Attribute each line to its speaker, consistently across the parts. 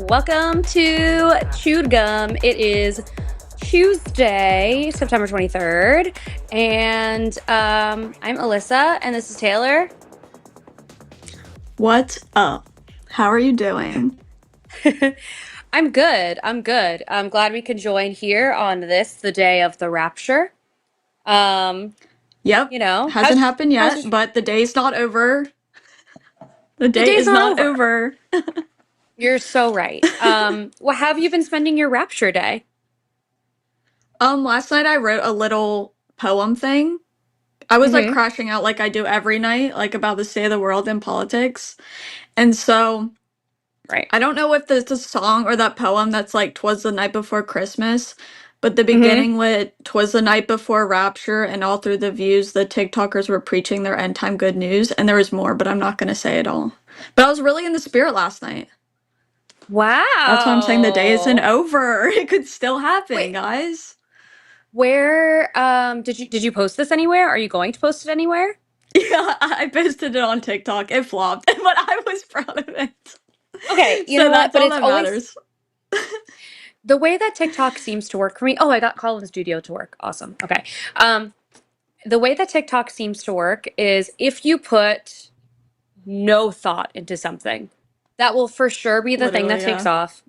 Speaker 1: Welcome to Chewed Gum. It is Tuesday, September 23rd, and I'm Alyssa, and this is Taylor.
Speaker 2: What's up? How are you doing?
Speaker 1: I'm good. I'm glad we could join here on this, the day of the rapture.
Speaker 2: Yep, hasn't happened yet, but the day's not over. The day is not over.
Speaker 1: You're so right. Well, how have you been spending your rapture day?
Speaker 2: Last night I wrote a little poem thing. I was like crashing out like I do every night, like about the state of the world and politics. And so I don't know if there's a song or that poem that's like "'Twas the night before Christmas," but the beginning with "'Twas the night before rapture," and all through the views, the TikTokers were preaching their end time good news, and there was more, but I'm not gonna say it all. But I was really in the spirit last night.
Speaker 1: Wow.
Speaker 2: That's why I'm saying the day isn't over. It could still happen, guys.
Speaker 1: Where did you post this anywhere? Are you going to post it anywhere?
Speaker 2: Yeah, I posted it on TikTok. It flopped, but I was proud of it.
Speaker 1: Okay, you
Speaker 2: so
Speaker 1: know what?
Speaker 2: that's
Speaker 1: But
Speaker 2: all
Speaker 1: it's
Speaker 2: that
Speaker 1: always
Speaker 2: matters.
Speaker 1: the way that TikTok seems to work for me. Oh, I got Call in the studio to work. Awesome. Okay. The way that TikTok seems to work is if you put no thought into something, that will for sure be the thing that takes off.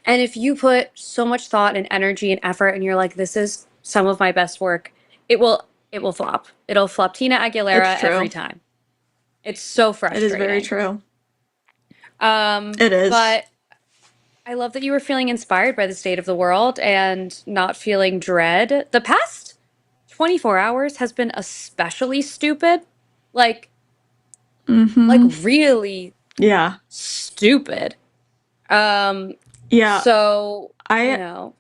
Speaker 1: And if you put so much thought and energy and effort and you're like, this is some of my best work, it will flop. It'll flop Tina Aguilera every time. It's so frustrating.
Speaker 2: It is very true.
Speaker 1: It is. But I love that you were feeling inspired by the state of the world and not feeling dread. The past 24 hours has been especially stupid. Like really stupid.
Speaker 2: Yeah.
Speaker 1: So, you know.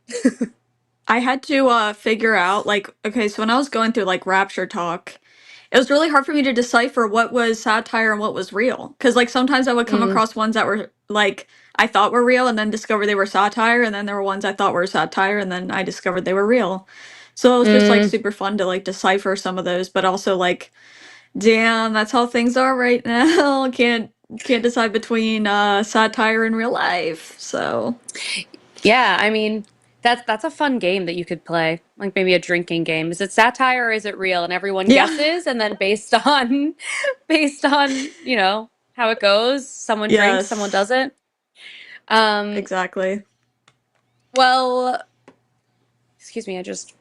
Speaker 2: I had to figure out, like, okay, so when I was going through, like, rapture talk, it was really hard for me to decipher what was satire and what was real. Because, like, sometimes I would come across ones that were, like, I thought were real and then discover they were satire, and then there were ones I thought were satire, and then I discovered they were real. So it was just, like, super fun to, like, decipher some of those, but also, like, damn, that's how things are right now. Can't decide between satire and real life, so.
Speaker 1: Yeah, I mean, that's a fun game that you could play, like maybe a drinking game. Is it satire or is it real? And everyone guesses, and then based on you know how it goes, someone drinks, someone doesn't.
Speaker 2: Exactly.
Speaker 1: Well, excuse me, I just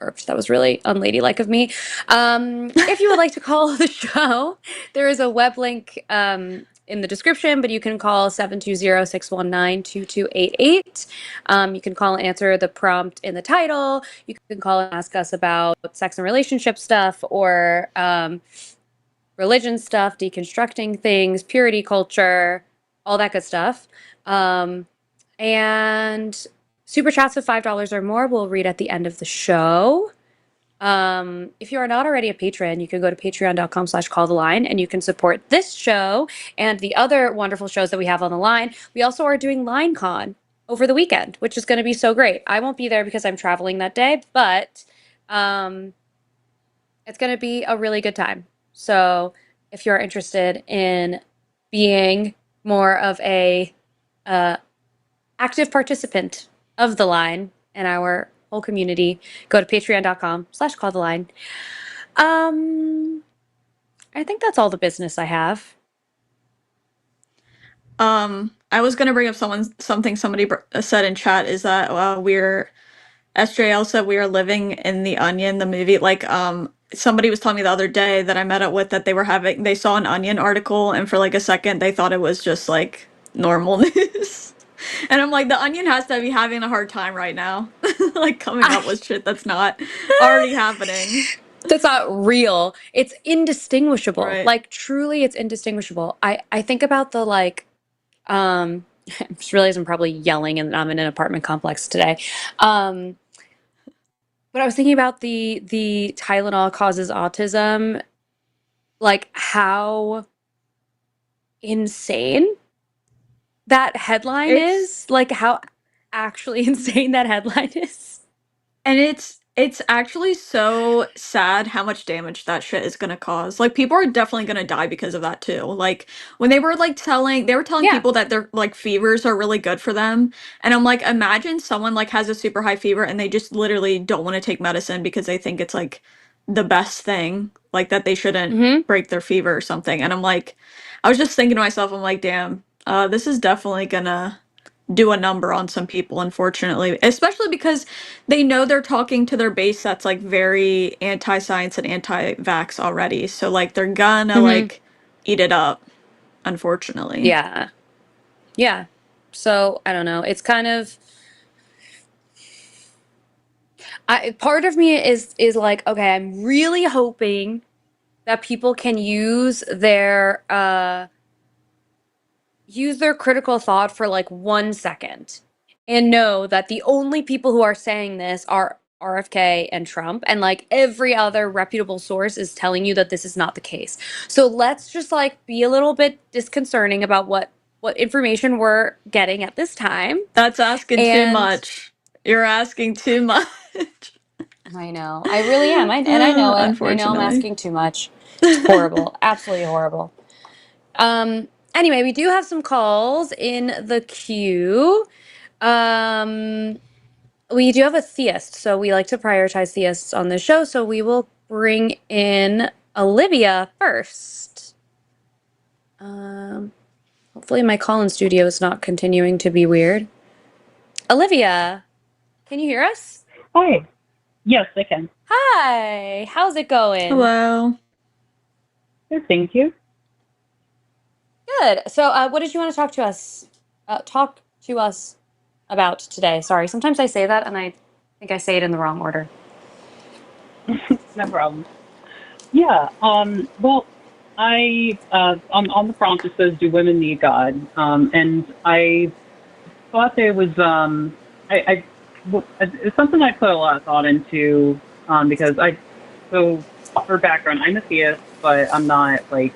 Speaker 1: burped. That was really unladylike of me. If you would like to call the show, there is a web link in the description, but you can call 720-619-2288. You can call and answer the prompt in the title. You can call and ask us about sex and relationship stuff, or religion stuff, deconstructing things, purity culture, all that good stuff. And super chats of $5 or more we'll read at the end of the show. If you are not already a patron, you can go to patreon.com/calltheline and you can support this show and the other wonderful shows that we have on the line. We also are doing LineCon over the weekend, which is going to be so great. I won't be there because I'm traveling that day, but it's going to be a really good time. So if you're interested in being more of a active participant of the line and our whole community, go to patreon.com/calltheline. I think that's all the business I have.
Speaker 2: I was gonna bring up something somebody said in chat, is that SJL said we are living in the Onion, the movie. Like, somebody was telling me the other day that I met up with that they saw an Onion article, and for like a second they thought it was just like normal news. And I'm like, the Onion has to be having a hard time right now, like coming up with shit that's not already happening.
Speaker 1: That's not real. It's indistinguishable.
Speaker 2: Right.
Speaker 1: Like, truly, it's indistinguishable. I think about the like, I just realized I'm probably yelling and I'm in an apartment complex today. But I was thinking about the Tylenol causes autism, like how insane that headline is, like how actually insane that headline is.
Speaker 2: And it's actually so sad how much damage that shit is gonna cause. Like, people are definitely gonna die because of that too. Like, when they were telling
Speaker 1: Yeah.
Speaker 2: people that their like fevers are really good for them, and I'm like, imagine someone like has a super high fever and they just literally don't want to take medicine because they think it's like the best thing, like that they shouldn't break their fever or something. And I'm like, I was just thinking to myself, I'm like, damn, this is definitely gonna do a number on some people, unfortunately, especially because they know they're talking to their base that's like very anti-science and anti-vax already, so like they're gonna like eat it up, unfortunately.
Speaker 1: Yeah. So I don't know, it's kind of, part of me is like, okay, I'm really hoping that people can use their critical thought for like 1 second and know that the only people who are saying this are RFK and Trump, and like every other reputable source is telling you that this is not the case. So let's just like be a little bit disconcerting about what information we're getting at this time.
Speaker 2: That's asking too much. You're asking too much.
Speaker 1: I know. I really am. And I know it. I know I'm asking too much. It's horrible. Absolutely horrible. Anyway, we do have some calls in the queue. We do have a theist, so we like to prioritize theists on the show, so we will bring in Olivia first. Hopefully my call in studio is not continuing to be weird. Olivia, can you hear us?
Speaker 3: Hi. Yes, I can.
Speaker 1: Hi. How's it going?
Speaker 2: Hello.
Speaker 3: Good, thank you.
Speaker 1: Good. So, what did you want to talk to us about today? Sorry, sometimes I say that and I think I say it in the wrong order.
Speaker 3: No problem. Yeah. Well, I on the prompt it says, "Do women need God?" And I thought there was it's something I put a lot of thought into, because so for background, I'm a theist, but I'm not like,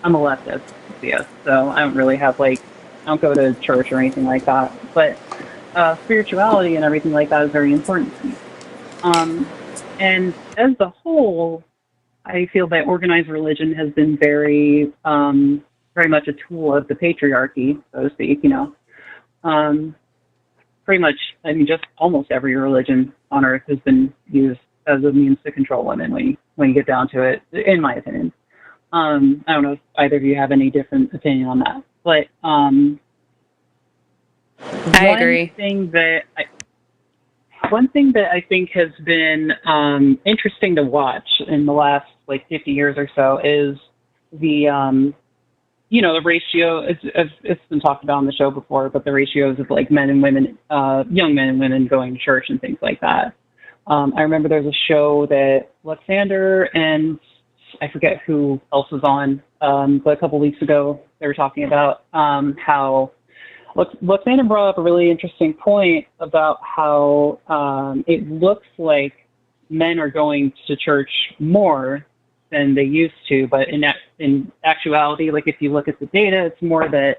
Speaker 3: I'm a leftist theist, so I don't really have I don't go to church or anything like that. But spirituality and everything like that is very important to me. And as a whole, I feel that organized religion has been very much a tool of the patriarchy, so to speak. Pretty much, I mean, just almost every religion on earth has been used as a means to control women when you get down to it, in my opinion. I don't know if either of you have any different opinion on that, but
Speaker 1: I agree.
Speaker 3: One thing that One thing that I think has been interesting to watch in the last like 50 years or so is the the ratio. It's been talked about on the show before, but the ratios of like men and women, young men and women going to church and things like that. I remember there was a show that Alexander and I forget who else was on, but a couple weeks ago they were talking about how Alexander brought up a really interesting point about how it looks like men are going to church more than they used to, but in actuality, like if you look at the data, it's more that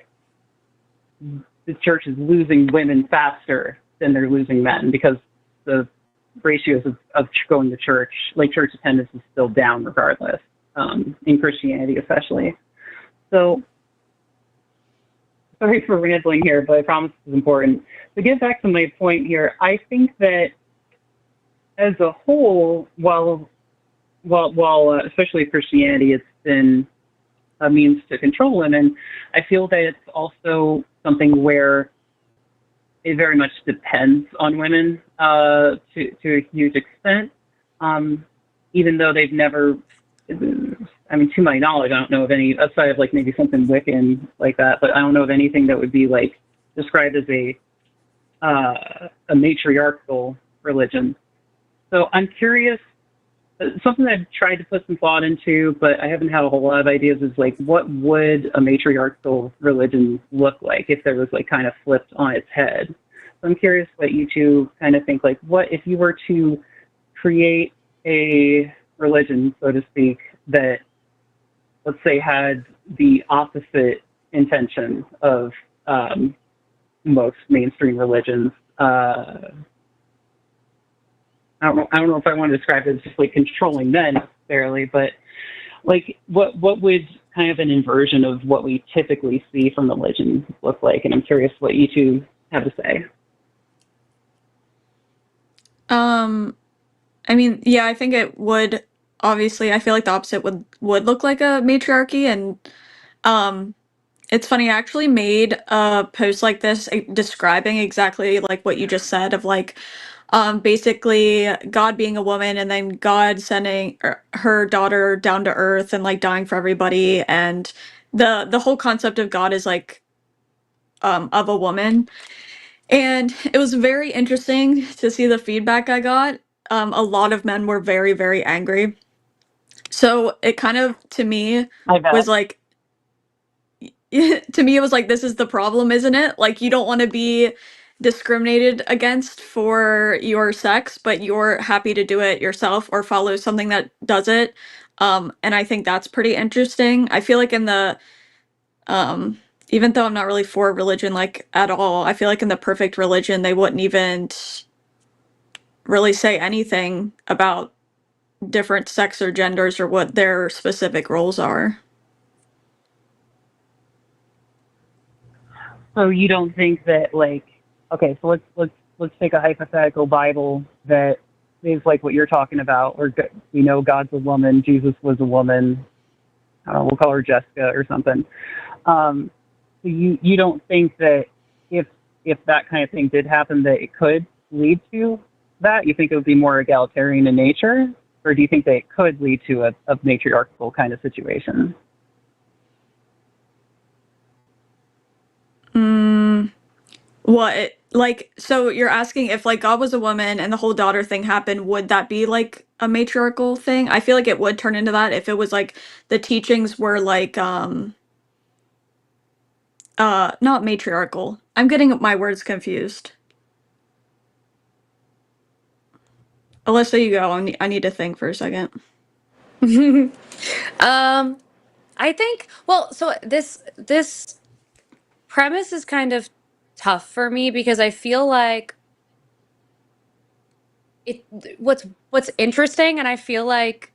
Speaker 3: the church is losing women faster than they're losing men because the ratios of going to church, like church attendance, is still down regardless, in Christianity especially. So, sorry for rambling here, but I promise this is important. To get back to my point here, I think that as a whole, while especially Christianity, it's been a means to control women, I feel that it's also something where it very much depends on women to a huge extent, even though they've never, I mean, to my knowledge, I don't know of any, outside of like maybe something Wiccan like that, but I don't know of anything that would be like described as a matriarchal religion. So I'm curious, something that I've tried to put some thought into, but I haven't had a whole lot of ideas, is like, what would a matriarchal religion look like if there was like kind of flipped on its head? So I'm curious what you two kind of think, like, what if you were to create a religion, so to speak, that, let's say, had the opposite intention of most mainstream religions. I don't know if I want to describe it as just like controlling men necessarily, but like what would kind of an inversion of what we typically see from religion look like? And I'm curious what you two have to say.
Speaker 2: I mean, yeah, I think it would, obviously, I feel like the opposite would look like a matriarchy. And it's funny, I actually made a post like this describing exactly like what you just said, of like basically God being a woman and then God sending her daughter down to earth and like dying for everybody, and the whole concept of God is like of a woman. And it was very interesting to see the feedback I got. A lot of men were very, very angry. So it kind of, to me,
Speaker 3: I bet.
Speaker 2: was like, to me, it was like, this is the problem, isn't it? Like, you don't want to be discriminated against for your sex, but you're happy to do it yourself or follow something that does it. And I think that's pretty interesting. I feel like in the, even though I'm not really for religion, like at all, I feel like in the perfect religion, they wouldn't even really say anything about different sex or genders or what their specific roles are.
Speaker 3: So you don't think that, like, okay, so let's take a hypothetical Bible that is like what you're talking about, or we know God's a woman, Jesus was a woman. I don't know, we'll call her Jessica or something. So you don't think that if that kind of thing did happen, that it could lead to that? You think it would be more egalitarian in nature, or do you think that it could lead to a matriarchal kind of situation?
Speaker 2: What, like, so you're asking if like God was a woman and the whole daughter thing happened, would that be like a matriarchal thing? I feel like it would turn into that if it was like the teachings were like not matriarchal. I'm getting my words confused. Alyssa, you go. I need to think for a second.
Speaker 1: I think, well, so this premise is kind of tough for me because I feel like it what's interesting, and I feel like,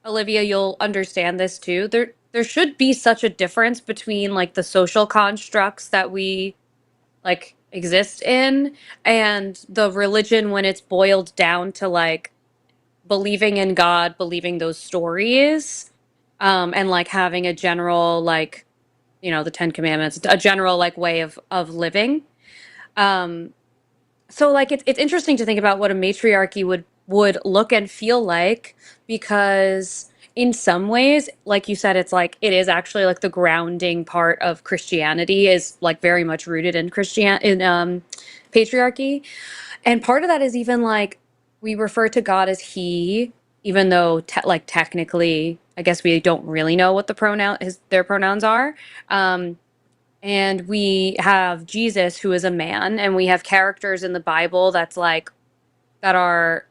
Speaker 1: Olivia, you'll understand this too. There should be such a difference between like the social constructs that we like exist in and the religion when it's boiled down to like believing in God, believing those stories, and like having a general like, the Ten Commandments, a general like way of living. Um, so like it's interesting to think about what a matriarchy would look and feel like, because in some ways, like you said, it's like it is actually like the grounding part of Christianity is like very much rooted in patriarchy. And part of that is even like we refer to God as he, even though like technically I guess we don't really know what their pronouns are. Um, and we have Jesus, who is a man, and we have characters in the Bible that are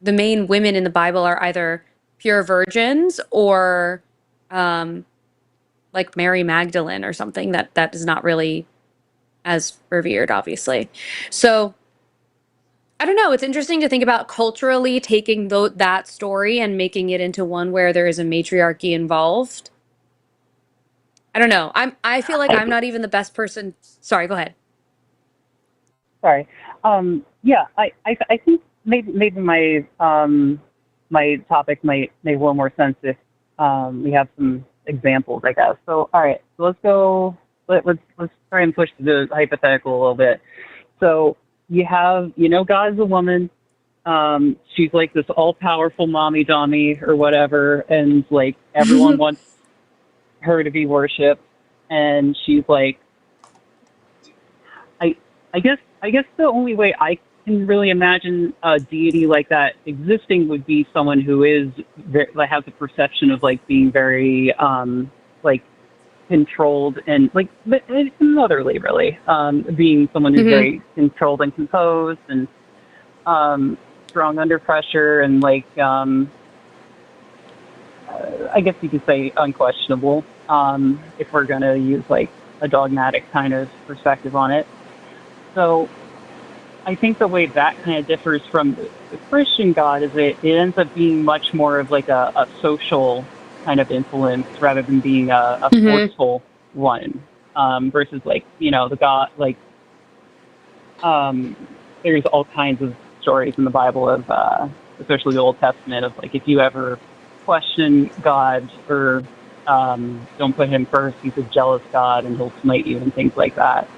Speaker 1: the main women in the Bible are either pure virgins or um, like Mary Magdalene or something that is not really as revered, obviously. So I don't know. It's interesting to think about culturally taking that story and making it into one where there is a matriarchy involved. I don't know. I feel like
Speaker 3: I
Speaker 1: I'm not even the best person. Sorry, go ahead.
Speaker 3: Sorry. Yeah, I think maybe my topic might make a little more sense if we have some examples, I guess. So, all right, so let's go. Let's try and push the hypothetical a little bit. So God is a woman. She's like this all-powerful mommy dummy or whatever, and like everyone wants her to be worshipped, and she's like, I I guess the only way I can really imagine a deity like that existing would be someone who is like has a perception of like being very like controlled and like but motherly really being someone who's
Speaker 1: Hmm.
Speaker 3: very controlled and composed and strong under pressure and like I guess you could say unquestionable if we're going to use like a dogmatic kind of perspective on it. So I think the way that kind of differs from the Christian God is it ends up being much more of like a social kind of influence rather than being a
Speaker 1: Hmm.
Speaker 3: forceful one. Versus like the God like um, there's all kinds of stories in the Bible of especially the Old Testament of like if you ever question God or don't put him first, he's a jealous God and he'll smite you and things like that.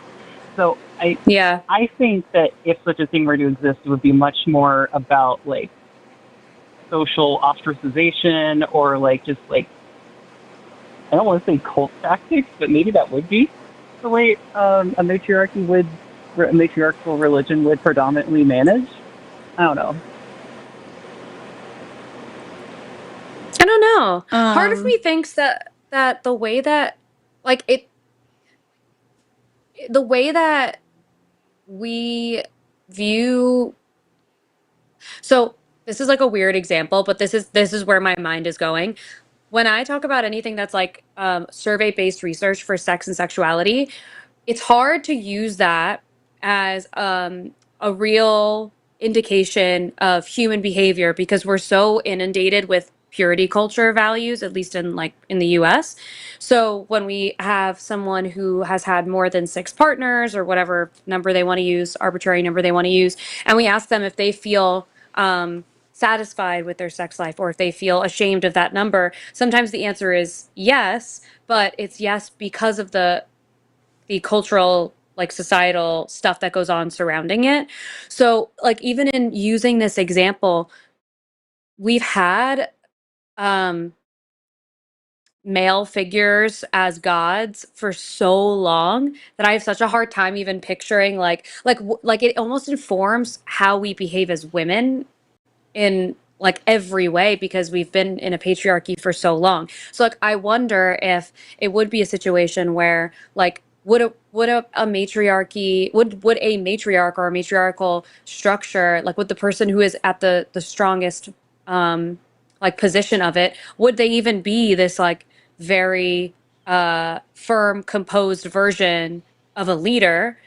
Speaker 3: So
Speaker 1: Yeah.
Speaker 3: I think that if such a thing were to exist, it would be much more about like social ostracization or like just like I don't want to say cult tactics, but maybe that would be the way a matriarchal religion would predominantly manage. I don't know.
Speaker 1: I don't know. Part of
Speaker 2: Um,
Speaker 1: me thinks that the way that like the way that we view so this is like a weird example, but this is where my mind is going. When I talk about anything that's like survey-based research for sex and sexuality, it's hard to use that as a real indication of human behavior because we're so inundated with purity culture values, at least in the US. So when we have someone who has had more than six partners or whatever number they want to use, arbitrary number they want to use, and we ask them if they feel satisfied with their sex life or if they feel ashamed of that number, sometimes the answer is yes, but it's yes because of the cultural like societal stuff that goes on surrounding it. So like even in using this example, we've had um male figures as gods for so long that I have such a hard time even picturing like it almost informs how we behave as women in like every way because we've been in a patriarchy for so long. So like I wonder if it would be a situation where like would a matriarchy would a matriarch or a matriarchal structure like would the person who is at the strongest like position of it would they even be this like very firm composed version of a leader,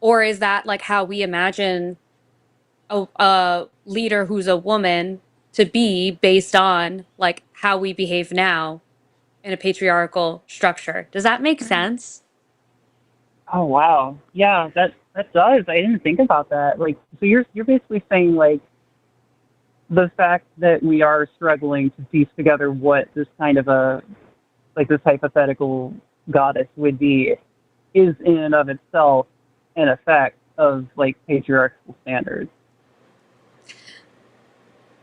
Speaker 1: or is that like how we imagine a leader who's a woman to be based on like how we behave now in a patriarchal structure? Does that make sense?
Speaker 3: Oh wow, yeah, that does. I didn't think about that. Like, so you're basically saying like the fact that we are struggling to piece together what this kind of a like this hypothetical goddess would be is in and of itself an effect of like patriarchal standards.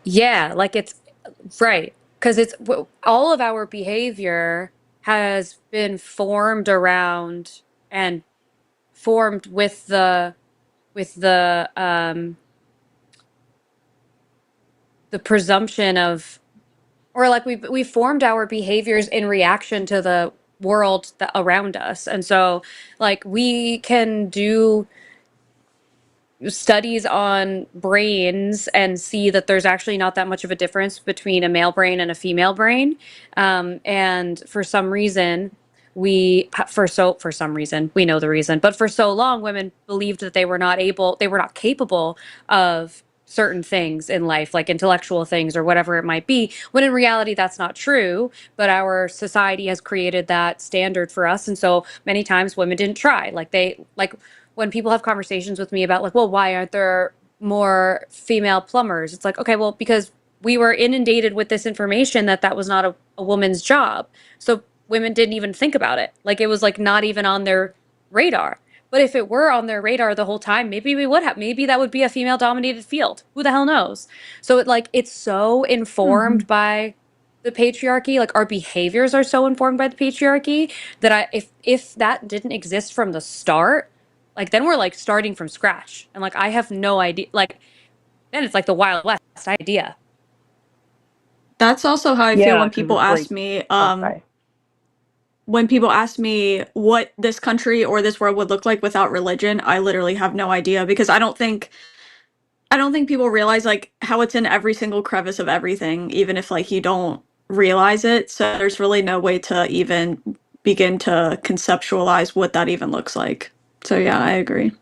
Speaker 1: Yeah, like it's right. Because all of our behavior has been formed around and formed with the presumption of, or like we formed our behaviors in reaction to the world that around us. And so like we can do studies on brains and see that there's actually not that much of a difference between a male brain and a female brain. And for some reason, for some reason, we know the reason, but for so long, women believed that they were not capable of certain things in life, like intellectual things or whatever it might be, when in reality, that's not true. But our society has created that standard for us. And so many times women didn't try. Like when people have conversations with me about like, well, why aren't there more female plumbers? It's like, okay, well, because we were inundated with this information that was not a woman's job. So women didn't even think about it. Like it was like not even on their radar. But if it were on their radar the whole time, maybe we would have. Maybe that would be a female dominated field. Who the hell knows? So it's so informed by the patriarchy. Like our behaviors are so informed by the patriarchy that if that didn't exist from the start, like then we're like starting from scratch. And like I have no idea. Like then it's like the Wild West idea.
Speaker 2: That's also how I feel
Speaker 3: Yeah,
Speaker 2: when
Speaker 3: because
Speaker 2: people
Speaker 3: it's
Speaker 2: ask
Speaker 3: like,
Speaker 2: me,
Speaker 3: oh, sorry.
Speaker 2: what this country or this world would look like without religion. I literally have no idea because I don't think people realize like how it's in every single crevice of everything, even if like you don't realize it. So there's really no way to even begin to conceptualize what that even looks like. So yeah, I agree.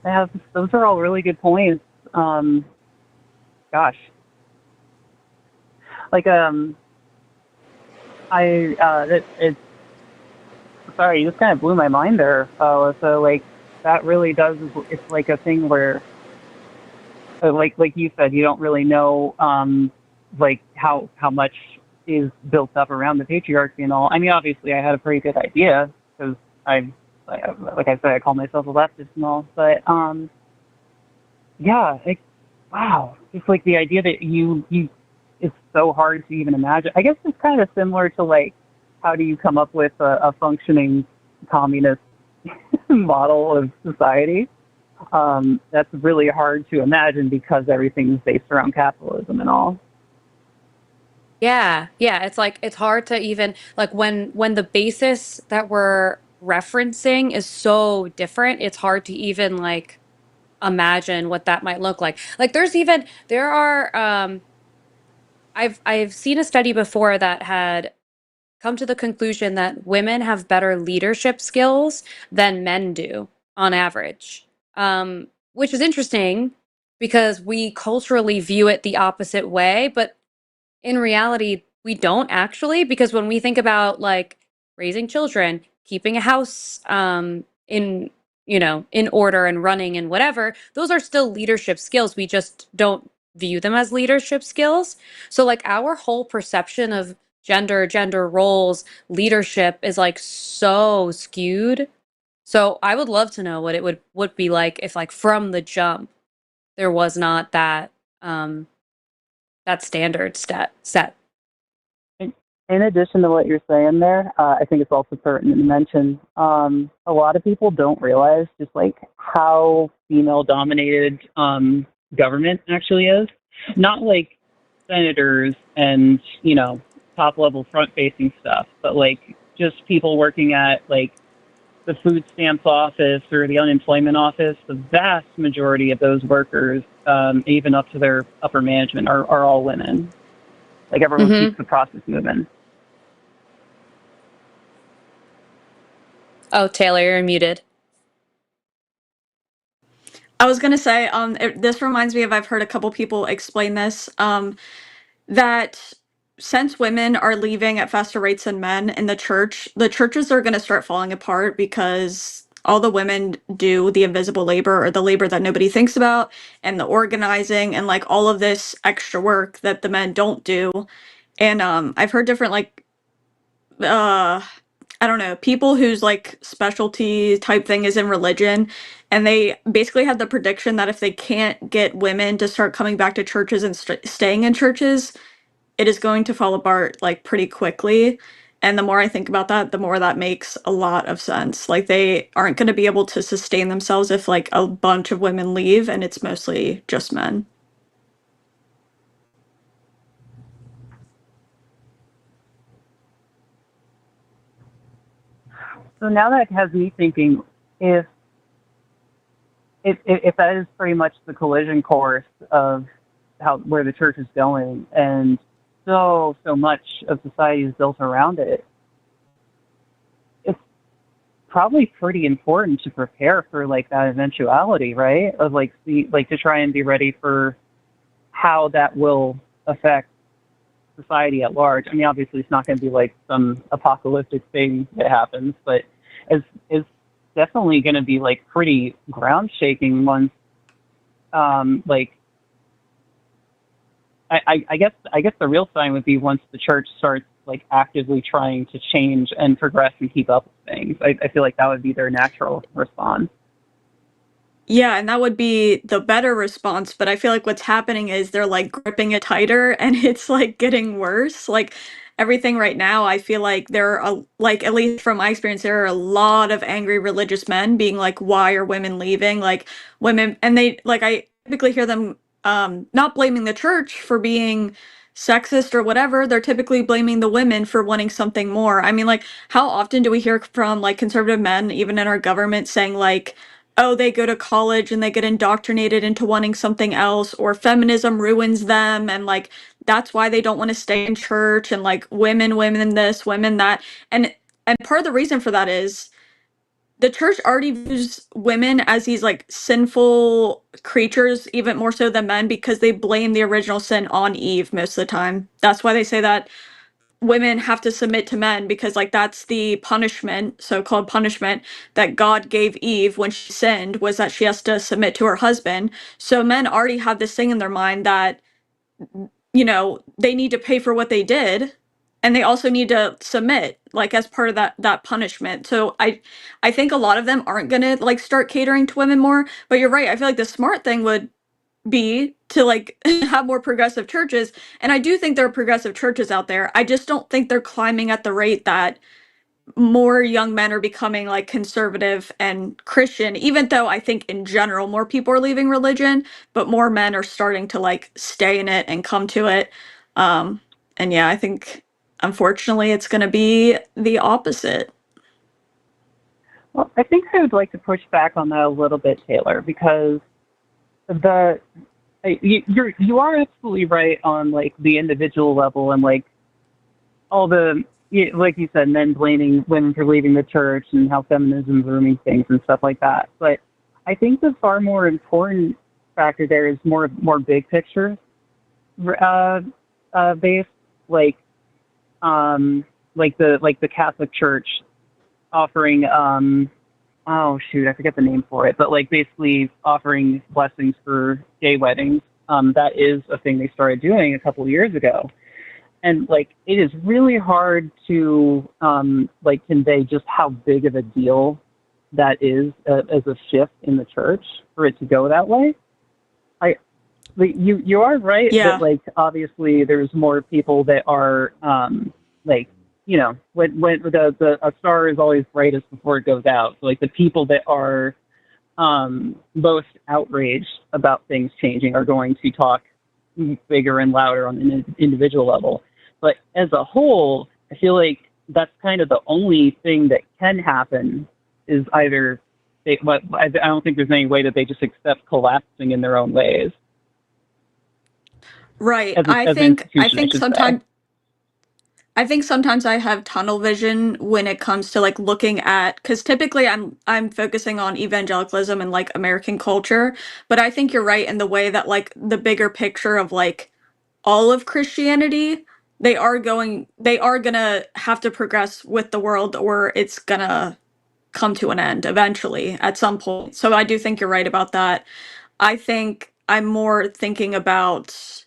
Speaker 3: Yeah, those are all really good points. Um, Gosh, like it's sorry, you just kind of blew my mind there. So like that really does. It's like a thing where, like you said, you don't really know like how much is built up around the patriarchy and all. I mean, obviously, I had a pretty good idea because I, like I said, I call myself a leftist and all. But yeah, like wow, just like the idea that you it's so hard to even imagine. I guess it's kind of similar to like how do you come up with a functioning communist model of society? That's really hard to imagine because everything's based around capitalism and all.
Speaker 1: Yeah, yeah. It's like it's hard to even like when the basis that we're referencing is so different, it's hard to even like imagine what that might look like. Like there are I've seen a study before that had come to the conclusion that women have better leadership skills than men do on average. Which is interesting because we culturally view it the opposite way, but in reality, we don't actually, because when we think about like raising children, keeping a house in in order and running and whatever, those are still leadership skills. We just don't view them as leadership skills. So like our whole perception of gender roles, leadership is like so skewed. So I would love to know what it would be like if like from the jump there was not um that standard set.
Speaker 3: In addition to what you're saying there, I think it's also pertinent to mention a lot of people don't realize just like how female dominated government actually is. Not like senators and, top level front facing stuff, but like just people working at like the food stamps office or the unemployment office. The vast majority of those workers, even up to their upper management, are all women. Like everyone keeps
Speaker 1: Mm-hmm.
Speaker 3: the process moving.
Speaker 1: Oh, Taylor, you're muted.
Speaker 2: I was gonna say, this reminds me of I've heard a couple people explain this, that since women are leaving at faster rates than men in the churches are gonna start falling apart because all the women do the invisible labor or the labor that nobody thinks about and the organizing and like all of this extra work that the men don't do. And I've heard different like uh I don't know, people whose like specialty type thing is in religion, and they basically have the prediction that if they can't get women to start coming back to churches and staying in churches, it is going to fall apart like pretty quickly. And the more I think about that, the more that makes a lot of sense. Like they aren't going to be able to sustain themselves if like a bunch of women leave and it's mostly just men.
Speaker 3: So now that has me thinking, if if that is pretty much the collision course of how where the church is going, and so much of society is built around it, it's probably pretty important to prepare for like that eventuality, right? Of like to try and be ready for how that will affect society at large. I mean, obviously, it's not going to be like some apocalyptic thing that happens, but it's definitely going to be like pretty ground shaking once, like I guess the real sign would be once the church starts like actively trying to change and progress and keep up with things. I feel like that would be their natural response.
Speaker 2: Yeah, and that would be the better response, but I feel like what's happening is they're like gripping it tighter and it's like getting worse. Like everything right now, I feel like there are like at least from my experience, there are a lot of angry religious men being like, why are women leaving? Like women and they like I typically hear them not blaming the church for being sexist or whatever. They're typically blaming the women for wanting something more. I mean, like how often do we hear from like conservative men, even in our government, saying like oh, they go to college and they get indoctrinated into wanting something else, or feminism ruins them, and like that's why they don't want to stay in church, and like women this, women that. And part of the reason for that is the church already views women as these like sinful creatures, even more so than men, because they blame the original sin on Eve most of the time. That's why they say that women have to submit to men because like that's the punishment, so-called punishment that God gave Eve when she sinned, was that she has to submit to her husband. So men already have this thing in their mind that they need to pay for what they did, and they also need to submit like as part of that punishment. So I think a lot of them aren't going to like start catering to women more, but you're right. I feel like the smart thing would be to like have more progressive churches, and I do think there are progressive churches out there. I just don't think they're climbing at the rate that more young men are becoming like conservative and Christian, even though I think in general more people are leaving religion, but more men are starting to like stay in it and come to it. um and yeah, I think unfortunately it's going to be the opposite.
Speaker 3: Well, I think I would like to push back on that a little bit, Taylor, because the you are absolutely right on like the individual level and like all the like you said, men blaming women for leaving the church and how feminism is ruining things and stuff like that. But I think the far more important factor there is more big picture uh, based, like like the Catholic Church offering oh shoot, I forget the name for it, but like basically offering blessings for gay weddings. That is a thing they started doing a couple of years ago, and like it is really hard to like convey just how big of a deal that is as a shift in the church for it to go that way. I like, you are right that
Speaker 2: Yeah.
Speaker 3: like obviously there's more people that are like when the a star is always brightest before it goes out. So, like the people that are most outraged about things changing are going to talk bigger and louder on an individual level. But as a whole, I feel like that's kind of the only thing that can happen is either but I don't think there's any way that they just accept collapsing in their own ways
Speaker 2: Right.
Speaker 3: as an
Speaker 2: I
Speaker 3: institution, I
Speaker 2: think
Speaker 3: should say.
Speaker 2: sometimes I think sometimes I have tunnel vision when it comes to like looking at, because typically I'm focusing on evangelicalism and like American culture, but I think you're right in the way that like the bigger picture of like all of Christianity, they are gonna have to progress with the world, or it's gonna come to an end eventually at some point. So I do think you're right about that. I think I'm more thinking about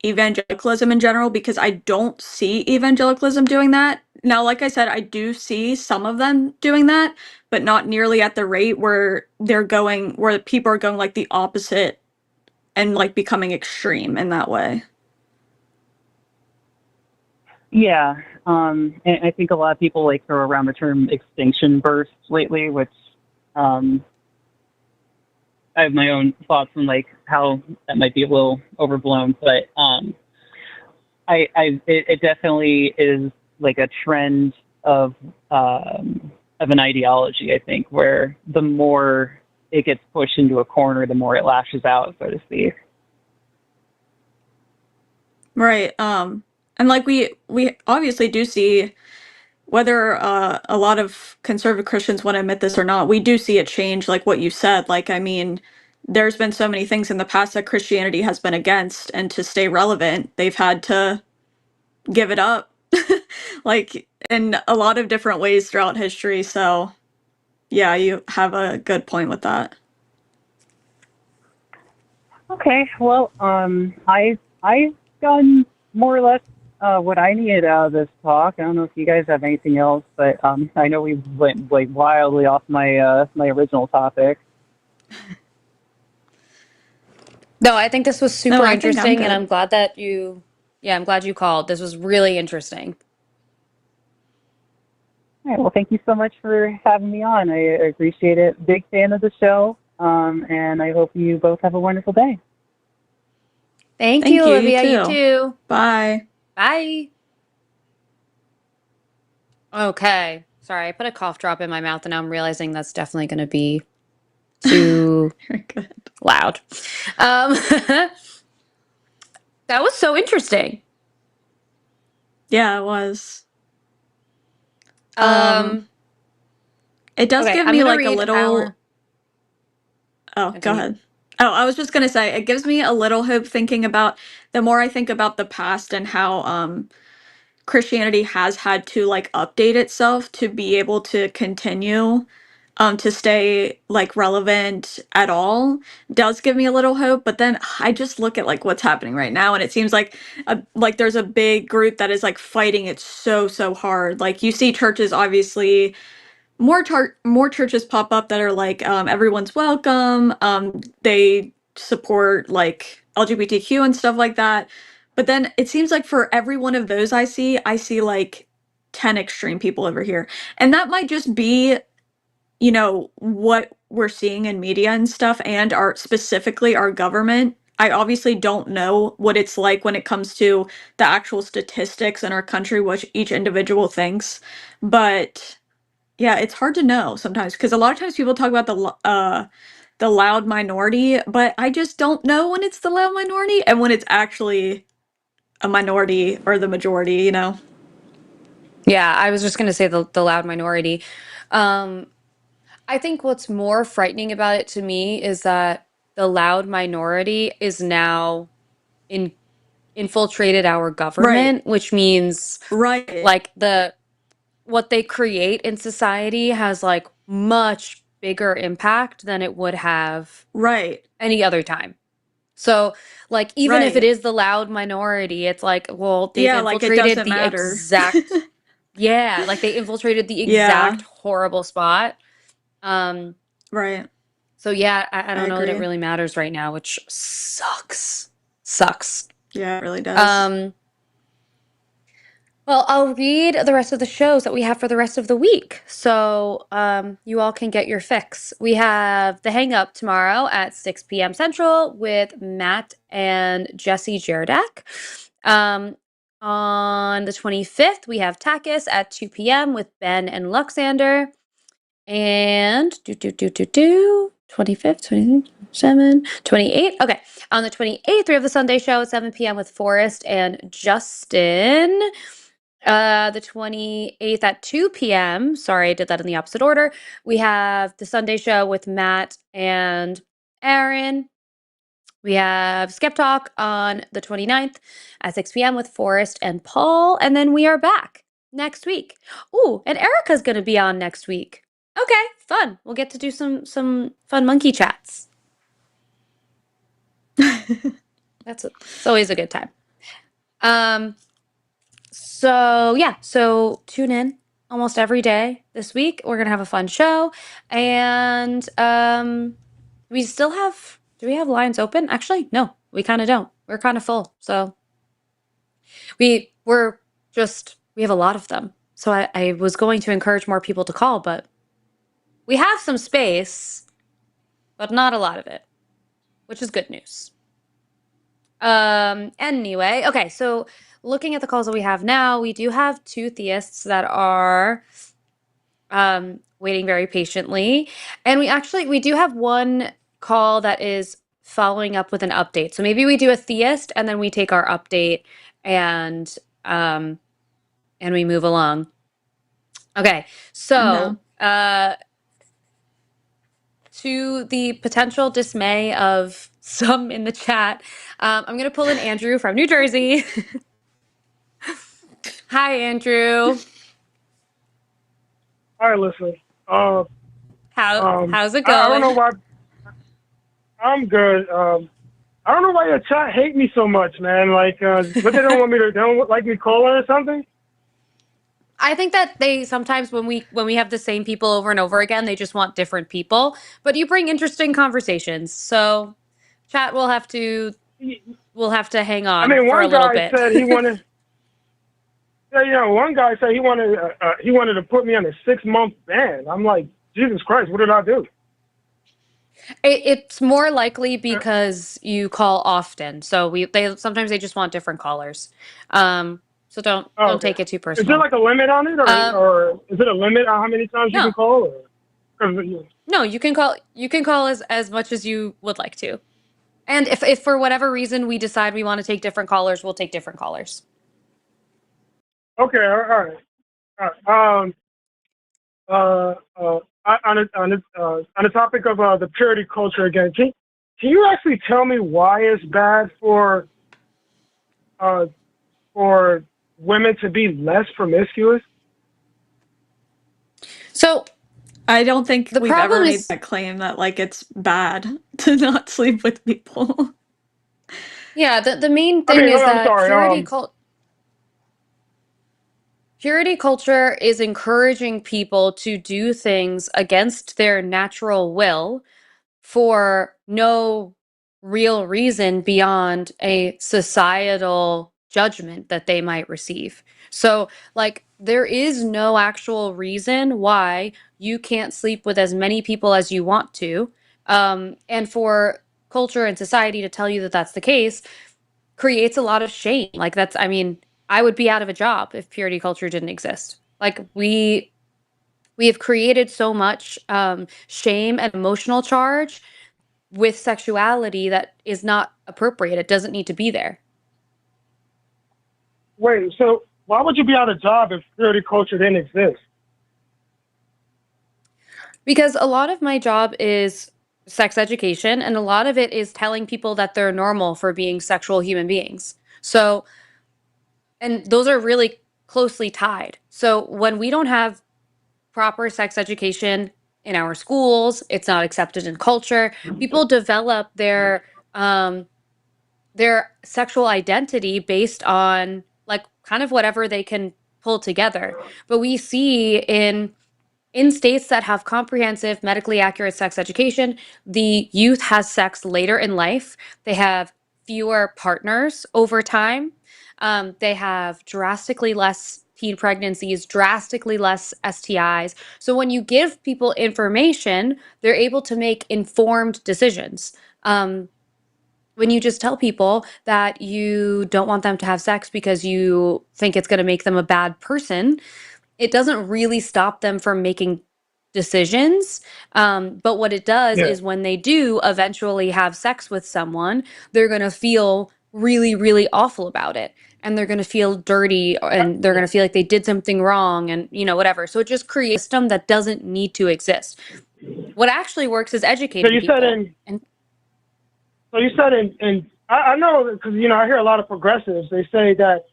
Speaker 2: evangelicalism in general because I don't see evangelicalism doing that. Now, like I said, I do see some of them doing that, but not nearly at the rate where where people are going like the opposite and like becoming extreme in that way.
Speaker 3: Yeah, and I think a lot of people like throw around the term extinction burst lately, which um, I have my own thoughts on like how that might be a little overblown, but it definitely is like a trend of an ideology. I think where the more it gets pushed into a corner, the more it lashes out, so to speak.
Speaker 2: Right. And like we obviously do see whether a lot of conservative Christians want to admit this or not, we do see a change, like what you said. Like, I mean, there's been so many things in the past that Christianity has been against, and to stay relevant, they've had to give it up, like in a lot of different ways throughout history. So, yeah, you have a good point with that.
Speaker 3: Okay, well, I've done more or less what I needed out of this talk. I don't know if you guys have anything else, but I know we went like wildly off my original topic.
Speaker 1: No, I think this was
Speaker 2: No,
Speaker 1: super
Speaker 2: I think I'm
Speaker 1: interesting, and
Speaker 2: good.
Speaker 1: I'm glad you called. This was really interesting.
Speaker 3: All right, well, thank you so much for having me on. I appreciate it. Big fan of the show, and I hope you both have a wonderful day.
Speaker 1: Thank you,
Speaker 2: Thank you. You
Speaker 1: Olivia. You
Speaker 2: too.
Speaker 1: too.
Speaker 2: Bye.
Speaker 1: Bye. Okay. Sorry, I put a cough drop in my mouth, and now I'm realizing that's definitely going to be too
Speaker 2: Very good.
Speaker 1: loud. That was so interesting.
Speaker 2: Yeah, it was.
Speaker 1: Um,
Speaker 2: It does
Speaker 1: okay,
Speaker 2: give
Speaker 1: I'm
Speaker 2: me
Speaker 1: gonna
Speaker 2: like a
Speaker 1: read
Speaker 2: little.
Speaker 1: our.
Speaker 2: Oh, go
Speaker 1: Continue.
Speaker 2: ahead. Oh, I was just gonna say it gives me a little hope thinking about the more I think about the past and how Christianity has had to like update itself to be able to continue to stay like relevant at all does give me a little hope. But then I just look at like what's happening right now, and it seems like there's a big group that is like fighting it so hard. Like you see churches obviously more churches pop up that are like everyone's welcome. They support like LGBTQ and stuff like that. But then it seems like for every one of those I see like 10 extreme people over here. And that might just be, you know, what we're seeing in media and stuff and our specifically our government. I obviously don't know what it's like when it comes to the actual statistics in our country, what each individual thinks. But yeah, it's hard to know sometimes because a lot of times people talk about the loud minority, but I just don't know when it's the loud minority and when it's actually a minority or the majority, you know?
Speaker 1: Yeah, I was just gonna say the loud minority. Um, I think what's more frightening about it to me is that the loud minority is now in infiltrated our
Speaker 2: Right.
Speaker 1: government, which means
Speaker 2: Right.
Speaker 1: like what they create in society has like much bigger impact than it would have
Speaker 2: Right.
Speaker 1: any other time. So, like, even if it
Speaker 2: Right.
Speaker 1: is the loud minority, it's like, well, they've
Speaker 2: Yeah, like it
Speaker 1: infiltrated
Speaker 2: doesn't
Speaker 1: the
Speaker 2: matter.
Speaker 1: exact, yeah, like they infiltrated the
Speaker 2: Yeah.
Speaker 1: exact horrible spot. Um,
Speaker 2: Right.
Speaker 1: so yeah, I
Speaker 2: I
Speaker 1: don't know that it
Speaker 2: agree.
Speaker 1: really matters right now, which sucks. Sucks.
Speaker 2: Yeah, it really does.
Speaker 1: Um, well, I'll read the rest of the shows that we have for the rest of the week. So you all can get your fix. We have The Hang Up tomorrow at 6 p.m. Central with Matt and Jesse Jerdak. On the 25th, we have TACIS at 2 p.m. with Ben and Luxander. And 25th, 26th, 27, 28th. Okay. On the 28th, we have the Sunday show at 7 p.m. with Forrest and Justin. The 28th at 2 p.m. Sorry, I did that in the opposite order. We have the Sunday show with Matt and Aaron. We have Skeptalk on the 29th at 6 p.m. with Forrest and Paul. And then we are back next week. Ooh, and Erica's going to be on next week. Okay, fun. We'll get to do some fun monkey chats. It's always a good time. So yeah, so tune in almost every day this week. We're gonna have a fun show, and we still have. Do we have lines open? Actually, no, we kind of don't. We're kind of full, so we have a lot of them. So I was going to encourage more people to call, but we have some space, but not a lot of it, which is good news. Anyway, okay, so looking at the calls that we have now, we do have 2 theists that are waiting very patiently. And we do have one call that is following up with an update. So maybe we do a theist and then we take our update and we move along. Okay, so to the potential dismay of some in the chat, I'm going to pull in Andrew from New Jersey. Hi, Andrew.
Speaker 4: Hi, Alyssa.
Speaker 1: How's it
Speaker 4: I don't
Speaker 1: going?
Speaker 4: know why. I'm good. I don't know why your chat hate me so much, man. Like, but they don't want me to. They don't like me calling or something.
Speaker 1: I think that they sometimes when we have the same people over and over again, they just want different people. But you bring interesting conversations, so chat will have to hang
Speaker 4: I
Speaker 1: on
Speaker 4: mean,
Speaker 1: for a
Speaker 4: one
Speaker 1: little
Speaker 4: guy
Speaker 1: bit.
Speaker 4: said he wanted. Yeah, one guy said he wanted to put me on a 6-month ban. I'm like, Jesus Christ, what did I do?
Speaker 1: It's more likely because you call often. So they sometimes they just want different callers. So don't
Speaker 4: Okay.
Speaker 1: take it too
Speaker 4: Is there
Speaker 1: personal.
Speaker 4: like a limit on it, or is it a limit on how many times you can
Speaker 1: No,
Speaker 4: call? Or, 'cause,
Speaker 1: no, you can call as much as you would like to. And if for whatever reason we decide we want to take different callers, we'll take different callers.
Speaker 4: okay, all right. All right. On the topic of the purity culture again, can you actually tell me why it's bad uh, for women to be less promiscuous?
Speaker 1: So
Speaker 2: I don't think
Speaker 1: the
Speaker 2: we've ever
Speaker 1: problem
Speaker 2: made
Speaker 1: is,
Speaker 2: that claim that like it's bad to not sleep with people.
Speaker 1: yeah, the main
Speaker 4: I
Speaker 1: thing
Speaker 4: mean,
Speaker 1: is
Speaker 4: I'm
Speaker 1: that
Speaker 4: sorry.
Speaker 1: purity culture is encouraging people to do things against their natural will for no real reason beyond a societal judgment that they might receive. So, like, there is no actual reason why you can't sleep with as many people as you want to. And for culture and society to tell you that that's the case creates a lot of shame. Like, I mean, I would be out of a job if purity culture didn't exist. Like, we have created so much shame and emotional charge with sexuality that is not appropriate. It doesn't need to be there.
Speaker 4: Wait, so why would you be out of job if purity culture didn't exist?
Speaker 1: Because a lot of my job is sex education, and a lot of it is telling people that they're normal for being sexual human beings. So, and those are really closely tied. So, when we don't have proper sex education in our schools, it's not accepted in culture, people develop um, their sexual identity based on like kind of whatever they can pull together. But we see in states that have comprehensive medically accurate sex education, the youth has sex later in life. They have fewer partners over time. They have drastically less teen pregnancies, drastically less STIs. So when you give people information, they're able to make informed decisions. When you just tell people that you don't want them to have sex because you think it's going to make them a bad person, it doesn't really stop them from making decisions. But what it does
Speaker 4: Yeah.
Speaker 1: is when they do eventually have sex with someone, they're going to feel really, really awful about it. And they're going to feel dirty and they're going to feel like they did something wrong and, whatever. So it just creates a system that doesn't need to exist. What actually works is
Speaker 4: So
Speaker 1: educating
Speaker 4: you said
Speaker 1: people.
Speaker 4: in.
Speaker 1: And
Speaker 4: So you said I know because I hear a lot of progressives. They say that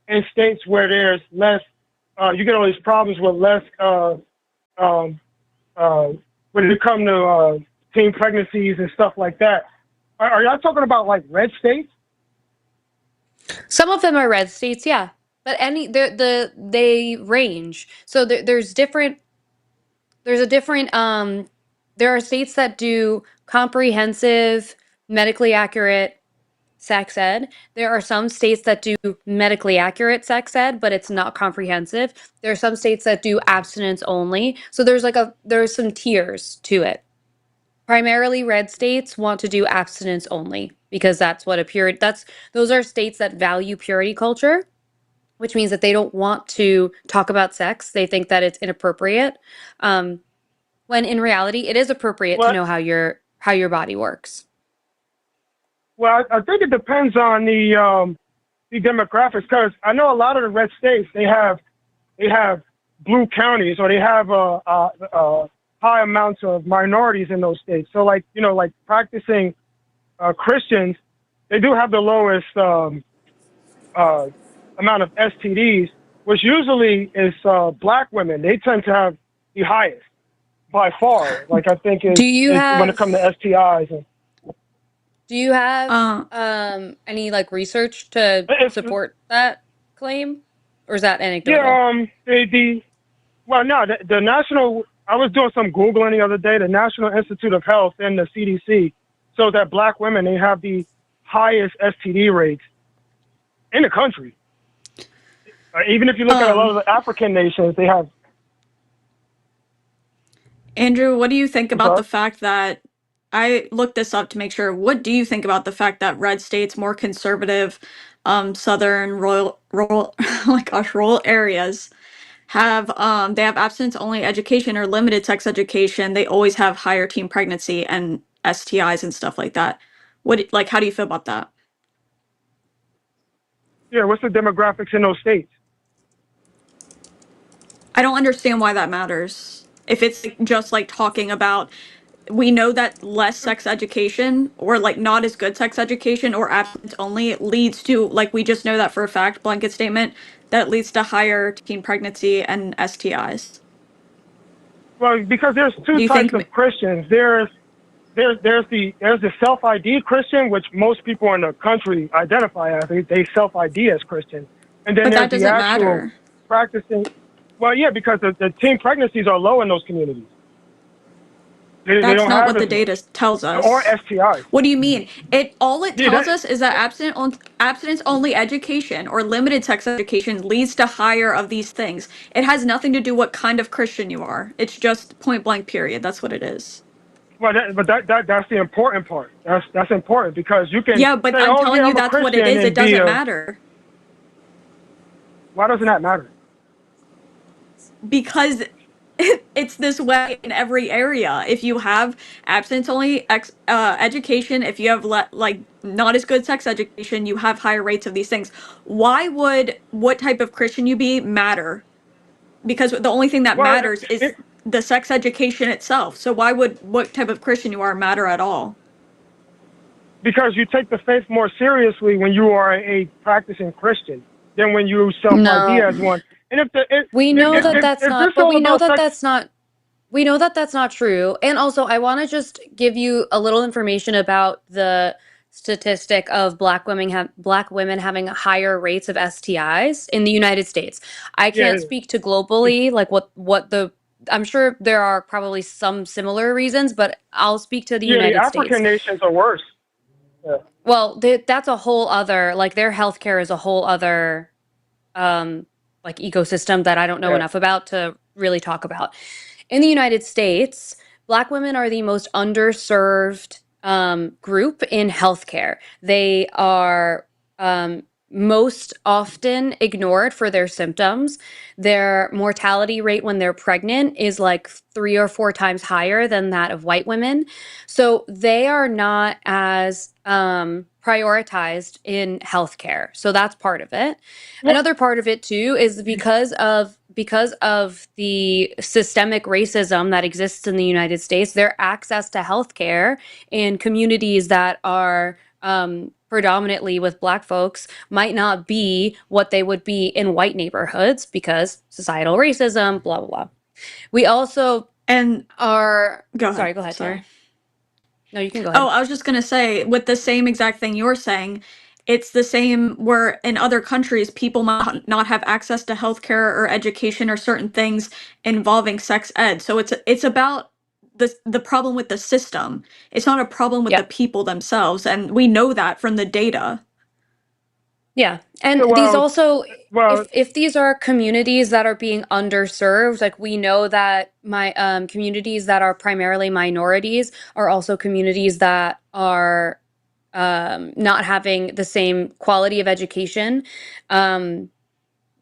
Speaker 4: in states where there's less, you get all these problems with less um, uh, when it come to teen pregnancies and stuff like that. Are y'all talking about like red states?
Speaker 1: some of them are red states, yeah. But they range. So there's different. There's a different. There are states that do comprehensive, medically accurate sex ed. There are some states that do medically accurate sex ed, but it's not comprehensive. There are some states that do abstinence only. So there's some tiers to it. Primarily red states want to do abstinence only because that's what those are states that value purity culture, which means that they don't want to talk about sex. They think that it's inappropriate. When in reality it is appropriate to
Speaker 4: Well,
Speaker 1: know how your body works.
Speaker 4: well, I think it depends on the demographics, because I know a lot of the red states they have blue counties, or they have high amounts of minorities in those states. So like like practicing Christians, they do have the lowest amount of STDs, which usually is black women. They tend to have the highest by far. Like I think
Speaker 1: Do you
Speaker 4: when it
Speaker 1: have
Speaker 4: comes to STIs.
Speaker 1: do you have any like research to
Speaker 4: It's,
Speaker 1: support that claim, or is that anecdotal?
Speaker 4: yeah, well, no, the national. I was doing some googling the other day. The National Institute of Health and the CDC shows that black women, they have the highest STD rates in the country. Even if you look at a lot of the African nations, they have.
Speaker 2: Andrew, what do you think
Speaker 4: I'm
Speaker 2: about
Speaker 4: sorry?
Speaker 2: the fact that I looked this up to make sure? What do you think about the fact that red states, more conservative, southern rural, oh my gosh, rural areas have they have abstinence only education or limited sex education. They always have higher teen pregnancy and STIs and stuff like that. Like how do you feel about that?
Speaker 4: Yeah, what's the demographics in those states?
Speaker 2: I don't understand why that matters. If it's like, just like talking about, we know that less sex education or like not as good sex education or abstinence only leads to, like, we just know that for a fact, blanket statement, that leads to higher teen pregnancy and STIs.
Speaker 4: Well, because there's two
Speaker 2: Do you
Speaker 4: types
Speaker 2: think
Speaker 4: of Christians. There's the self ID Christian, which most people in the country identify as. They self ID as Christian, and then
Speaker 2: but that
Speaker 4: there's the
Speaker 2: doesn't
Speaker 4: actual
Speaker 2: matter?
Speaker 4: practicing. Well, yeah, because the teen pregnancies are low in those communities. They
Speaker 2: That's
Speaker 4: don't
Speaker 2: not
Speaker 4: have
Speaker 2: what the
Speaker 4: as much,
Speaker 2: data tells
Speaker 4: or
Speaker 2: us.
Speaker 4: STIs.
Speaker 2: What do you mean? It
Speaker 4: Yeah,
Speaker 2: tells us is that abstinence only education or limited sex education leads to higher of these things. It has nothing to do what kind of Christian you are. It's just point blank period. That's what it is.
Speaker 4: well, that's the important part. That's important, because you can
Speaker 2: Yeah, but
Speaker 4: say,
Speaker 2: I'm
Speaker 4: oh
Speaker 2: telling
Speaker 4: yeah,
Speaker 2: you
Speaker 4: I'm a
Speaker 2: that's what it
Speaker 4: Christian,
Speaker 2: is. It
Speaker 4: and be
Speaker 2: doesn't
Speaker 4: a.
Speaker 2: matter.
Speaker 4: Why doesn't that matter?
Speaker 2: Because it's this way in every area. If you have abstinence only education, if you have like not as good sex education, you have higher rates of these things. Why would what type of Christian you be matter? Because the only thing that
Speaker 4: Well,
Speaker 2: matters is the sex education itself. So why would what type of Christian you are matter at all?
Speaker 4: because you take the faith more seriously when you are a practicing Christian than when you self-ID
Speaker 1: No.
Speaker 4: as one. And
Speaker 1: We know that that's
Speaker 4: if
Speaker 1: not,
Speaker 4: this
Speaker 1: but
Speaker 4: all
Speaker 1: we know
Speaker 4: about
Speaker 1: that
Speaker 4: sex,
Speaker 1: that's not, we know that that's not true. And also, I want to just give you a little information about the statistic of black women having higher rates of STIs in the United States. I
Speaker 4: yeah,
Speaker 1: can't speak to globally, like what the I'm sure there are probably some similar reasons, but I'll speak to the
Speaker 4: yeah, the
Speaker 1: United States.
Speaker 4: African nations are worse. Yeah.
Speaker 1: Well, that's a whole other, like their healthcare is a whole other like ecosystem that I don't know
Speaker 4: Yeah.
Speaker 1: enough about to really talk about. In the United States, Black women are the most underserved group in healthcare. They are most often ignored for their symptoms. Their mortality rate when they're pregnant is like 3 or 4 times higher than that of white women. So they are not as prioritized in healthcare. So that's part of it.
Speaker 4: Well,
Speaker 1: Another part of it too is because of the systemic racism that exists in the United States, their access to healthcare in communities that are predominantly with Black folks might not be what they would be in white neighborhoods because societal racism, blah blah blah. We also
Speaker 2: And
Speaker 1: are
Speaker 2: go ahead.
Speaker 1: sorry, go ahead,
Speaker 2: Sorry.
Speaker 1: Taylor. No, you can go
Speaker 2: Oh,
Speaker 1: ahead.
Speaker 2: I was just gonna say with the same exact thing you're saying, it's the same where in other countries people might not have access to healthcare or education or certain things involving sex ed. So it's about the problem with the system. It's not a problem with the people themselves, and we know that from the data.
Speaker 1: Yeah. And
Speaker 4: Yeah,
Speaker 1: these also,
Speaker 4: well,
Speaker 1: if these are communities that are being underserved, like we know that my communities that are primarily minorities are also communities that are not having the same quality of education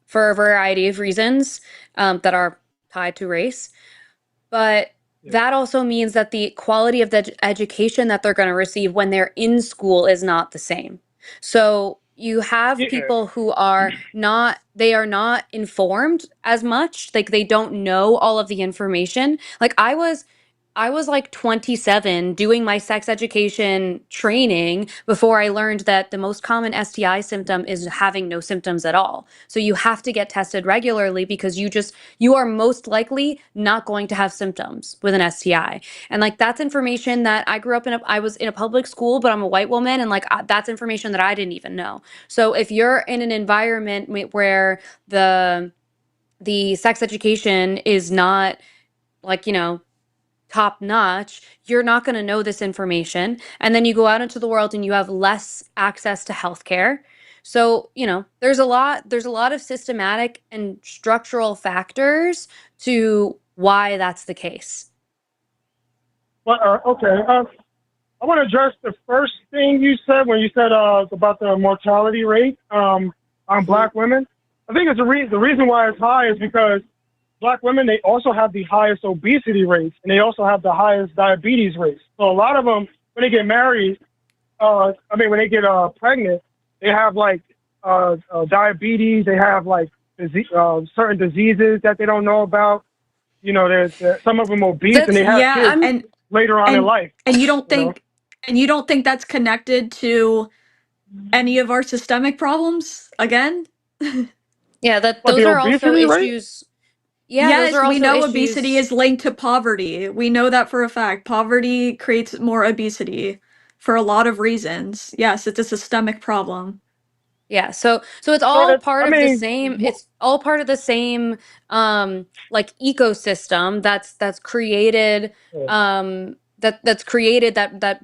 Speaker 1: for a variety of reasons that are tied to race. But that also means that the quality of the education that they're going to receive when they're in school is not the same. So you have
Speaker 4: yeah.
Speaker 1: people who are not, they are not informed as much. Like they don't know all of the information. Like I was like 27 doing my sex education training before I learned that the most common STI symptom is having no symptoms at all. So you have to get tested regularly because you are most likely not going to have symptoms with an STI. And like that's information that I grew up in I was in a public school, but I'm a white woman and like that's information that I didn't even know. So if you're in an environment where the sex education is not like, top notch, you're not going to know this information. And then you go out into the world and you have less access to healthcare. So, there's a lot of systematic and structural factors to why that's the case.
Speaker 4: Well, okay. I want to address the first thing you said when you said about the mortality rate on Black women. I think it's the reason why it's high is because Black women, they also have the highest obesity rates and they also have the highest diabetes rates. So a lot of them, when they get married, when they get pregnant, they have like diabetes, they have like certain diseases that they don't know about. There's some of them obese and they have kids
Speaker 2: and
Speaker 4: later on in life.
Speaker 2: And you don't think that's connected to any of our systemic problems again?
Speaker 1: Yeah,
Speaker 4: What,
Speaker 1: those
Speaker 4: the
Speaker 1: are also
Speaker 4: obesity rate?
Speaker 1: issues. Yeah, those
Speaker 2: Yes,
Speaker 1: are
Speaker 2: we
Speaker 1: also
Speaker 2: know obesity
Speaker 1: issues.
Speaker 2: is linked to poverty. We know that for a fact. Poverty creates more obesity for a lot of reasons. Yes, it's a systemic problem.
Speaker 1: Yeah, so it's
Speaker 4: So
Speaker 1: all
Speaker 4: it,
Speaker 1: part
Speaker 4: I
Speaker 1: of the
Speaker 4: mean,
Speaker 1: same, it's all part of the same like ecosystem that's created that's created that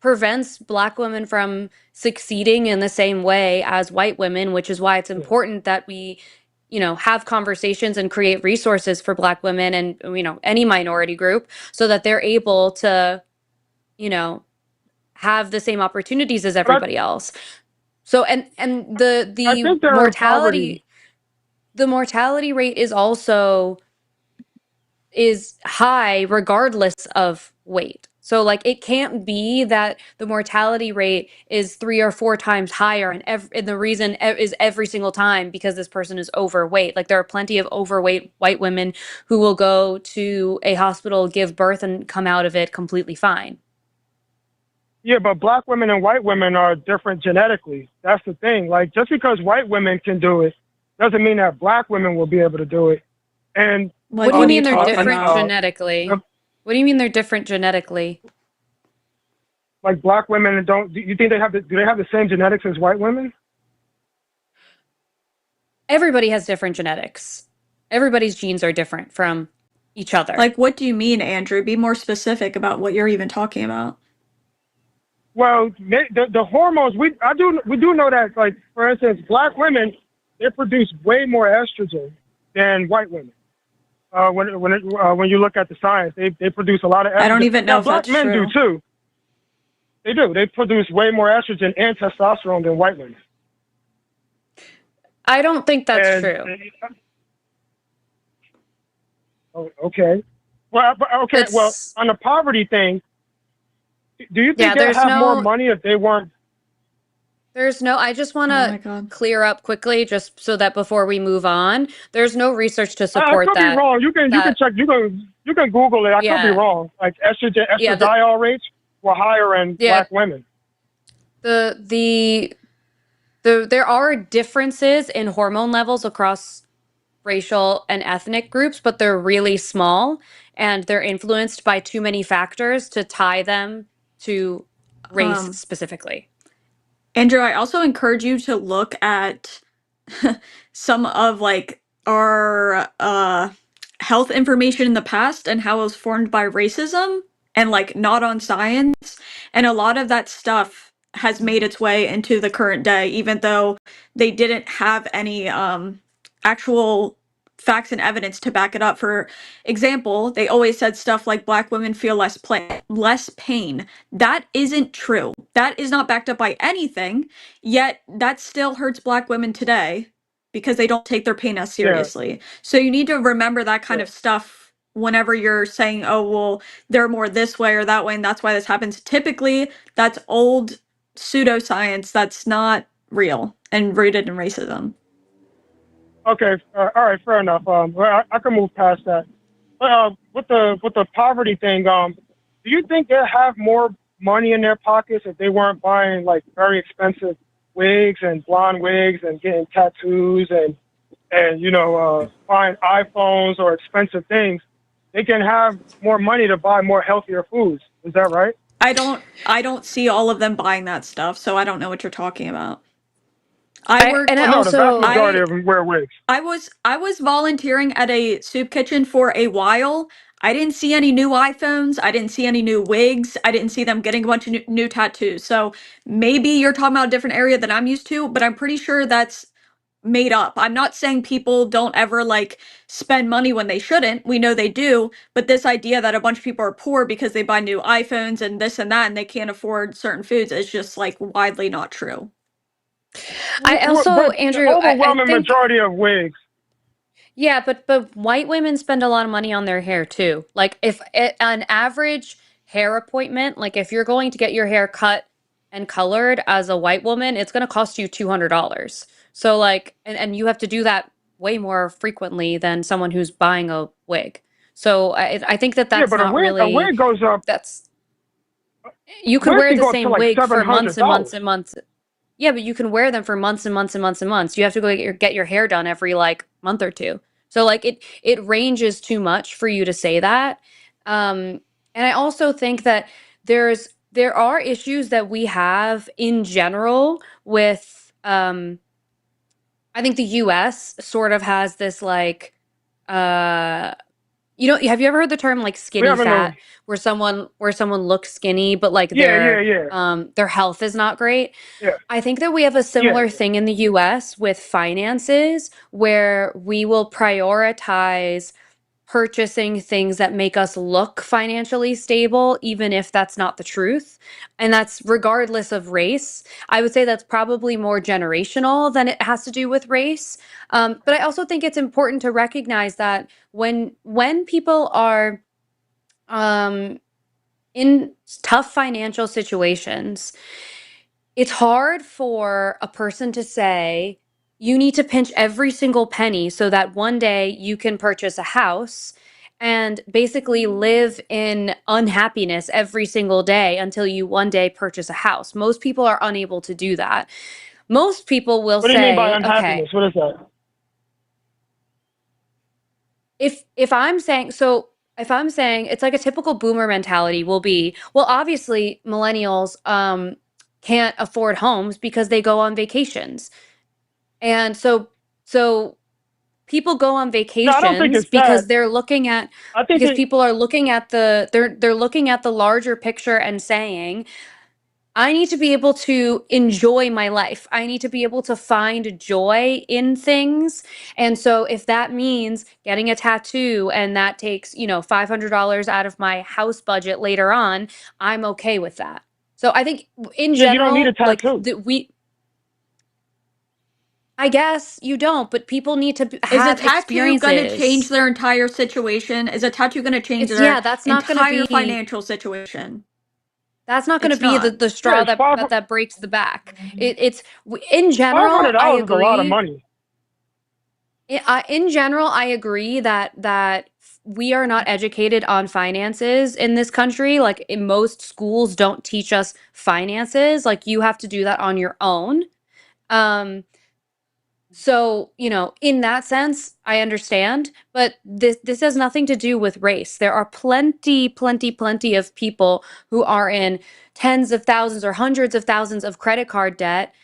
Speaker 1: prevents Black women from succeeding in the same way as white women, which is why it's important that we have conversations and create resources for Black women and any minority group so that they're able to you know have the same opportunities as
Speaker 4: but
Speaker 1: everybody else. So and
Speaker 4: I
Speaker 1: the
Speaker 4: think they're in poverty.
Speaker 1: mortality rate is high regardless of weight. So like it can't be that the mortality rate is 3 or 4 times higher and the reason is every single time because this person is overweight. Like there are plenty of overweight white women who will go to a hospital, give birth and come out of it completely fine.
Speaker 4: Yeah, but Black women and white women are different genetically. That's the thing. Like, just because white women can do it doesn't mean that Black women will be able to do it. And
Speaker 1: What do you mean they're different
Speaker 4: uh,
Speaker 1: genetically? What do you mean they're different genetically?
Speaker 4: like Black women don't. Do you think do they have the same genetics as white women?
Speaker 1: Everybody has different genetics. Everybody's genes are different from each other.
Speaker 2: Like, what do you mean, Andrew? Be more specific about what you're even talking about.
Speaker 4: Well, the hormones we do know that, like, for instance, Black women, they produce way more estrogen than white women. When you look at the science, they produce a lot of estrogen.
Speaker 2: I don't even know
Speaker 4: now,
Speaker 2: if
Speaker 4: Black
Speaker 2: that's
Speaker 4: men
Speaker 2: true.
Speaker 4: do too. They do. They produce way more estrogen and testosterone than white women.
Speaker 1: I don't think that's true.
Speaker 4: Okay. Well, okay. Well,
Speaker 1: It's
Speaker 4: on the poverty thing, do you think
Speaker 1: yeah,
Speaker 4: they'd have more money if they weren't?
Speaker 1: I just want
Speaker 2: Oh my
Speaker 1: to
Speaker 2: God.
Speaker 1: clear up quickly just so that before we move on, there's no research to
Speaker 4: I
Speaker 1: support
Speaker 4: could be wrong. You can check. You can Google it. I could be
Speaker 1: Yeah.
Speaker 4: wrong. Like
Speaker 1: Yeah,
Speaker 4: estradiol rates were higher in
Speaker 1: Yeah.
Speaker 4: Black women.
Speaker 1: There are differences in hormone levels across racial and ethnic groups, but they're really small and they're influenced by too many factors to tie them to race specifically.
Speaker 2: Andrew, I also encourage you to look at some of like our health information in the past and how it was formed by racism and like not on science. And a lot of that stuff has made its way into the current day, even though they didn't have any actual facts and evidence to back it up. For example, they always said stuff like black women feel less pain. That isn't true. That is not backed up by anything, yet that still hurts black women today because they don't take their pain as
Speaker 4: Yeah,
Speaker 2: seriously. So you need to remember that kind
Speaker 4: yeah.
Speaker 2: of stuff whenever you're saying, oh, well, they're more this way or that way, and that's why this happens. Typically, that's old pseudoscience that's not real and rooted in racism.
Speaker 4: Okay, all right, fair enough. Well, I can move past that. But with the poverty thing, do you think they'd have more money in their pockets if they weren't buying like very expensive wigs and blonde wigs and getting tattoos and buying iPhones or expensive things? They can have more money to buy more healthier foods. Is that right?
Speaker 2: I don't see all of them buying that stuff, so I don't know what you're talking about. I worked
Speaker 4: Well, no, the vast majority
Speaker 2: I
Speaker 4: of them wear wigs.
Speaker 2: I was volunteering at a soup kitchen for a while. I didn't see any new iPhones. I didn't see any new wigs. I didn't see them getting a bunch of new tattoos. So maybe you're talking about a different area than I'm used to, but I'm pretty sure that's made up. I'm not saying people don't ever like spend money when they shouldn't. We know they do, but this idea that a bunch of people are poor because they buy new iPhones and this and that and they can't afford certain foods is just like widely not true.
Speaker 1: I also,
Speaker 4: But the
Speaker 1: Andrew, I
Speaker 4: overwhelming
Speaker 1: think,
Speaker 4: majority of wigs.
Speaker 1: yeah, but white women spend a lot of money on their hair too. Like if an average hair appointment, like if you're going to get your hair cut and colored as a white woman, it's going to cost you $200. So like, and you have to do that way more frequently than someone who's buying a wig. So I think that
Speaker 4: Yeah,
Speaker 1: that's
Speaker 4: but
Speaker 1: not
Speaker 4: a
Speaker 1: really,
Speaker 4: wig goes up.
Speaker 1: that's, you could
Speaker 4: Wigs
Speaker 1: wear
Speaker 4: can
Speaker 1: the
Speaker 4: go up to
Speaker 1: same
Speaker 4: like
Speaker 1: wig
Speaker 4: seven
Speaker 1: for months
Speaker 4: hundred
Speaker 1: and months
Speaker 4: dollars.
Speaker 1: and months. Yeah, but you can wear them for months and months and months and months. You have to go get your hair done every like month or two. So like it ranges too much for you to say that. And I also think that there are issues that we have in general with I think the US sort of has this like uh have you ever heard the term like
Speaker 4: We
Speaker 1: skinny
Speaker 4: have
Speaker 1: fat,
Speaker 4: no.
Speaker 1: where someone looks skinny but like
Speaker 4: Yeah, yeah, yeah,
Speaker 1: their health is not great?
Speaker 4: yeah,
Speaker 1: I think that we have a
Speaker 4: yeah.
Speaker 1: similar thing in the US with finances where we will prioritize purchasing things that make us look financially stable, even if that's not the truth. And that's regardless of race. I would say that's probably more generational than it has to do with race. But I also think it's important to recognize that when people are um, in tough financial situations, it's hard for a person to say, you need to pinch every single penny so that one day you can purchase a house and basically live in unhappiness every single day until you one day purchase a house. Most people are unable to do that. Most people will
Speaker 4: What do you mean by
Speaker 1: say, okay,
Speaker 4: unhappiness? What is that?
Speaker 1: if I'm saying so if I'm saying it's like a typical boomer mentality will be, well, obviously millennials can't afford homes because they go on vacations. And so people go on
Speaker 4: No, I don't think
Speaker 1: vacations
Speaker 4: it's that.
Speaker 1: because they're looking at
Speaker 4: I think
Speaker 1: because
Speaker 4: it.
Speaker 1: people are looking at they're looking at the larger picture and saying, I need to be able to enjoy my life. I need to be able to find joy in things. And so if that means getting a tattoo and that takes, $500 out of my house budget later on, I'm okay with that. So I think in
Speaker 4: Yeah, you don't need a
Speaker 1: general, like
Speaker 4: tattoo.
Speaker 1: I guess you don't, but people need to
Speaker 2: Is a
Speaker 1: have
Speaker 2: tattoo gonna change
Speaker 1: experiences.
Speaker 2: their entire situation? Is a tattoo gonna change
Speaker 1: It's
Speaker 2: their
Speaker 1: yeah, that's not going to
Speaker 2: entire
Speaker 1: be
Speaker 2: financial situation?
Speaker 1: that's not going to
Speaker 2: It's
Speaker 1: be
Speaker 2: not.
Speaker 1: the
Speaker 4: Yeah,
Speaker 1: straw
Speaker 4: it's
Speaker 1: that breaks the back. In
Speaker 4: five hundred
Speaker 1: general, I
Speaker 4: dollars is a lot of
Speaker 1: agree.
Speaker 4: money.
Speaker 1: In general, I agree that we are not educated on finances in this country. Like in most schools don't teach us finances. Like you have to do that on your own. Um, So, in that sense, I understand, but this has nothing to do with race. There are plenty of people who are in tens of thousands or hundreds of thousands of credit card debt,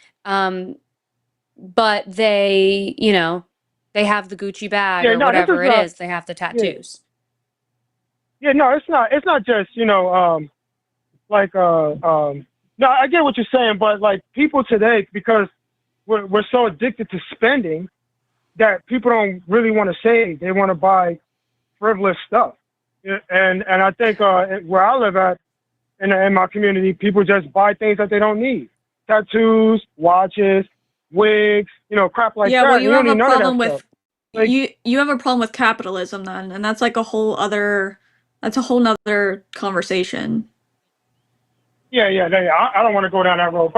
Speaker 1: but they have the Gucci bag
Speaker 4: Yeah,
Speaker 1: or
Speaker 4: no, this is
Speaker 1: whatever it
Speaker 4: not.
Speaker 1: is. They have the
Speaker 4: Yeah,
Speaker 1: tattoos.
Speaker 4: yeah, no, it's not. It's not just like No, I get what you're saying, but like people today, because we're so addicted to spending that people don't really want to save. They want to buy frivolous stuff. Yeah, and I think where I live at in my community, people just buy things that they don't need: tattoos, watches, wigs, crap like
Speaker 2: Yeah, well,
Speaker 4: that.
Speaker 2: you
Speaker 4: You don't
Speaker 2: have a
Speaker 4: need none of that
Speaker 2: problem
Speaker 4: stuff.
Speaker 2: with
Speaker 4: Like,
Speaker 2: you have a problem with capitalism then, and that's like that's a whole nother conversation.
Speaker 4: yeah. I don't want to go down that road.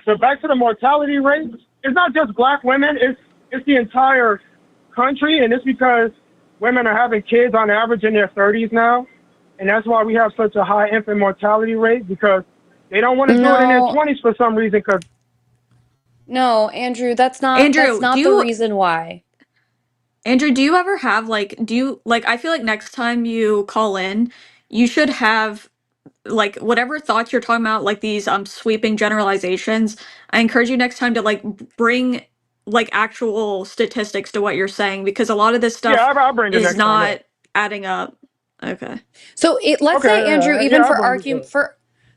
Speaker 4: So back to the mortality rate. It's not just black women. It's the entire country, and it's because women are having kids on average in their 30s now, and that's why we have such a high infant mortality rate, because they don't want to do it in their
Speaker 1: No,
Speaker 4: 20s for some reason. Because
Speaker 1: no, Andrew, that's
Speaker 2: Andrew,
Speaker 1: not the reason why.
Speaker 2: Do you ever have I feel like next time you call in, you should have like whatever thoughts you're talking about, like these sweeping generalizations. I encourage you next time to like bring like actual statistics to what you're saying, because a lot of this
Speaker 4: yeah,
Speaker 2: stuff
Speaker 4: I'll bring it
Speaker 2: is
Speaker 4: next time. Yeah.
Speaker 2: not adding up. Okay.
Speaker 1: So let's say,
Speaker 4: Okay.
Speaker 1: Andrew,
Speaker 4: Yeah.
Speaker 1: even
Speaker 4: I'll bring it. Yeah.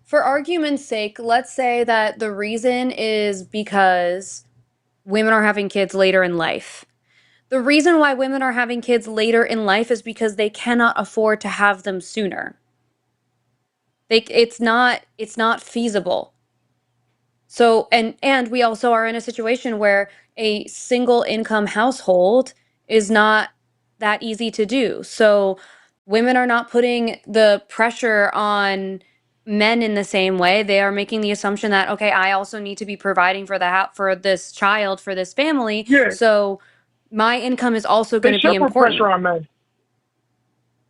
Speaker 1: for argument's sake, let's say that the reason is because women are having kids later in life. The reason why women are having kids later in life is because they cannot afford to have them sooner. It's not feasible. So and we also are in a situation where a single income household is not that easy to do. So women are not putting the pressure on men in the same way. They are making the assumption that, okay, I also need to be providing for for this child, for this family.
Speaker 4: Yeah.
Speaker 1: So my income is also
Speaker 4: They
Speaker 1: going to be
Speaker 4: should put pressure
Speaker 1: important.
Speaker 4: on men.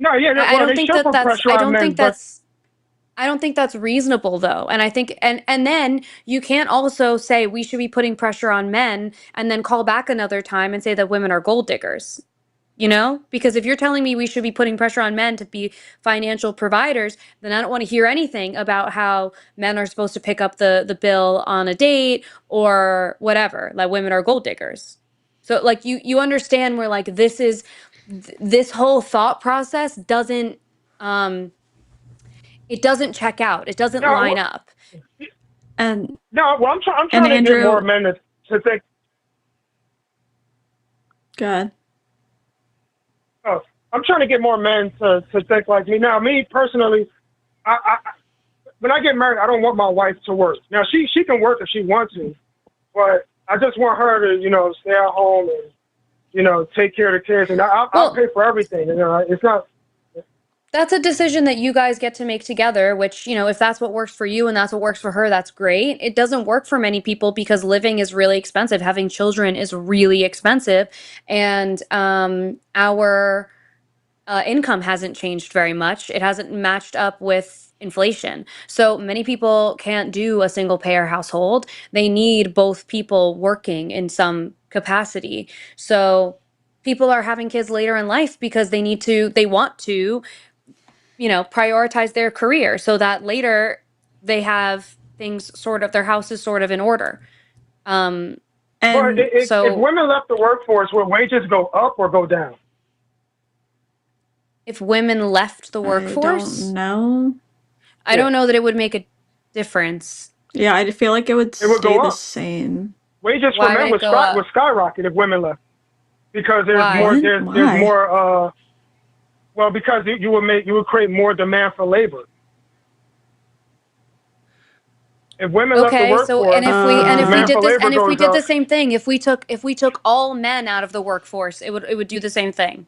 Speaker 4: No. Yeah.
Speaker 1: I
Speaker 4: Well,
Speaker 1: don't
Speaker 4: they
Speaker 1: think
Speaker 4: should
Speaker 1: that
Speaker 4: put
Speaker 1: that's
Speaker 4: pressure on men, but
Speaker 1: I don't think that's reasonable though. And I think and then you can't also say we should be putting pressure on men and then call back another time and say that women are gold diggers. Because if you're telling me we should be putting pressure on men to be financial providers, then I don't want to hear anything about how men are supposed to pick up the bill on a date or whatever, like women are gold diggers. So like you understand where like this whole thought process doesn't um it doesn't check out. It doesn't line
Speaker 4: no.
Speaker 1: up.
Speaker 2: And
Speaker 4: No. Well, I'm
Speaker 2: and
Speaker 4: trying to get more
Speaker 2: Andrew,
Speaker 4: men to think.
Speaker 2: good.
Speaker 4: Oh, I'm trying to get more men to think like me. Now, me personally, I when I get married, I don't want my wife to work. Now, she can work if she wants to, but I just want her to, stay at home and, take care of the kids, and I'll
Speaker 1: Well,
Speaker 4: pay for everything. It's not.
Speaker 1: that's a decision that you guys get to make together, which, if that's what works for you and that's what works for her, that's great. It doesn't work for many people because living is really expensive. Having children is really expensive. And our income hasn't changed very much. It hasn't matched up with inflation. So many people can't do a single payer household. They need both people working in some capacity. So people are having kids later in life because they want to, prioritize their career so that later they have their house is sort of in order. Um,
Speaker 4: But
Speaker 2: And
Speaker 4: if
Speaker 1: so
Speaker 4: women left the workforce, will wages go up or go down?
Speaker 1: if women left the
Speaker 2: I don't
Speaker 1: workforce,
Speaker 2: know.
Speaker 1: I
Speaker 4: Yeah,
Speaker 1: don't know that it would make a difference.
Speaker 2: Yeah, I feel like it would
Speaker 4: it would
Speaker 2: stay
Speaker 4: go
Speaker 2: the
Speaker 4: up.
Speaker 2: same.
Speaker 4: Wages for
Speaker 1: Why would
Speaker 4: men
Speaker 1: it
Speaker 4: would
Speaker 1: go up?
Speaker 4: skyrocket if women left, because there's
Speaker 1: Why?
Speaker 4: more
Speaker 2: What?
Speaker 4: there's
Speaker 2: Why?
Speaker 4: more well, because you would create more demand for labor. If women left the
Speaker 1: Okay, so
Speaker 4: workforce,
Speaker 1: and if we
Speaker 4: demand
Speaker 1: did
Speaker 4: for
Speaker 1: this
Speaker 4: labor
Speaker 1: and if we
Speaker 4: goes
Speaker 1: did the
Speaker 4: up.
Speaker 1: same thing, if we took all men out of the workforce, it would do the same thing.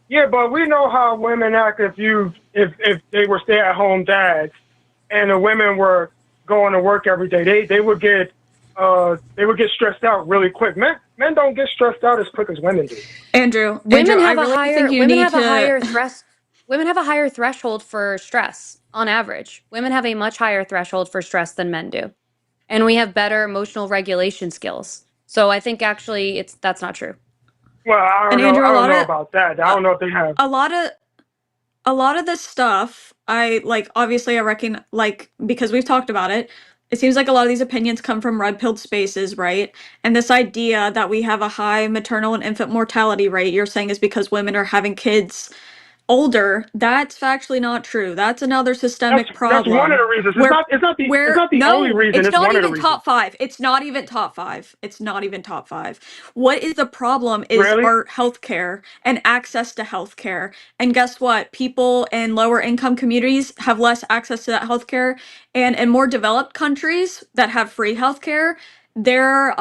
Speaker 4: Yeah, but we know how women act if they were stay at home dads and the women were going to work every day. They would get stressed out really quick. Men don't get stressed out as quick as women do.
Speaker 2: Andrew,
Speaker 1: Women
Speaker 2: I
Speaker 1: have a
Speaker 2: really think
Speaker 1: higher
Speaker 2: you
Speaker 1: women
Speaker 2: need
Speaker 1: have a
Speaker 2: to.
Speaker 1: higher thresh women have a higher threshold for stress on average. Women have a much higher threshold for stress than men do. and we have better emotional regulation skills. So I think actually that's not true.
Speaker 4: Well, I don't
Speaker 2: And
Speaker 4: know.
Speaker 2: Andrew,
Speaker 4: I don't know about that. I don't know if they have.
Speaker 2: a lot of this stuff, I like, obviously I reckon, like, because we've talked about it, it seems like a lot of these opinions come from red pilled spaces, right? And this idea that we have a high maternal and infant mortality rate, you're saying is because women are having kids older. That's factually not true. That's another systemic
Speaker 4: That's one of
Speaker 2: problem.
Speaker 4: the reasons.
Speaker 2: Where
Speaker 4: It's not the only
Speaker 2: no,
Speaker 4: reason.
Speaker 2: it's
Speaker 4: It's
Speaker 2: not
Speaker 4: one of the
Speaker 2: even
Speaker 4: reasons.
Speaker 2: top five. It's not even top five. It's not even top five. What is the problem is
Speaker 4: Really?
Speaker 2: our healthcare and access to healthcare. And guess what? People in lower income communities have less access to that healthcare. And in more developed countries that have free healthcare, their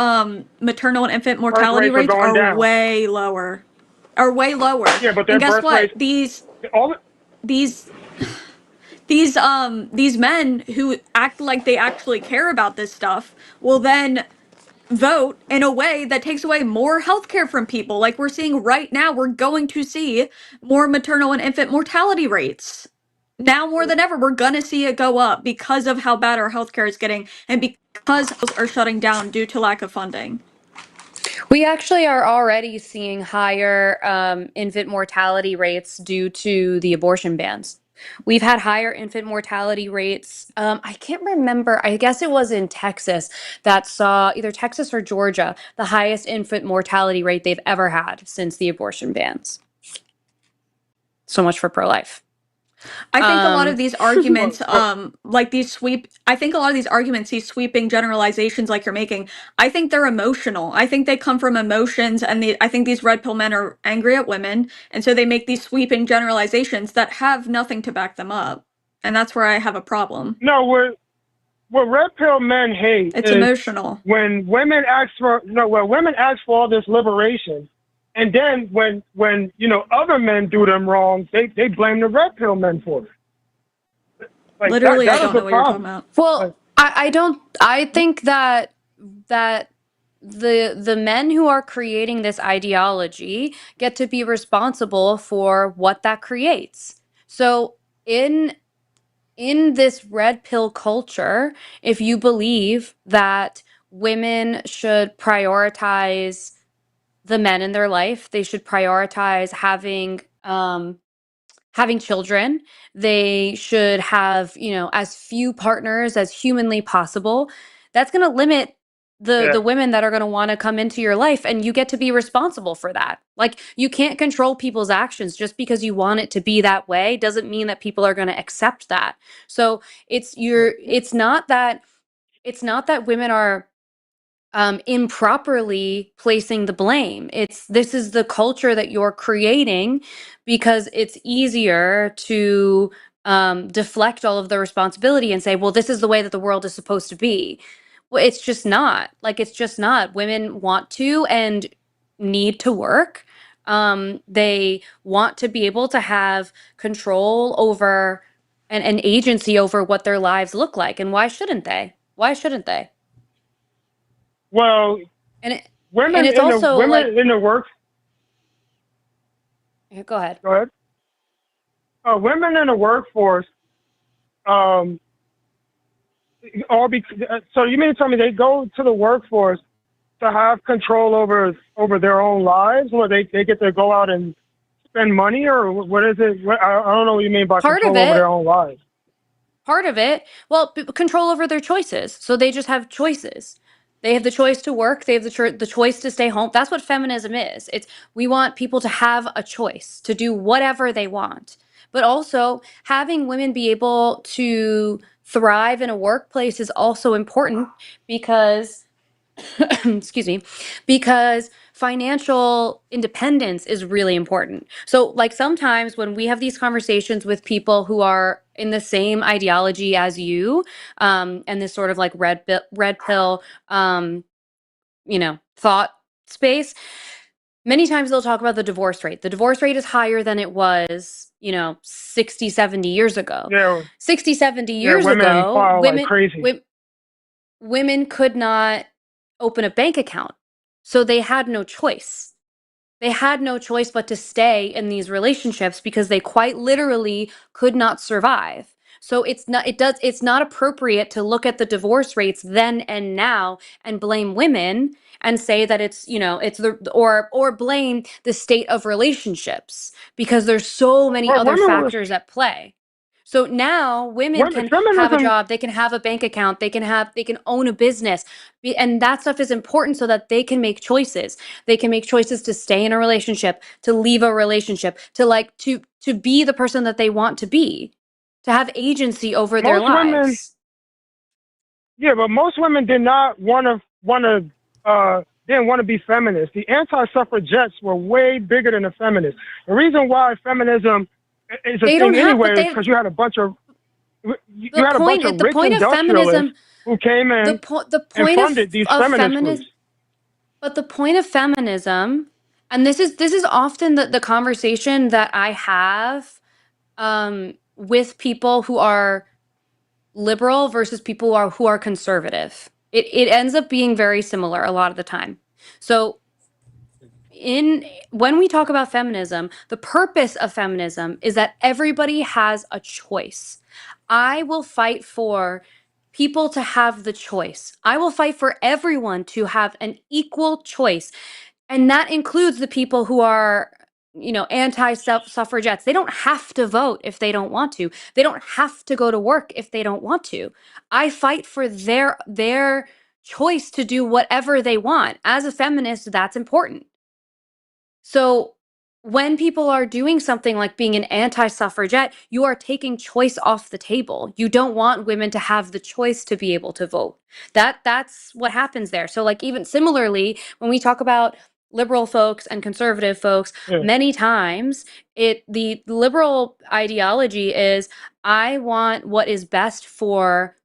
Speaker 2: maternal and infant
Speaker 4: Birth
Speaker 2: mortality
Speaker 4: rates are
Speaker 2: rates
Speaker 4: going
Speaker 2: are
Speaker 4: down.
Speaker 2: way lower. Are way lower.
Speaker 4: Yeah, but
Speaker 2: And
Speaker 4: their
Speaker 2: guess
Speaker 4: birth
Speaker 2: what?
Speaker 4: rates. All
Speaker 2: These these men who act like they actually care about this stuff will then vote in a way that takes away more healthcare from people. Like we're seeing right now, we're going to see more maternal and infant mortality rates. Now more than ever, we're gonna see it go up because of how bad our healthcare is getting and because hospitals are shutting down due to lack of funding.
Speaker 1: We actually are already seeing higher infant mortality rates due to the abortion bans. We've had higher infant mortality rates. I can't remember. I guess it was in Texas that saw either Texas or Georgia, the highest infant mortality rate they've ever had since the abortion bans. So much for pro-life.
Speaker 2: I think a lot of these arguments,
Speaker 4: Well,
Speaker 2: like I think a lot of these arguments, these sweeping generalizations like you're making, I think they're emotional. I think they come from emotions, and I think these red pill men are angry at women, and so they make these sweeping generalizations that have nothing to back them up. And that's where I have a problem.
Speaker 4: no, what red pill men hate
Speaker 2: It's
Speaker 4: is
Speaker 2: emotional.
Speaker 4: when women ask for when women ask for all this liberation, and then when other men do them wrong, they blame the red pill men for it. Like
Speaker 2: Literally, I
Speaker 4: that is
Speaker 2: don't
Speaker 4: the
Speaker 2: know what you're talking
Speaker 4: problem.
Speaker 2: about.
Speaker 1: Well,
Speaker 4: Like,
Speaker 1: I don't. I think that the men who are creating this ideology get to be responsible for what that creates. So in this red pill culture, if you believe that women should prioritize the men in their life, they should prioritize having children. They should have, as few partners as humanly possible. That's going to limit the
Speaker 4: yeah.
Speaker 1: the women that are going to want to come into your life, and you get to be responsible for that. Like, you can't control people's actions. Just because you want it to be that way doesn't mean that people are going to accept that. So it's not that women are improperly placing the blame. This is the culture that you're creating because it's easier to deflect all of the responsibility and say, well, this is the way that the world is supposed to be. Well, it's just not. Like, it's just not. Women want to and need to work. They want to be able to have control over and an agency over what their lives look like. And why shouldn't they? Why shouldn't they?
Speaker 4: Well,
Speaker 1: And it, and
Speaker 4: women
Speaker 1: it's
Speaker 4: in the
Speaker 1: also like,
Speaker 4: women in the work.
Speaker 1: go ahead.
Speaker 4: Go ahead. Women in the workforce. Um, so you mean to tell me they go to the workforce to have control over their own lives, where they get to go out and spend money, or what is it? I don't know what you mean by
Speaker 1: Part of
Speaker 4: control over
Speaker 1: it,
Speaker 4: their own lives.
Speaker 1: well, control over their choices. So they just have choices. They have the choice to work. They have the choice to stay home. That's what feminism is. We want people to have a choice to do whatever they want. But also, having women be able to thrive in a workplace is also important because excuse me, because financial independence is really important. So, like, sometimes when we have these conversations with people who are in the same ideology as you, and this sort of like red pill, thought space, many times they'll talk about the divorce rate. The divorce rate is higher than it was, 60, 70 years ago.
Speaker 4: Yeah,
Speaker 1: 60, 70
Speaker 4: yeah.
Speaker 1: years
Speaker 4: Women
Speaker 1: ago,
Speaker 4: file like crazy.
Speaker 1: women could not open a bank account. So they had no choice. They had no choice but to stay in these relationships because they quite literally could not survive. So it's not appropriate to look at the divorce rates then and now and blame women and say that it's, it's or blame the state of relationships, because there's so many
Speaker 4: Well,
Speaker 1: other factors at play. So now women can have a
Speaker 4: feminism.
Speaker 1: job, they can have a bank account, they can own a business. And that stuff is important so that they can make choices. They can make choices to stay in a relationship, to leave a relationship, to be the person that they want to be, to have agency over their
Speaker 4: Most women,
Speaker 1: lives.
Speaker 4: yeah, but most women did not didn't want to be feminists. The anti-suffragettes were way bigger than the feminists. The reason why feminism is a
Speaker 1: They don't
Speaker 4: thing
Speaker 1: have,
Speaker 4: anyway
Speaker 1: but
Speaker 4: is because you had a bunch of
Speaker 1: the
Speaker 4: rich
Speaker 1: point of
Speaker 4: industrialists
Speaker 1: feminism,
Speaker 4: who came in
Speaker 1: the
Speaker 4: and
Speaker 1: point
Speaker 4: funded these
Speaker 1: of
Speaker 4: feminist groups.
Speaker 1: feminism, but the point of feminism, and this is often the conversation that I have with people who are liberal versus people who are conservative. It ends up being very similar a lot of the time. So when we talk about feminism, the purpose of feminism is that everybody has a choice. I will fight for people to have the choice. I will fight for everyone to have an equal choice. And that includes the people who are, anti-suffragettes. They don't have to vote if they don't want to. They don't have to go to work if they don't want to. I fight for their choice to do whatever they want. As a feminist, that's important. So when people are doing something like being an anti-suffragette, you are taking choice off the table. You don't want women to have the choice to be able to vote. That's what happens there. So like even similarly, when we talk about liberal folks and conservative folks,
Speaker 4: Yeah.
Speaker 1: many times the liberal ideology is, I want what is best for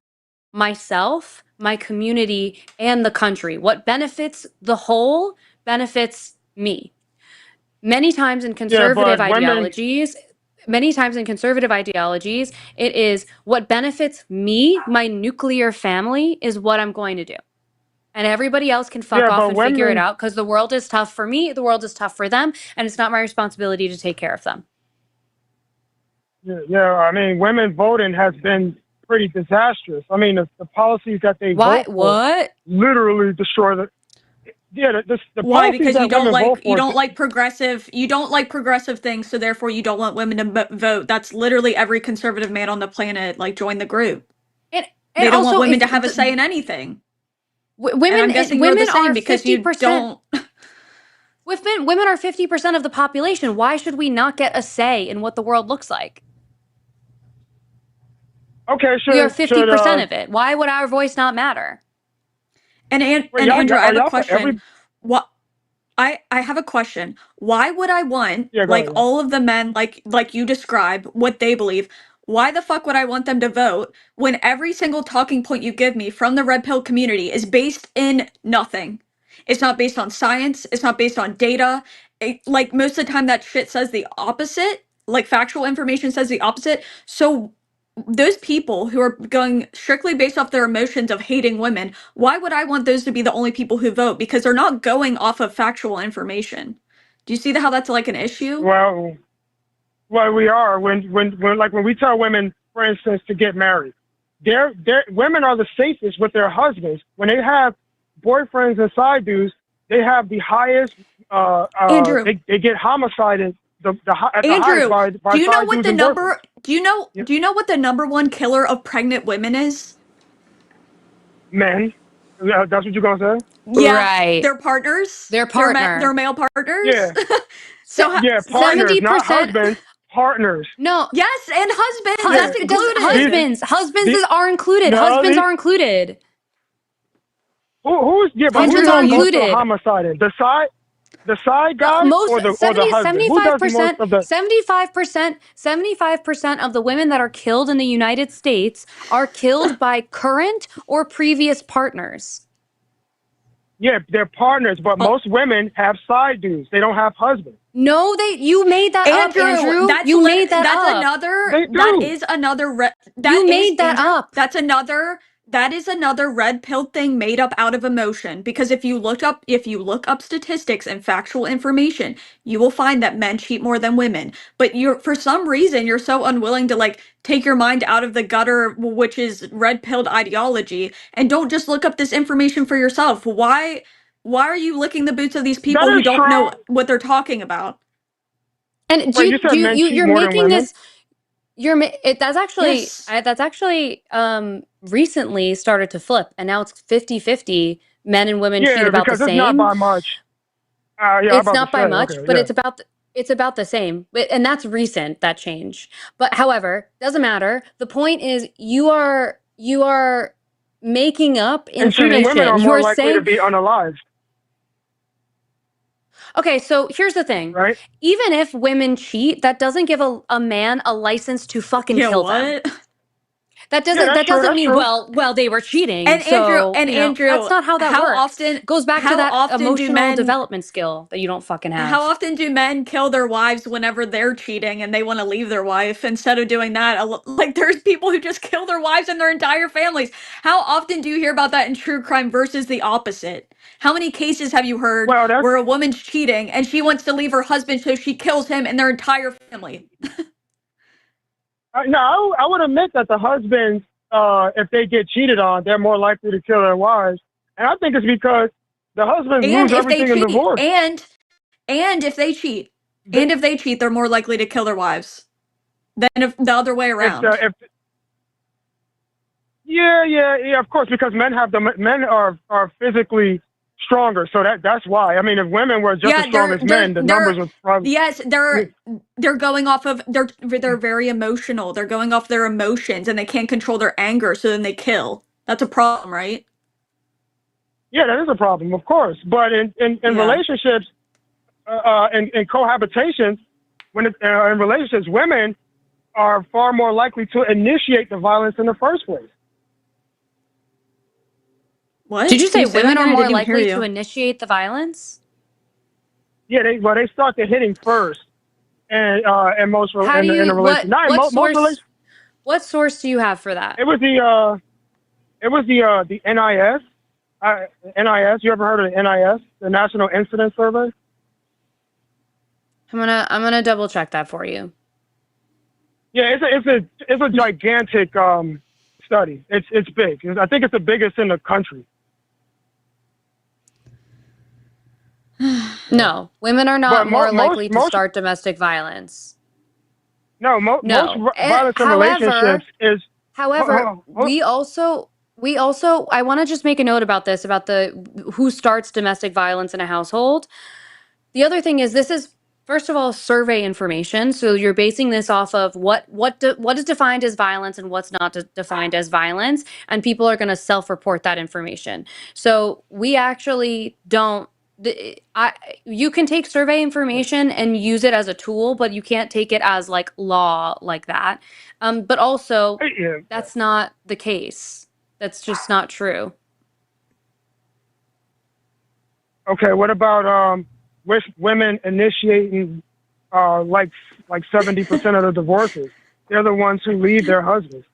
Speaker 1: myself, my community, and the country. What benefits the whole benefits me. Many times in
Speaker 4: Yeah,
Speaker 1: conservative
Speaker 4: but women,
Speaker 1: ideologies, it is what benefits me, my nuclear family, is what I'm going to do. And everybody else can fuck
Speaker 4: yeah,
Speaker 1: off
Speaker 4: but
Speaker 1: and figure it
Speaker 4: women,
Speaker 1: out, because the world is tough for me, the world is tough for them, and it's not my responsibility to take care of them.
Speaker 4: yeah, I mean, women voting has been pretty disastrous. I mean, the policies that they vote for
Speaker 1: What?
Speaker 4: literally destroy the. Yeah, the
Speaker 2: Why?
Speaker 4: policies
Speaker 2: Because
Speaker 4: that women vote
Speaker 2: you
Speaker 4: for.
Speaker 2: don't like progressive things, so therefore you don't want women to vote. That's literally every conservative man on the planet. Like, join the group.
Speaker 1: And
Speaker 2: They don't want
Speaker 1: also,
Speaker 2: women
Speaker 1: if
Speaker 2: to have a say in anything. And I'm guessing you're the
Speaker 1: women
Speaker 2: same
Speaker 1: are
Speaker 2: because you
Speaker 1: 50%.
Speaker 2: don't.
Speaker 1: Women are 50% of the population. Why should we not get a say in what the world looks like?
Speaker 4: Okay,
Speaker 1: We are 50% of it. Why would our voice not matter?
Speaker 2: And Andrew, I have a question. What? I have a question. Why would I want like all of the men like you describe what they believe? Why the fuck would I want them to vote when every single talking point you give me from the red pill community is based in nothing? It's not based on science, it's not based on data. Like most of the time that shit says the opposite. Like factual information says the opposite. So those people who are going strictly based off their emotions of hating women, why would I want those to be the only people who vote? Because they're not going off of factual information. Do you see how that's like an issue?
Speaker 4: Well, we are when we tell women, for instance, to get married, their women are the safest with their husbands. When they have boyfriends and side dudes, they have the highest.
Speaker 2: Andrew,
Speaker 4: they get homicided at the
Speaker 2: Andrew,
Speaker 4: highest by
Speaker 2: do you know
Speaker 4: side
Speaker 2: what
Speaker 4: dudes
Speaker 2: the
Speaker 4: and
Speaker 2: number?
Speaker 4: boyfriends.
Speaker 2: Do you know what the number one killer of pregnant women is?
Speaker 4: Men. That's what you're gonna say?
Speaker 2: Yeah,
Speaker 1: Right.
Speaker 2: their partners.
Speaker 1: Their partner.
Speaker 2: Their male partners.
Speaker 4: Yeah.
Speaker 2: So
Speaker 4: Yeah, partners,
Speaker 1: 70%.
Speaker 4: not husbands. Partners.
Speaker 1: No.
Speaker 2: Yes, and husbands. That's included.
Speaker 1: Husbands are included. Husbands are included.
Speaker 4: Who's but who
Speaker 1: Husbands
Speaker 4: does
Speaker 1: are
Speaker 4: most of the
Speaker 1: included.
Speaker 4: homiciding? The side guy or the husband? Who does most of the
Speaker 1: 75% of the women that are killed in the United States are killed by current or previous partners.
Speaker 4: Yeah, they're partners, but most women have side dudes. They don't have husbands.
Speaker 1: No, you made that up, Andrew. You made that up.
Speaker 2: That's another. That is another.
Speaker 1: You made that up.
Speaker 2: That's another that is another red pill thing made up out of emotion, because if you look up statistics and factual information, you will find that men cheat more than women. But you're, for some reason, you're so unwilling to like take your mind out of the gutter, which is red pilled ideology, and don't just look up this information for yourself. Why are you licking the boots of these people
Speaker 4: That
Speaker 2: who
Speaker 4: is
Speaker 2: don't
Speaker 4: true.
Speaker 2: know what they're talking about?
Speaker 1: And
Speaker 4: Wait, you said men cheat
Speaker 1: you're
Speaker 4: more than
Speaker 1: making
Speaker 4: women?
Speaker 1: this that's actually recently started to flip, and now it's 50-50. Men and women cheat
Speaker 4: Yeah,
Speaker 1: about the
Speaker 4: because it's not
Speaker 1: same.
Speaker 4: by much. Yeah, I'm
Speaker 1: It's
Speaker 4: about to
Speaker 1: not
Speaker 4: say.
Speaker 1: by much,
Speaker 4: Okay,
Speaker 1: but
Speaker 4: yeah.
Speaker 1: it's about the same. And that's recent, that change. But however, doesn't matter. The point is you are making up
Speaker 4: And cheating women
Speaker 1: information.
Speaker 4: are
Speaker 1: You
Speaker 4: more
Speaker 1: are
Speaker 4: likely to
Speaker 1: saying,
Speaker 4: be unalived,
Speaker 1: okay, so here's the thing.
Speaker 4: right?
Speaker 1: Even if women cheat, that doesn't give a man a license to fucking
Speaker 2: Yeah,
Speaker 1: kill them.
Speaker 2: what?
Speaker 1: That
Speaker 4: Yeah,
Speaker 1: doesn't
Speaker 4: that's
Speaker 1: that
Speaker 4: true.
Speaker 1: doesn't
Speaker 4: That's
Speaker 1: mean
Speaker 4: true.
Speaker 1: well they were cheating.
Speaker 2: And
Speaker 1: So,
Speaker 2: Andrew,
Speaker 1: that's not how that
Speaker 2: how
Speaker 1: works.
Speaker 2: often
Speaker 1: Goes back to
Speaker 2: how
Speaker 1: that
Speaker 2: often do
Speaker 1: emotional
Speaker 2: men
Speaker 1: development skill that you don't fucking have.
Speaker 2: how often do men kill their wives whenever they're cheating and they want to leave their wife instead of doing that? Like there's people who just kill their wives and their entire families. How often do you hear about that in true crime versus the opposite? How many cases have you heard
Speaker 4: Well, that's
Speaker 2: where a woman's cheating and she wants to leave her husband so she kills him and their entire family?
Speaker 4: no. I would admit that the husbands, if they get cheated on, they're more likely to kill their wives, and I think it's because the husbands
Speaker 2: And
Speaker 4: lose
Speaker 2: if they
Speaker 4: everything in
Speaker 2: cheat,
Speaker 4: divorce.
Speaker 2: and if they cheat,
Speaker 4: The-
Speaker 2: they're more likely to kill their wives than if the other way
Speaker 4: If
Speaker 2: around.
Speaker 4: if yeah, of course, because men are physically stronger, so that's why. I mean, if women were just as strong as men, the numbers would probably.
Speaker 2: yes, they're going off of they're very emotional. They're going off their emotions and they can't control their anger, so then they kill. That's a problem, right?
Speaker 4: Yeah, that is a problem, of course. But in
Speaker 2: Yeah.
Speaker 4: relationships, in cohabitation, in relationships, women are far more likely to initiate the violence in the first place.
Speaker 2: What?
Speaker 1: Did you say
Speaker 2: that
Speaker 1: women are
Speaker 2: again? I
Speaker 1: more
Speaker 2: didn't even hear
Speaker 1: likely
Speaker 2: you.
Speaker 1: to initiate the violence?
Speaker 4: Yeah, they start the hitting first, and most
Speaker 1: How do
Speaker 4: in
Speaker 1: you
Speaker 4: a relationship. Not in most relationships.
Speaker 1: what source do you have for that?
Speaker 4: It was the NIS. NIS. You ever heard of the NIS, the National Incident Survey?
Speaker 1: I'm gonna double check that for you.
Speaker 4: Yeah, it's a gigantic study. It's big. I think it's the biggest in the country.
Speaker 1: No, women are not
Speaker 4: But
Speaker 1: more likely to start domestic violence.
Speaker 4: No,
Speaker 1: No.
Speaker 4: most violence in relationships is.
Speaker 1: However, we also I want to just make a note about this, about who starts domestic violence in a household. The other thing is, this is, first of all, survey information. So you're basing this off of what is defined as violence and what's not defined as violence, and people are going to self-report that information. So we actually don't. You can take survey information and use it as a tool, but you can't take it as like law like that. But also, that's not the case. That's just not true.
Speaker 4: Okay, what about with women initiating like 70% of the divorces? They're the ones who leave their husbands.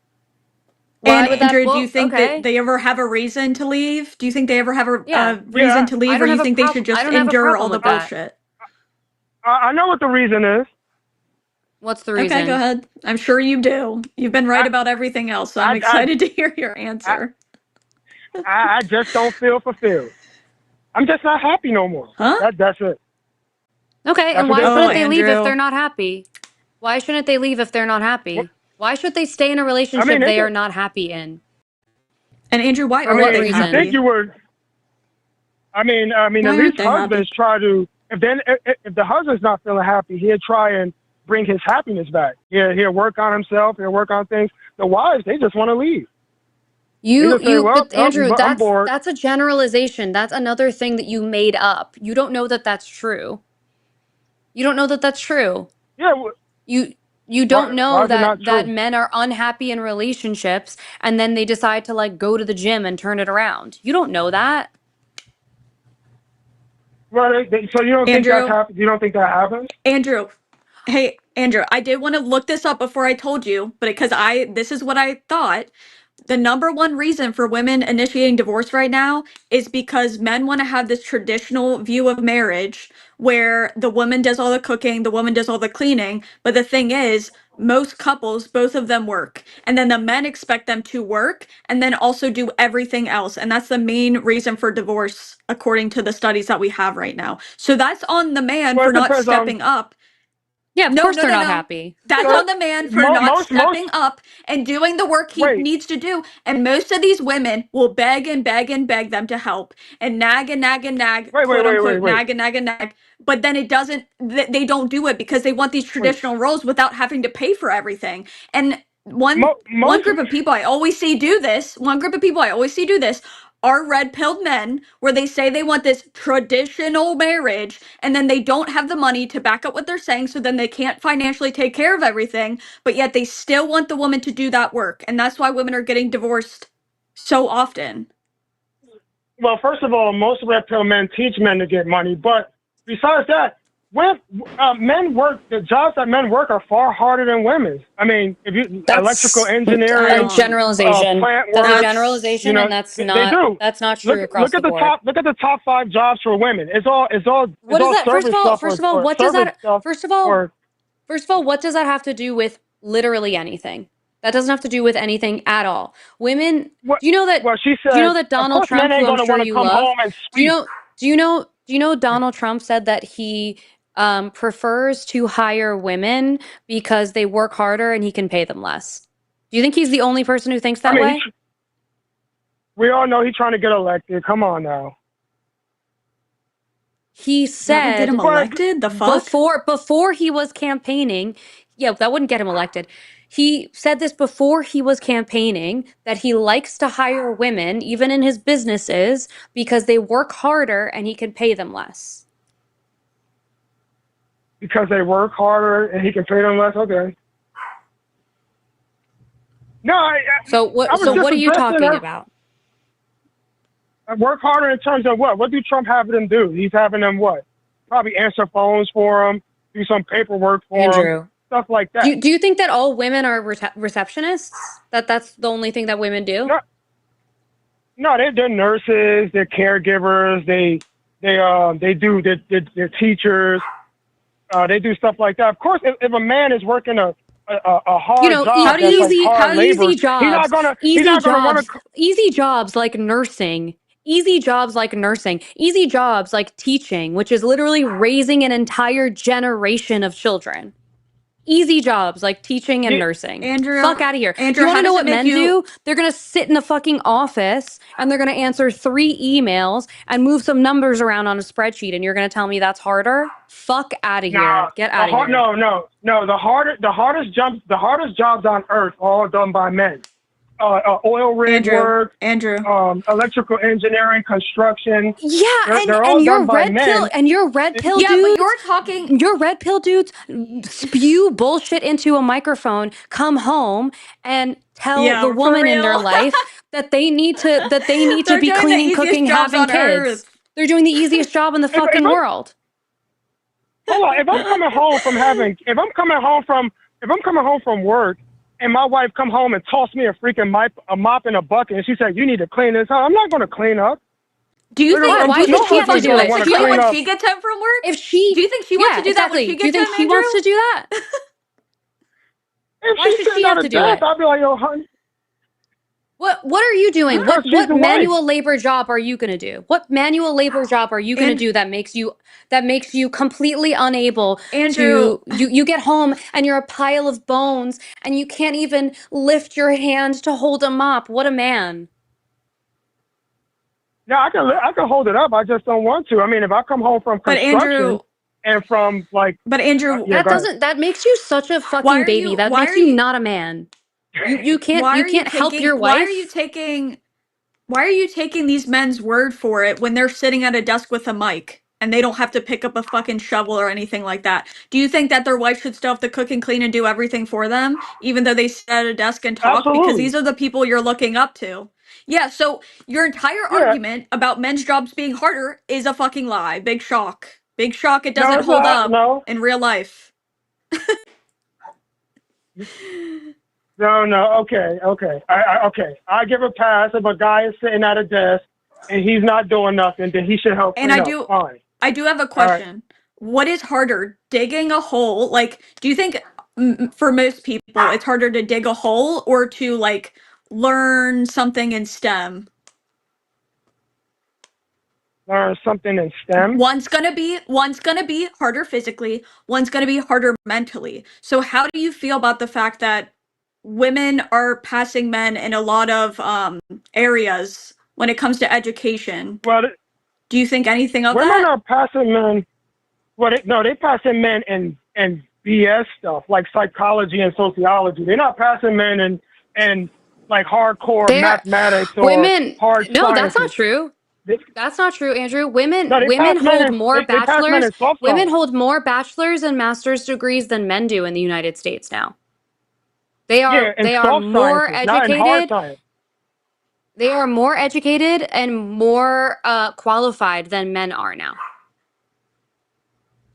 Speaker 2: And Andrew, do you think that they ever have a reason to leave? Do you think they ever have a reason to leave, or you think they should just endure all the bullshit?
Speaker 4: I know what the reason is.
Speaker 1: What's the reason?
Speaker 2: Okay, go ahead. I'm sure you do. You've been right about everything else, so I'm excited to hear your answer.
Speaker 4: I just don't feel fulfilled. I'm just not happy no more.
Speaker 2: Huh?
Speaker 4: That's it.
Speaker 1: Okay, and why shouldn't they leave if they're not happy? Why shouldn't they leave if they're not happy? Why should they stay in a relationship they are not happy in?
Speaker 2: And Andrew, why
Speaker 1: for what reason?
Speaker 4: I think you would. I mean, at least husbands try to. If the husband's not feeling happy, he'll try and bring his happiness back. He'll work on himself. He'll work on things. The wives, they just want to leave.
Speaker 1: But Andrew, that's a generalization. That's another thing that you made up. You don't know that that's true. You don't know that that's true.
Speaker 4: Yeah.
Speaker 1: You don't know that men are unhappy in relationships and then they decide to like go to the gym and turn it around. You don't know that.
Speaker 4: Well, so you don't think that's happened? You don't think that happens?
Speaker 2: Andrew, hey, Andrew, I did want to look this up before I told you, but because this is what I thought. The number one reason for women initiating divorce right now is because men want to have this traditional view of marriage where the woman does all the cooking, the woman does all the cleaning. But the thing is, most couples, both of them work. And then the men expect them to work and then also do everything else. And that's the main reason for divorce, according to the studies that we have right now. So that's on the man
Speaker 4: Well,
Speaker 2: for
Speaker 4: it
Speaker 2: not
Speaker 4: depends on
Speaker 2: stepping up.
Speaker 1: Yeah, of
Speaker 2: No,
Speaker 1: course
Speaker 2: no,
Speaker 1: they're
Speaker 2: no,
Speaker 1: not
Speaker 2: no.
Speaker 1: happy.
Speaker 2: That's on the man for not stepping up and doing the work he
Speaker 4: wait,
Speaker 2: needs to do. And most of these women will beg and beg and beg them to help and nag and nag and nag,
Speaker 4: wait, wait,
Speaker 2: quote
Speaker 4: wait, wait,
Speaker 2: unquote,
Speaker 4: wait,
Speaker 2: nag and nag and nag. But then it doesn't, they don't do it because they want these
Speaker 4: wait.
Speaker 2: traditional roles without having to pay for everything. And one
Speaker 4: Most
Speaker 2: group of people I always see do this, one group of people I always see do this are red pilled men where they say they want this traditional marriage and then they don't have the money to back up what they're saying, so then they can't financially take care of everything, but yet they still want the woman to do that work. And that's why women are getting divorced so often.
Speaker 4: well, first of all, most red pill men teach men to get money, but besides that, when men work, the jobs that men work are far harder than women's. I mean, if you electrical engineering,
Speaker 1: a generalization.
Speaker 4: plant
Speaker 1: That's
Speaker 4: work,
Speaker 1: a generalization,
Speaker 4: you know,
Speaker 1: and that's
Speaker 4: they
Speaker 1: not
Speaker 4: do.
Speaker 1: that's not true across
Speaker 4: Look
Speaker 1: the
Speaker 4: at the
Speaker 1: board.
Speaker 4: top. Look at the top 5 jobs for women. It's all
Speaker 1: What is that?
Speaker 4: service stuff
Speaker 1: First of all,
Speaker 4: or
Speaker 1: what does
Speaker 4: service
Speaker 1: that?
Speaker 4: stuff
Speaker 1: First of
Speaker 4: or
Speaker 1: all, what does that have to do with literally anything? That doesn't have to do with anything at all. Women,
Speaker 4: what?
Speaker 1: do you know that?
Speaker 4: Well, she
Speaker 1: Do you know
Speaker 4: said,
Speaker 1: that
Speaker 4: of
Speaker 1: Donald
Speaker 4: course, men
Speaker 1: Trump,
Speaker 4: ain't
Speaker 1: who I'm
Speaker 4: gonna
Speaker 1: sure
Speaker 4: want to
Speaker 1: you
Speaker 4: come
Speaker 1: love,
Speaker 4: home and
Speaker 1: do you
Speaker 4: sweep.
Speaker 1: know? Do you know Donald Trump said that he prefers to hire women because they work harder and he can pay them less? Do you think he's the only person who thinks
Speaker 4: I
Speaker 1: that
Speaker 4: mean,
Speaker 1: way?
Speaker 4: we all know he's trying to get elected. Come on now.
Speaker 1: He
Speaker 2: That would get him
Speaker 1: said
Speaker 2: elected? The fuck?
Speaker 1: before he was campaigning, yeah, that wouldn't get him elected. He said this before he was campaigning, that he likes to hire women, even in his businesses, because they work harder and he can pay them less.
Speaker 4: Because they work harder and he can pay them less. Okay. No,
Speaker 1: So
Speaker 4: I
Speaker 1: what?
Speaker 4: was
Speaker 1: So
Speaker 4: just
Speaker 1: what are you
Speaker 4: addressing
Speaker 1: talking
Speaker 4: her.
Speaker 1: about?
Speaker 4: Work harder in terms of what? What do Trump have them do? He's having them what? Probably answer phones for them, do some paperwork for them,
Speaker 1: Andrew,
Speaker 4: stuff like that.
Speaker 1: do you think that all women are receptionists? That's the only thing that women do?
Speaker 4: No, no, they're nurses, they're caregivers, they're teachers, they do stuff like that. Of course, if a man is working a hard
Speaker 1: You know,
Speaker 4: job that's like hard labor,
Speaker 1: easy jobs,
Speaker 4: he's not gonna want to.
Speaker 1: easy jobs like nursing, easy jobs like nursing, easy jobs like teaching, which is literally raising an entire generation of children. Easy jobs like teaching and nursing.
Speaker 2: Andrew,
Speaker 1: Fuck out of here.
Speaker 2: Andrew,
Speaker 1: You want
Speaker 2: how
Speaker 1: to know
Speaker 2: does it
Speaker 1: what
Speaker 2: make
Speaker 1: men
Speaker 2: you-
Speaker 1: do? They're going to sit in a fucking office and they're going to answer 3 emails and move some numbers around on a spreadsheet, and you're going to tell me that's harder? Fuck out of here. Get out of here.
Speaker 4: No. The hardest jobs on earth are all done by men. Oil rig work,
Speaker 2: Andrew.
Speaker 4: electrical engineering, construction.
Speaker 1: Yeah,
Speaker 4: They're all
Speaker 1: and
Speaker 4: done
Speaker 1: your
Speaker 4: by
Speaker 1: red
Speaker 4: men.
Speaker 1: pill and your red pill
Speaker 2: Yeah,
Speaker 1: dudes,
Speaker 2: but you're talking.
Speaker 1: your red pill dudes spew bullshit into a microphone, come home and tell
Speaker 2: Yeah,
Speaker 1: the
Speaker 2: for
Speaker 1: woman in their
Speaker 2: real.
Speaker 1: life that they need to
Speaker 2: They're
Speaker 1: be
Speaker 2: doing the
Speaker 1: cleaning,
Speaker 2: easiest
Speaker 1: cooking,
Speaker 2: jobs
Speaker 1: having
Speaker 2: on
Speaker 1: kids.
Speaker 2: earth.
Speaker 1: They're doing the easiest job in the
Speaker 4: If
Speaker 1: fucking
Speaker 4: I'm-
Speaker 1: world.
Speaker 4: Hold on, if I'm coming home from work, and my wife come home and toss me a freaking mop and a bucket, and she said, "You need to clean this up." I'm not going to clean up.
Speaker 2: Do you think?
Speaker 1: Why
Speaker 2: Do you
Speaker 1: should
Speaker 2: think
Speaker 1: she have to
Speaker 2: wants
Speaker 1: do
Speaker 2: to
Speaker 1: it?
Speaker 2: wanna
Speaker 1: She-
Speaker 2: clean when
Speaker 4: up.
Speaker 2: she gets home from work?
Speaker 1: If she,
Speaker 2: Do you think she wants to do that when
Speaker 1: exactly.
Speaker 2: she
Speaker 1: Do you
Speaker 2: gets
Speaker 1: think
Speaker 2: home,
Speaker 1: she wants to do that?
Speaker 4: If
Speaker 1: Why
Speaker 4: she's
Speaker 1: should
Speaker 4: sitting
Speaker 1: she
Speaker 4: on
Speaker 1: have
Speaker 4: a
Speaker 1: to do
Speaker 4: desk,
Speaker 1: it?
Speaker 4: I'll be like, "Yo, honey."
Speaker 1: What are you doing?
Speaker 4: Because she's
Speaker 1: What
Speaker 4: the wife.
Speaker 1: manual labor job are you going to do? What manual labor job are you going to
Speaker 2: And-
Speaker 1: do that makes you completely unable
Speaker 2: Andrew-
Speaker 1: to you get home and you're a pile of bones and you can't even lift your hand to hold a mop? What a man.
Speaker 4: Yeah, I can hold it up. I just don't want to. I mean, if I come home from
Speaker 2: But
Speaker 4: construction
Speaker 2: Andrew,
Speaker 4: and from like,
Speaker 2: Andrew,
Speaker 4: yeah, go ahead.
Speaker 1: That makes you such a
Speaker 2: Why
Speaker 1: fucking
Speaker 2: are
Speaker 1: baby.
Speaker 2: you-
Speaker 1: That
Speaker 2: why
Speaker 1: makes
Speaker 2: are
Speaker 1: you
Speaker 2: you-
Speaker 1: not a man. You can't
Speaker 2: why are you
Speaker 1: help
Speaker 2: taking-
Speaker 1: your wife.
Speaker 2: Why are you taking these men's word for it when they're sitting at a desk with a mic and they don't have to pick up a fucking shovel or anything like that? Do you think that their wife should still have to cook and clean and do everything for them, even though they sit at a desk and talk?
Speaker 4: Absolutely.
Speaker 2: Because these are the people you're looking up to. Yeah, so your entire argument about men's jobs being harder is a fucking lie. Big shock. Big shock. It doesn't
Speaker 4: it's
Speaker 2: hold
Speaker 4: not.
Speaker 2: up
Speaker 4: No.
Speaker 2: in real life.
Speaker 4: No. Okay. Okay. I give a pass if a guy is sitting at a desk and he's not doing nothing, then he should help
Speaker 2: And
Speaker 4: clean up. Fine.
Speaker 2: I do have a
Speaker 4: All right.
Speaker 2: question. What is harder, digging a hole? Like, do you think for most people it's harder to dig a hole or to like learn something in STEM?
Speaker 4: Learn something in STEM.
Speaker 2: One's gonna be harder physically, one's gonna be harder mentally. So how do you feel about the fact that women are passing men in a lot of areas when it comes to education?
Speaker 4: Well,
Speaker 2: Do you think anything of
Speaker 4: women
Speaker 2: that?
Speaker 4: are passing men. Well, they passing men in BS stuff like psychology and sociology. They're not passing men in like hardcore
Speaker 1: They're
Speaker 4: mathematics or
Speaker 1: women.
Speaker 4: hard
Speaker 1: No, that's not
Speaker 4: sciences.
Speaker 1: true.
Speaker 4: They,
Speaker 1: That's not true, Andrew. Women
Speaker 4: no, they pass
Speaker 1: women
Speaker 4: men
Speaker 1: hold
Speaker 4: in
Speaker 1: more
Speaker 4: they pass men
Speaker 1: bachelor's
Speaker 4: in soft
Speaker 1: women
Speaker 4: science.
Speaker 1: hold more bachelor's and master's degrees than men do in the United States now. They
Speaker 4: Yeah,
Speaker 1: are
Speaker 4: in
Speaker 1: they are
Speaker 4: soft
Speaker 1: more
Speaker 4: sciences, not in hard
Speaker 1: educated.
Speaker 4: science.
Speaker 1: They are more educated and more qualified than men are now.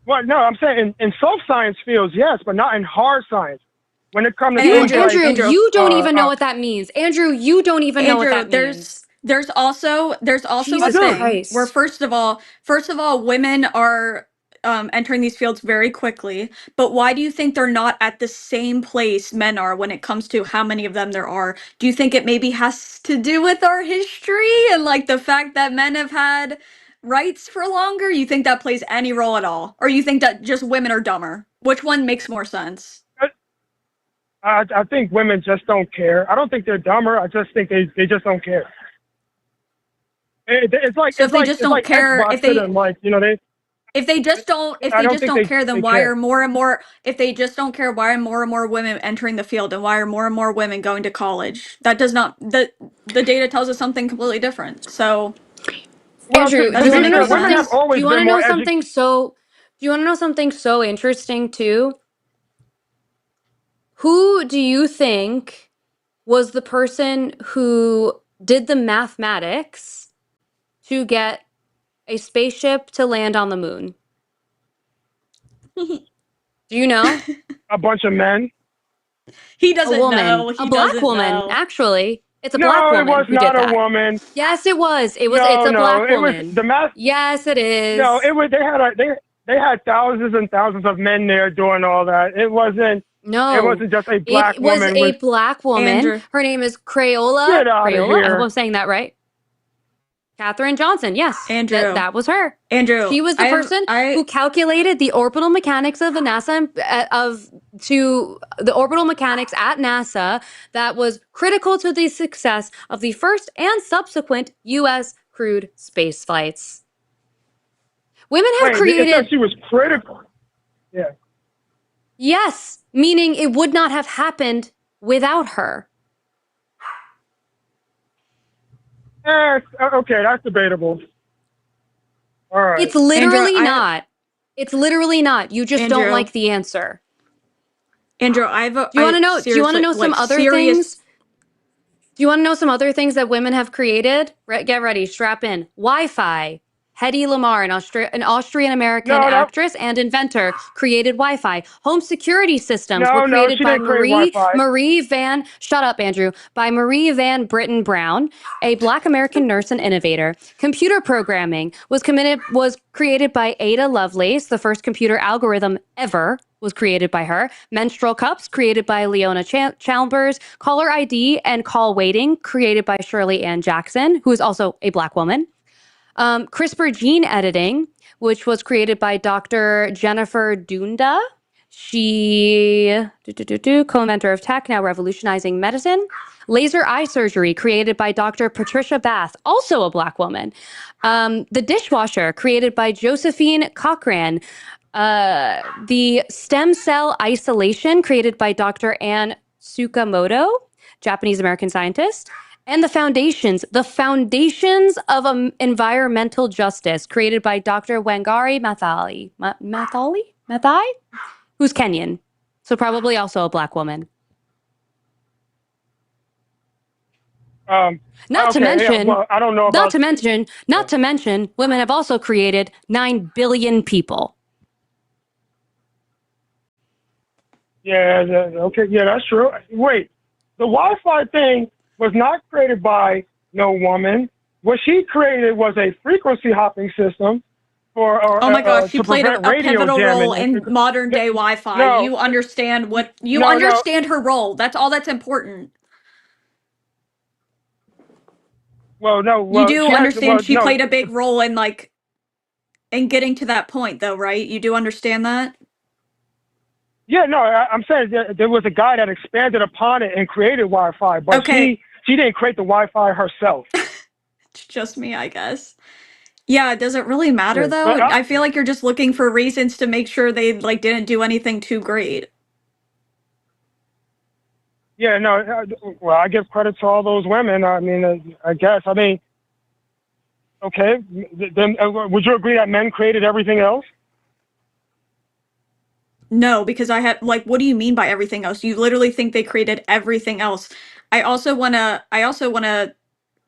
Speaker 4: Well, no, I'm saying in soft science fields, yes, but not in hard science. When it comes to
Speaker 2: And
Speaker 1: You,
Speaker 4: things like
Speaker 1: Andrew,
Speaker 2: Andrew,
Speaker 1: you don't even know what that means. Andrew, you don't even know what
Speaker 2: Andrew,
Speaker 1: that means.
Speaker 2: there's also a
Speaker 1: Jesus
Speaker 2: thing where
Speaker 1: Christ.
Speaker 2: first of all, women are entering these fields very quickly. But why do you think they're not at the same place men are when it comes to how many of them there are? Do you think it maybe has to do with our history and like the fact that men have had rights for longer? You think that plays any role at all, or you think that just women are dumber? Which one makes more sense?
Speaker 4: I think women just don't care. I don't think they're dumber. I just think they just don't care. It's like
Speaker 2: So if they just
Speaker 4: it's
Speaker 2: don't
Speaker 4: like
Speaker 2: care,
Speaker 4: Xbox to them. Like
Speaker 2: if they just
Speaker 4: I don't think
Speaker 2: don't care, then
Speaker 4: they
Speaker 2: why are
Speaker 4: care.
Speaker 2: more and more if they just don't care, why are more and more women entering the field, and why are more and more women going to college? That does not the data tells us something completely different. So
Speaker 4: Well,
Speaker 1: Andrew,
Speaker 2: that
Speaker 1: do you
Speaker 2: doesn't
Speaker 1: want to
Speaker 2: make
Speaker 1: know
Speaker 2: any
Speaker 4: women have
Speaker 1: something?
Speaker 2: sense.
Speaker 1: Do
Speaker 4: always
Speaker 1: you want
Speaker 4: been
Speaker 1: to
Speaker 4: more
Speaker 1: know
Speaker 4: educated.
Speaker 1: something so do you want to know something so interesting too? Who do you think was the person who did the mathematics to get a spaceship to land on the moon? Do you know?
Speaker 4: A bunch of men.
Speaker 2: He
Speaker 1: A
Speaker 2: doesn't
Speaker 1: woman,
Speaker 2: know.
Speaker 1: a
Speaker 2: He
Speaker 1: black
Speaker 2: doesn't
Speaker 1: woman,
Speaker 2: know.
Speaker 1: actually. It's a black
Speaker 4: No, it
Speaker 1: woman
Speaker 4: was
Speaker 1: who did
Speaker 4: not a
Speaker 1: that.
Speaker 4: woman.
Speaker 1: Yes, it was. It's
Speaker 4: No,
Speaker 1: a
Speaker 4: no,
Speaker 1: black
Speaker 4: it was
Speaker 1: woman.
Speaker 4: the math.
Speaker 1: Yes, it
Speaker 4: No,
Speaker 1: is.
Speaker 4: it was they had thousands and thousands of men there doing all that. It
Speaker 1: No,
Speaker 4: wasn't just a black
Speaker 1: it was
Speaker 4: woman
Speaker 1: a
Speaker 4: with
Speaker 1: black woman.
Speaker 2: Andrew,
Speaker 1: Her name is Crayola.
Speaker 4: get out of
Speaker 1: Crayola? I hope I'm
Speaker 4: here.
Speaker 1: saying that right. Katherine Johnson. Yes,
Speaker 2: Andrew,
Speaker 1: that was her.
Speaker 2: Andrew,
Speaker 1: She was the person who calculated the orbital mechanics of the NASA to the orbital mechanics at NASA that was critical to the success of the first and subsequent U.S. crewed space flights. Women have
Speaker 4: Wait, it said
Speaker 1: created,
Speaker 4: she was critical. Yeah.
Speaker 1: yes, meaning it would not have happened without her.
Speaker 4: Okay, that's debatable. All right.
Speaker 1: It's literally
Speaker 2: I
Speaker 1: not. It's literally not. You just don't
Speaker 2: Andrew,
Speaker 1: like the answer.
Speaker 2: Andrew, I have
Speaker 1: Do you want to know? Do you want to
Speaker 2: seriously
Speaker 1: know some
Speaker 2: like
Speaker 1: other
Speaker 2: serious.
Speaker 1: things? Do you want to know some other things that women have created? Get ready, strap in. Wi-Fi. Hedy Lamarr, an Austrian-American
Speaker 4: No,
Speaker 1: actress and inventor, created Wi-Fi. Home security systems were
Speaker 4: no,
Speaker 1: created
Speaker 4: she
Speaker 1: by
Speaker 4: didn't create Wi-Fi.
Speaker 1: Shut up, Andrew. By Marie Van Britten Brown, a Black American nurse and innovator. Computer programming was created by Ada Lovelace. The first computer algorithm ever was created by her. Menstrual cups, created by Leona Chambers. Caller ID and call waiting, created by Shirley Ann Jackson, who is also a Black woman. CRISPR gene editing, which was created by Dr. Jennifer Doudna. She, co-inventor of tech, now revolutionizing medicine. Laser eye surgery, created by Dr. Patricia Bath, also a Black woman. The dishwasher, created by Josephine Cochran. The stem cell isolation, created by Dr. Anne Tsukamoto, Japanese-American scientist. And the foundations of environmental justice, created by Dr. Wangari Maathai, who's Kenyan, so probably also a Black woman. Not to mention,
Speaker 4: well, I don't know about.
Speaker 1: Not to mention, women have also created 9 billion people.
Speaker 4: Yeah, okay, yeah, that's true. Wait, the Wi-Fi thing was not created by no woman. What she created was a frequency hopping system for
Speaker 2: Oh my gosh, she
Speaker 4: to
Speaker 2: played
Speaker 4: prevent
Speaker 2: a
Speaker 4: radio
Speaker 2: pivotal role
Speaker 4: jamming.
Speaker 2: in modern day Wi-Fi.
Speaker 4: No,
Speaker 2: You understand what you
Speaker 4: no.
Speaker 2: understand her role. That's all that's important.
Speaker 4: Well, no.
Speaker 2: You
Speaker 4: Well,
Speaker 2: do
Speaker 4: she had.
Speaker 2: understand
Speaker 4: Well,
Speaker 2: she
Speaker 4: no.
Speaker 2: played a big role in in getting to that point though, right? You do understand that?
Speaker 4: Yeah, no. I'm saying there was a guy that expanded upon it and created Wi-Fi, but
Speaker 2: Okay.
Speaker 4: she didn't create the Wi-Fi herself.
Speaker 2: It's just me, I guess. Yeah, does it really matter
Speaker 4: Yeah,
Speaker 2: though?
Speaker 4: but
Speaker 2: I feel like you're just looking for reasons to make sure they didn't do anything too great.
Speaker 4: yeah, no. Well, I give credit to all those women. I mean, I guess. I mean, okay. Then would you agree that men created everything else?
Speaker 2: No, because I have what do you mean by everything else? You literally think they created everything else. I also want to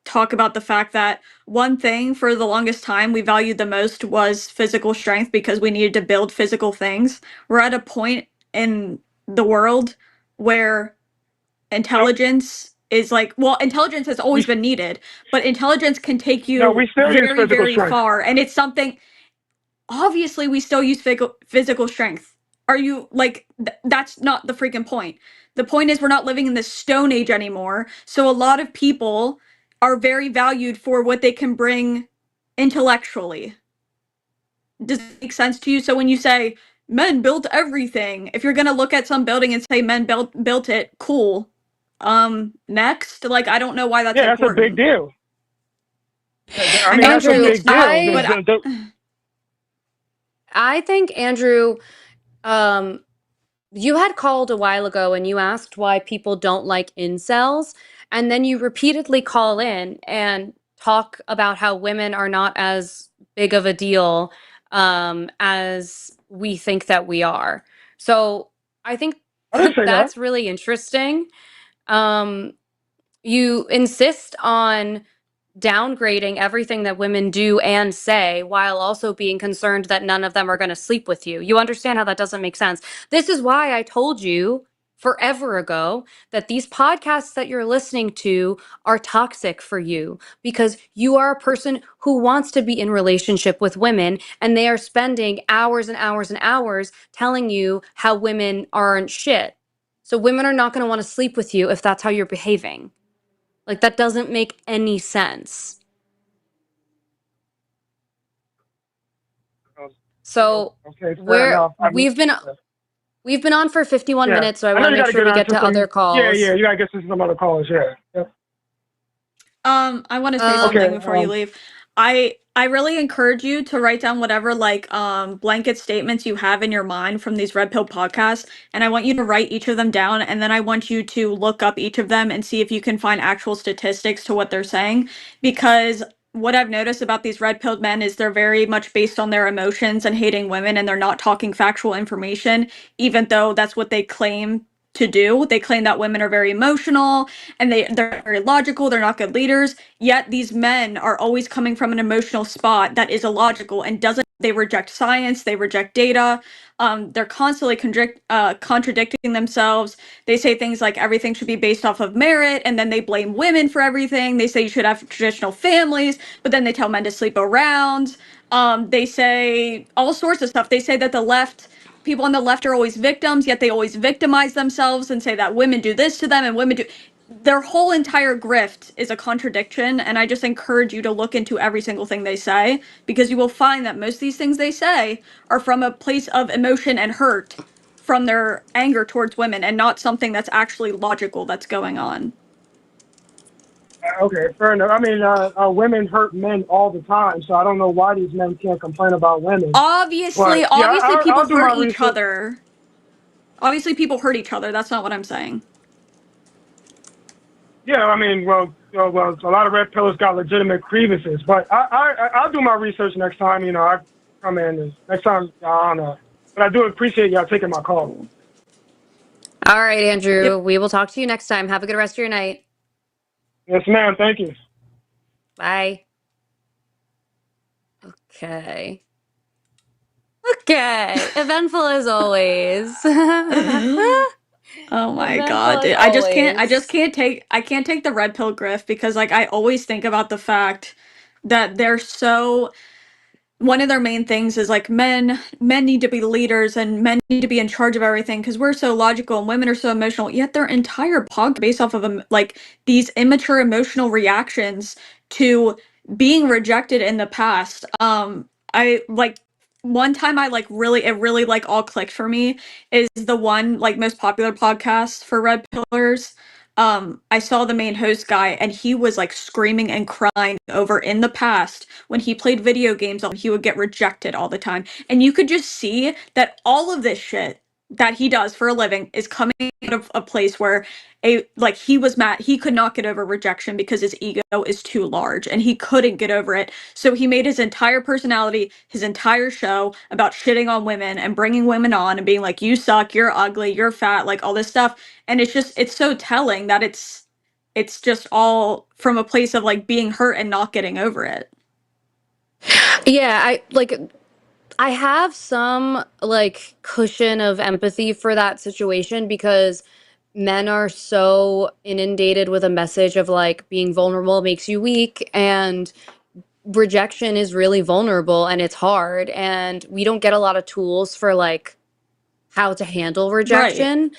Speaker 2: talk about the fact that one thing for the longest time we valued the most was physical strength because we needed to build physical things. We're at a point in the world where
Speaker 4: No,
Speaker 2: intelligence is well, intelligence has always
Speaker 4: we
Speaker 2: been needed, but intelligence can take
Speaker 4: no,
Speaker 2: you
Speaker 4: we still use
Speaker 2: very,
Speaker 4: physical
Speaker 2: very
Speaker 4: strength.
Speaker 2: far, and it's something obviously we still use physical strength. Are you that's not the freaking point. The point is we're not living in the stone age anymore, so a lot of people are very valued for what they can bring intellectually. Does it make sense to you? So when you say men built everything, if you're going to look at some building and say men built it, cool. Next, I don't know why that's
Speaker 4: Yeah, that's a big
Speaker 2: important.
Speaker 4: deal. I
Speaker 2: I
Speaker 4: mean,
Speaker 2: know I'm
Speaker 4: that's a
Speaker 2: saying
Speaker 1: Andrew,
Speaker 2: it's
Speaker 4: big deal.
Speaker 2: not, but
Speaker 1: I think Andrew, um, you had called a while ago and you asked why people don't like incels, and then you repeatedly call in and talk about how women are not as big of a deal as we think that we are. So I think
Speaker 4: I didn't say that.
Speaker 1: that's really interesting. Um, you insist on downgrading everything that women do and say while also being concerned that none of them are going to sleep with you. You understand how that doesn't make sense. This is why I told you forever ago that these podcasts that you're listening to are toxic for you because you are a person who wants to be in relationship with women and they are spending hours and hours and hours telling you how women aren't shit. So women are not going to want to sleep with you if that's how you're behaving. That doesn't make any sense. So
Speaker 4: Okay, fair enough. I mean,
Speaker 1: we've been on for 51
Speaker 4: yeah.
Speaker 1: minutes, so I
Speaker 4: I know
Speaker 1: want to
Speaker 4: you
Speaker 1: make
Speaker 4: got to
Speaker 1: sure
Speaker 4: get
Speaker 1: we
Speaker 4: on
Speaker 1: get
Speaker 4: to
Speaker 1: to
Speaker 4: some.
Speaker 1: other
Speaker 4: Yeah,
Speaker 1: calls.
Speaker 4: you got to get to some other callers. Yeah. Yep.
Speaker 2: I want to say
Speaker 1: Um,
Speaker 2: something
Speaker 4: Okay.
Speaker 2: before you leave. I really encourage you to write down whatever blanket statements you have in your mind from these red pill podcasts, and I want you to write each of them down, and then I want you to look up each of them and see if you can find actual statistics to what they're saying, because what I've noticed about these red pilled men is they're very much based on their emotions and hating women, and they're not talking factual information, even though that's what they claim to do. They claim that women are very emotional and they're very logical, they're not good leaders. Yet these men are always coming from an emotional spot that is illogical and doesn't they reject science, they reject data. They're constantly contradicting themselves. They say things like everything should be based off of merit, and then they blame women for everything. They say you should have traditional families, but then they tell men to sleep around. They say all sorts of stuff. They say that people on the left are always victims, yet they always victimize themselves and say that women do this to them and women do. Their whole entire grift is a contradiction, and I just encourage you to look into every single thing they say, because you will find that most of these things they say are from a place of emotion and hurt from their anger towards women and not something that's actually logical that's going on.
Speaker 4: Okay, fair enough. I mean, women hurt men all the time, so I don't know why these men can't complain about women.
Speaker 2: Obviously,
Speaker 4: But yeah,
Speaker 2: people
Speaker 4: I'll do
Speaker 2: hurt
Speaker 4: my
Speaker 2: each
Speaker 4: research.
Speaker 2: other. Obviously, people hurt each other. That's not what I'm saying.
Speaker 4: Yeah, I mean, well, a lot of red pillars got legitimate grievances, but I'll do my research next time. You know, I come in and next time I don't know, but I do appreciate y'all taking my call.
Speaker 1: all right, Andrew.
Speaker 2: Yep.
Speaker 1: We will talk to you next time. Have a good rest of your night.
Speaker 4: Yes, ma'am. Thank you.
Speaker 1: Bye. Okay. Okay. Eventful as always.
Speaker 2: Oh my
Speaker 1: Eventful
Speaker 2: god,
Speaker 1: as
Speaker 2: dude. I just
Speaker 1: always.
Speaker 2: can't take the red pill grift because like I always think about the fact that they're so one of their main things is like men need to be leaders and men need to be in charge of everything because we're so logical and women are so emotional, yet their entire podcast based off of like these immature emotional reactions to being rejected in the past. I like one time I like really it really like all clicked for me is the one like most popular podcast for red pillars. I saw the main host guy and he was like screaming and crying over in the past when he played video games, he would get rejected all the time. And you could just see that all of this shit that he does for a living is coming out of a place where he was mad, he could not get over rejection because his ego is too large and he couldn't get over it. So he made his entire personality, his entire show about shitting on women and bringing women on and being like, you suck, you're ugly, you're fat, like all this stuff. And it's so telling that it's just all from a place of like being hurt and not getting over it.
Speaker 1: Yeah, I have some like cushion of empathy for that situation because men are so inundated with a message of like being vulnerable makes you weak, and rejection is really vulnerable and it's hard, and we don't get a lot of tools for like how to handle
Speaker 2: Right.
Speaker 1: rejection.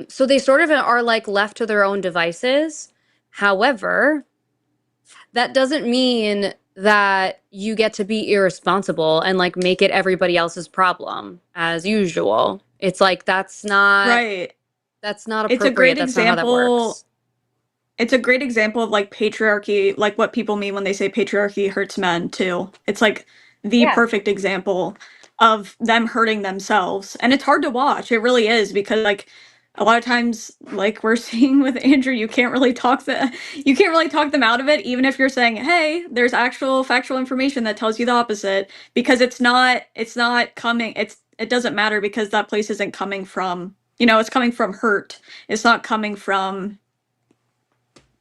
Speaker 1: So they sort of are like left to their own devices. However, that doesn't mean that you get to be irresponsible and like make it everybody else's problem as usual. It's like that's not
Speaker 2: Right. It's a
Speaker 1: appropriate.
Speaker 2: great
Speaker 1: That's not how that
Speaker 2: example.
Speaker 1: works.
Speaker 2: It's a great example of like patriarchy, like what people mean when they say patriarchy hurts men too. It's like the
Speaker 1: Yeah.
Speaker 2: perfect example of them hurting themselves. And it's hard to watch. It really is because like a lot of times like we're seeing with Andrew, you can't really talk them out of it even if you're saying, "Hey, there's actual factual information that tells you the opposite," because it's not coming it doesn't matter because that place isn't coming from, it's coming from hurt. It's not coming from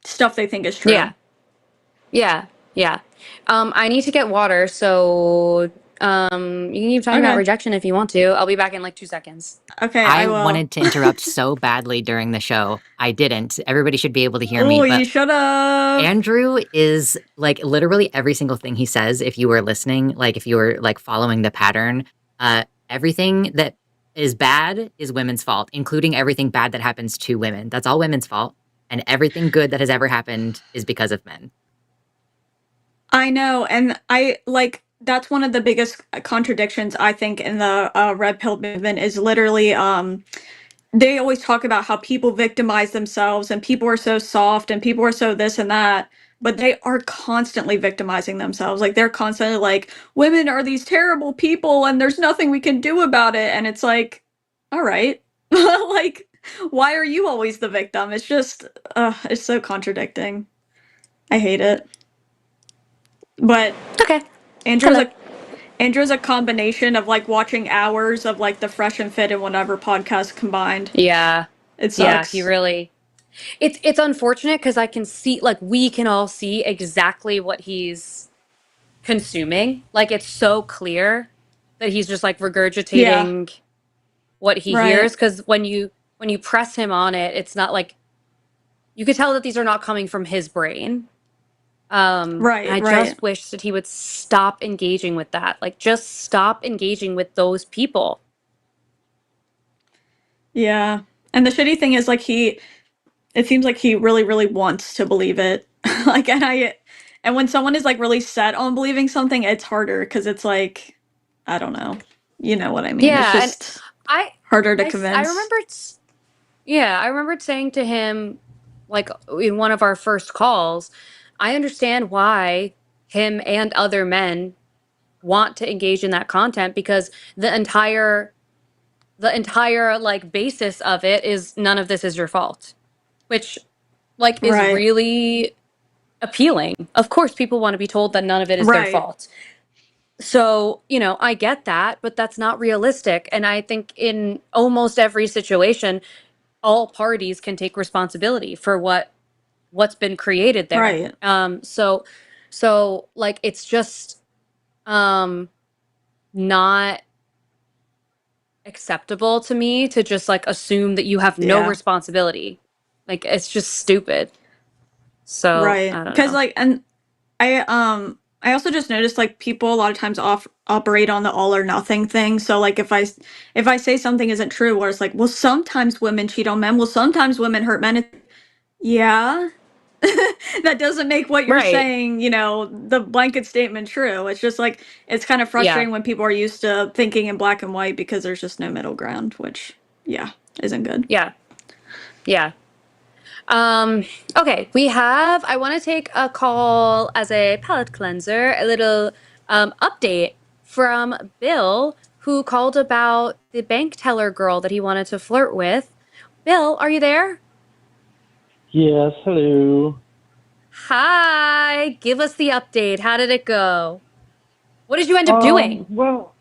Speaker 2: stuff they think is true.
Speaker 1: Yeah. Yeah. Yeah. I need to get water, so you can keep talking about
Speaker 2: Okay.
Speaker 1: rejection if you want to. I'll be back in like 2 seconds.
Speaker 2: Okay,
Speaker 5: I
Speaker 2: I will.
Speaker 5: wanted to interrupt so badly during the show. I didn't. Everybody should be able to hear me.
Speaker 2: Oh,
Speaker 5: But
Speaker 2: you should have.
Speaker 5: Andrew is like literally every single thing he says, if you were listening, like if you were like following the pattern, everything that is bad is women's fault, including everything bad that happens to women. That's all women's fault. And everything good that has ever happened is because of men.
Speaker 2: I know, and I like that's one of the biggest contradictions I think in the red pill movement is literally they always talk about how people victimize themselves and people are so soft and people are so this and that, but they are constantly victimizing themselves. Like they're constantly like, women are these terrible people and there's nothing we can do about it. And it's like, all right. Like, why are you always the victim? It's just it's so contradicting. I hate it. But
Speaker 1: Okay.
Speaker 2: Andrew's
Speaker 1: Hello.
Speaker 2: Andrew's a combination of like watching hours of like the Fresh and Fit and whatever podcast combined.
Speaker 1: Yeah.
Speaker 2: It
Speaker 1: Yeah,
Speaker 2: sucks.
Speaker 1: he really. It's unfortunate because I can see, like, we can all see exactly what he's consuming. Like, it's so clear that he's just like
Speaker 2: Yeah.
Speaker 1: regurgitating what he hears.
Speaker 2: Right.
Speaker 1: Because when you press him on it, it's not like you could tell that these are not coming from his brain. And I
Speaker 2: Right.
Speaker 1: just wish that he would stop engaging with that. Like, just stop engaging with those people.
Speaker 2: Yeah. And the shitty thing is like it seems like he really, really wants to believe it. Like and when someone is like really set on believing something, it's harder because it's like, I don't know. You know what I mean? It's
Speaker 1: Yeah, and
Speaker 2: just
Speaker 1: I
Speaker 2: harder to
Speaker 1: I
Speaker 2: convince.
Speaker 1: remembered. Yeah, I remembered saying to him, like in one of our first calls, I understand why him and other men want to engage in that content because the entire like basis of it is none of this is your fault, which like is
Speaker 2: Right.
Speaker 1: really appealing. Of course, people want to be told that none of it is their
Speaker 2: Right.
Speaker 1: fault. So, I get that, but that's not realistic. And I think in almost every situation, all parties can take responsibility for what's been created there.
Speaker 2: Right.
Speaker 1: So like it's just not acceptable to me to just like assume that you have no
Speaker 2: Yeah.
Speaker 1: responsibility. Like it's just stupid. So
Speaker 2: Right.
Speaker 1: I don't
Speaker 2: Because
Speaker 1: know.
Speaker 2: like, and I also just noticed like people a lot of times operate on the all or nothing thing. So like if I say something isn't true, or it's like, well, sometimes women cheat on men. Well, sometimes women hurt men. Yeah. That doesn't make what you're
Speaker 1: Right.
Speaker 2: saying, you know, the blanket statement true. It's just like it's kind of
Speaker 1: Yeah.
Speaker 2: frustrating when people are used to thinking in black and white because there's just no middle ground, which yeah, isn't good.
Speaker 1: Yeah. Yeah. Okay, I want to take a call as a palate cleanser, a little update from Bill, who called about the bank teller girl that he wanted to flirt with. Bill, are you there?
Speaker 6: Yes, hello.
Speaker 1: Hi, give us the update. How did it go? What did you end up doing?
Speaker 6: Well,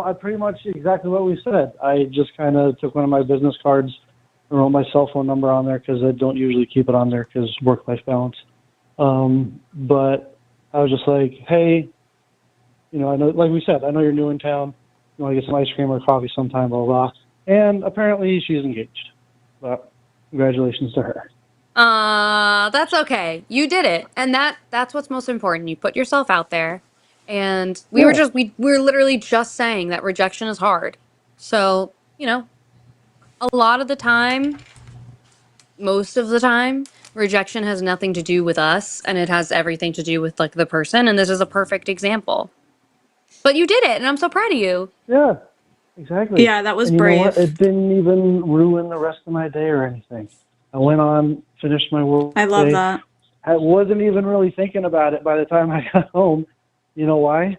Speaker 6: I pretty much exactly what we said. I just kind of took one of my business cards and wrote my cell phone number on there because I don't usually keep it on there because work-life balance. But I was just like, hey, you know, I know, like we said, I know you're new in town. You want to get some ice cream or coffee sometime, blah, blah, blah. And apparently she's engaged. But congratulations to her.
Speaker 1: That's okay. You did it. And that's what's most important. You put yourself out there. And
Speaker 6: Yeah,
Speaker 1: we're literally just saying that rejection is hard. So, you know, a lot of the time, most of the time, rejection has nothing to do with us and it has everything to do with like the person. And this is a perfect example. But you did it, and I'm so proud of you.
Speaker 6: yeah, exactly.
Speaker 2: Yeah, that was
Speaker 6: And you know what?
Speaker 2: brave.
Speaker 6: It didn't even ruin the rest of my day or anything. I went on, finished my work
Speaker 2: I love
Speaker 6: day.
Speaker 2: that.
Speaker 6: I wasn't even really thinking about it by the time I got home. You know why?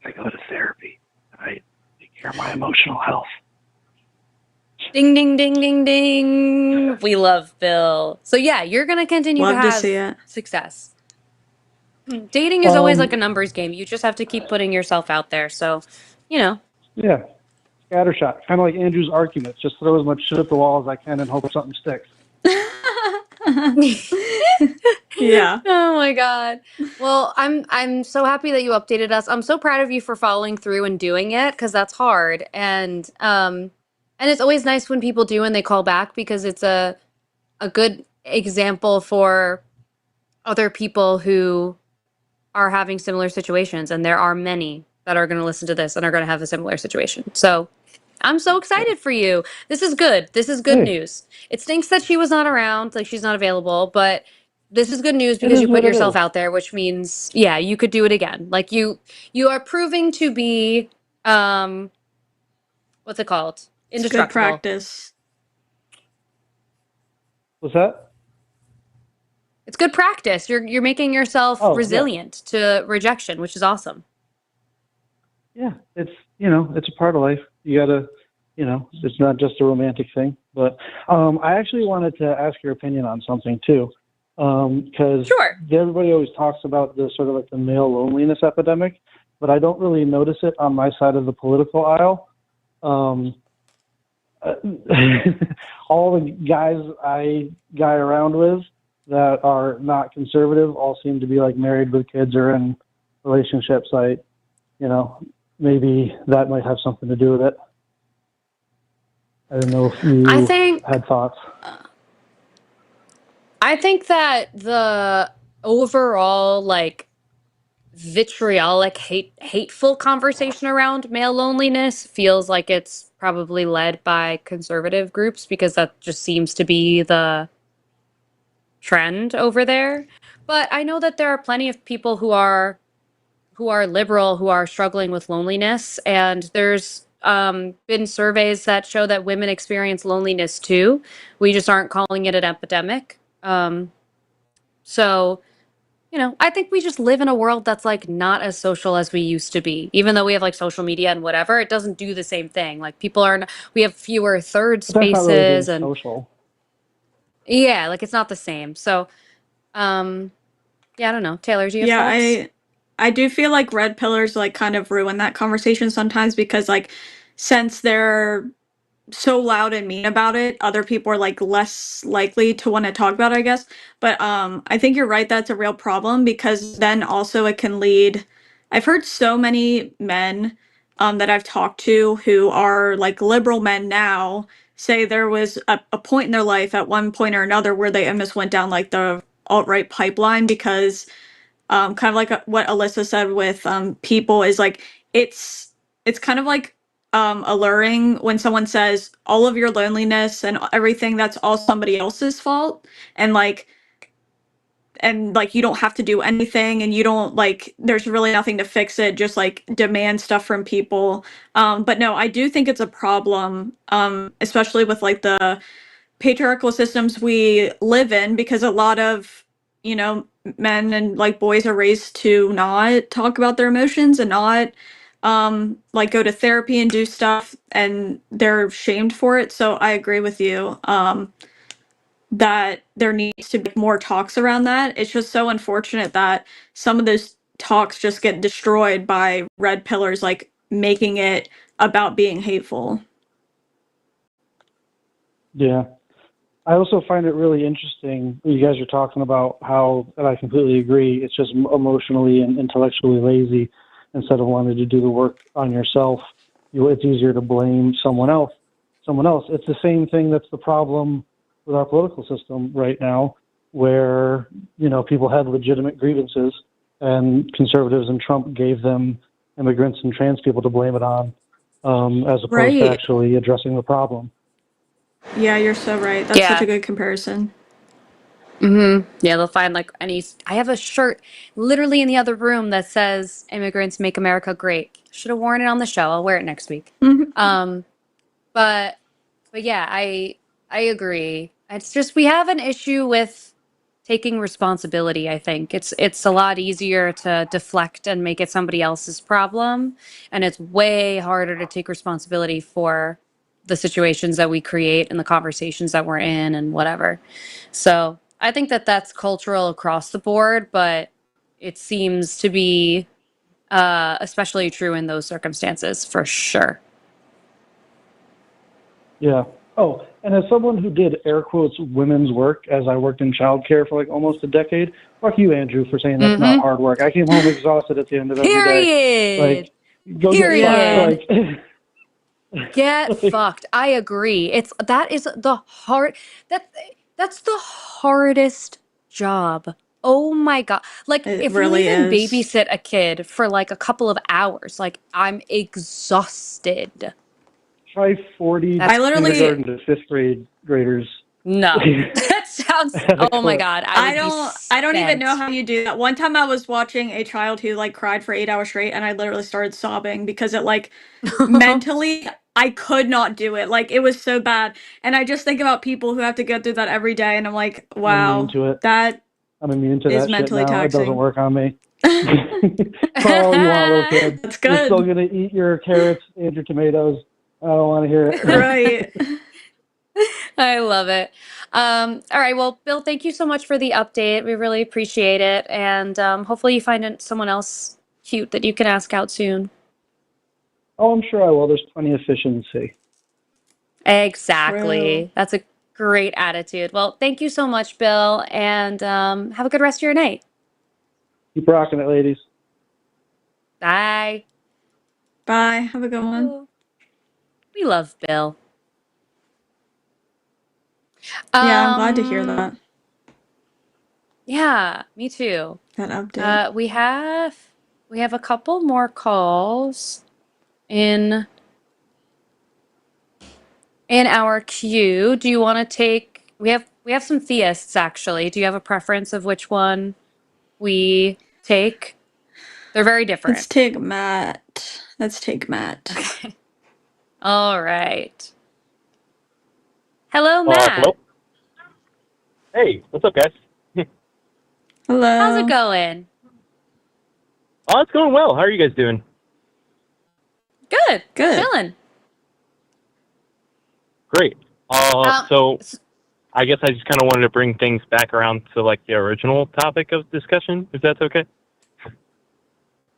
Speaker 6: I go to therapy. I take care of my emotional health.
Speaker 1: Ding, ding, ding, ding, ding. We love Bill. So yeah, you're gonna continue to
Speaker 2: Love to
Speaker 1: have
Speaker 2: see it.
Speaker 1: success. Dating is always like a
Speaker 6: Um,
Speaker 1: numbers game. You just have to keep putting yourself out there. So, you know.
Speaker 6: yeah, scattershot. Kind of like Andrew's arguments. Just throw as much shit at the wall as I can and hope something sticks.
Speaker 2: Yeah.
Speaker 1: Oh my god. Well, I'm so happy that you updated us. I'm so proud of you for following through and doing it because that's hard. And it's always nice when people do and they call back because it's a good example for other people who are having similar situations, and there are many that are going to listen to this and are going to have a similar situation. So I'm so excited for you. This is good. This is good
Speaker 6: Hey,
Speaker 1: news. It stinks that she was not around, like she's not available, but this is good news
Speaker 6: it
Speaker 1: because
Speaker 6: is
Speaker 1: you put
Speaker 6: what it
Speaker 1: yourself
Speaker 6: is.
Speaker 1: out there, which means yeah, you could do it again. Like you are proving to be what's it called?
Speaker 2: It's good
Speaker 1: Indestructible.
Speaker 2: practice.
Speaker 6: What's that?
Speaker 1: It's good practice. You're making yourself
Speaker 6: Oh, yeah.
Speaker 1: resilient to rejection, which is awesome.
Speaker 6: Yeah, it's, you know, it's a part of life. You gotta, you know, it's not just a romantic thing. But I actually wanted to ask your opinion on something too, because
Speaker 1: Sure.
Speaker 6: everybody always talks about the sort of like the male loneliness epidemic, but I don't really notice it on my side of the political aisle. Um, all the guys I guy around with that are not conservative all seem to be like married with kids or in relationships. You know, maybe that might have something to do with it. I don't know if
Speaker 1: I
Speaker 6: you
Speaker 1: think
Speaker 6: had thoughts.
Speaker 1: I think that the overall like vitriolic hateful conversation around male loneliness feels like it's probably led by conservative groups because that just seems to be the trend over there. But I know that there are plenty of people who are liberal who are struggling with loneliness, and there's been surveys that show that women experience loneliness too. We just aren't calling it an epidemic. So you know, I think we just live in a world that's like not as social as we used to be. Even though we have like social media and whatever, it doesn't do the same thing. Like people are, we have fewer third
Speaker 6: But that's not really being
Speaker 1: spaces and
Speaker 6: social.
Speaker 1: yeah, like it's not the same. So, um, yeah, I don't know. Taylor, do you have
Speaker 2: Yeah,
Speaker 1: thoughts?
Speaker 2: I do feel like red pillars like kind of ruin that conversation sometimes because like since they're so loud and mean about it, other people are like less likely to want to talk about it, I guess. But I think you're right, that's a real problem because then also it can lead I've heard so many men that I've talked to who are like liberal men now say there was a point in their life at one point or another where they almost went down like the alt-right pipeline because kind of like what Alyssa said with people is like it's kind of like alluring when someone says all of your loneliness and everything that's all somebody else's fault and like you don't have to do anything and you don't like there's really nothing to fix it, just like demand stuff from people. But no, I do think it's a problem, especially with like the patriarchal systems we live in, because a lot of, you know, men and like boys are raised to not talk about their emotions and not like go to therapy and do stuff, and they're shamed for it. So I agree with you. That there needs to be more talks around that. It's just so unfortunate that some of those talks just get destroyed by red pillars, like making it about being hateful.
Speaker 6: Yeah. I also find it really interesting. You guys are talking about how, and I completely agree, it's just emotionally and intellectually lazy instead of wanting to do the work on yourself. It's easier to blame someone else. It's the same thing that's the problem with our political system right now, where, you know, people had legitimate grievances and conservatives and Trump gave them immigrants and trans people to blame it on, as opposed
Speaker 2: Right.
Speaker 6: to actually addressing the problem.
Speaker 2: Yeah, you're so right. That's such
Speaker 1: Yeah.
Speaker 2: a good comparison.
Speaker 1: Yeah, they'll find like any. I have a shirt literally in the other room that says "Immigrants Make America Great." Should have worn it on the show. I'll wear it next week.
Speaker 2: Mhm.
Speaker 1: But yeah, I agree. It's just we have an issue with taking responsibility. I think it's a lot easier to deflect and make it somebody else's problem, and it's way harder to take responsibility for the situations that we create and the conversations that we're in and whatever. So I think that that's cultural across the board, but it seems to be especially true in those circumstances for sure.
Speaker 6: Yeah. Oh, and as someone who did air quotes women's work as I worked in childcare for like almost a decade, fuck you, Andrew, for saying that's not hard work. I came home exhausted at the end of every day.
Speaker 1: Period.
Speaker 6: Like, go
Speaker 1: Period.
Speaker 6: get fucked. Like,
Speaker 1: Get fucked. I agree. That is the hard that's the hardest job. Oh my God. Like
Speaker 2: It
Speaker 1: if
Speaker 2: really
Speaker 1: you even
Speaker 2: is.
Speaker 1: babysit a kid for like a couple of hours, like I'm exhausted.
Speaker 6: try 40
Speaker 1: That's
Speaker 2: I literally
Speaker 6: kindergarten to fifth graders.
Speaker 1: no. That sounds
Speaker 6: At a
Speaker 1: oh my
Speaker 6: clip.
Speaker 1: God. I would be
Speaker 2: I don't even know
Speaker 1: spent.
Speaker 2: how you do that. One time I was watching a child who like cried for 8 hours straight, and I literally started sobbing because it like mentally I could not do it. Like it was so bad. And I just think about people who have to go through that every day, and I'm like,
Speaker 6: I'm immune
Speaker 2: wow,
Speaker 6: to it.
Speaker 2: that
Speaker 6: I'm immune to
Speaker 2: is
Speaker 6: that shit
Speaker 2: mentally
Speaker 6: now. It doesn't
Speaker 2: taxing.
Speaker 6: work on me. Call all you want, little kid.
Speaker 2: That's
Speaker 6: You're still
Speaker 2: good.
Speaker 6: going to eat your carrots and your tomatoes. I don't want to hear it.
Speaker 2: Right.
Speaker 1: I love it. All right. Well, Bill, thank you so much for the update. We really appreciate it. And hopefully you find someone else cute that you can ask out soon.
Speaker 6: Oh, I'm sure I will. There's plenty of fish in the sea.
Speaker 1: Exactly.
Speaker 2: True.
Speaker 1: That's a great attitude. Well, thank you so much, Bill. And have a good rest of your night.
Speaker 6: Keep rocking it, ladies.
Speaker 1: Bye.
Speaker 2: Bye. Have a good one.
Speaker 1: We love Bill.
Speaker 2: Yeah, I'm glad to hear that.
Speaker 1: Yeah, me too.
Speaker 2: That update.
Speaker 1: We have a couple more calls in our queue. Do you want to take? We have some theists actually. Do you have a preference of which one we take? They're very different.
Speaker 2: Let's take Matt.
Speaker 1: Okay. All right. Hello, Matt.
Speaker 7: Hello. Hey, what's up, guys?
Speaker 2: Hello.
Speaker 1: How's it going?
Speaker 7: Oh, it's going well. How are you guys doing?
Speaker 1: Good.
Speaker 2: Good.
Speaker 1: Chilling.
Speaker 7: Great. So I guess I just kind of wanted to bring things back around to like the original topic of discussion, if that's okay.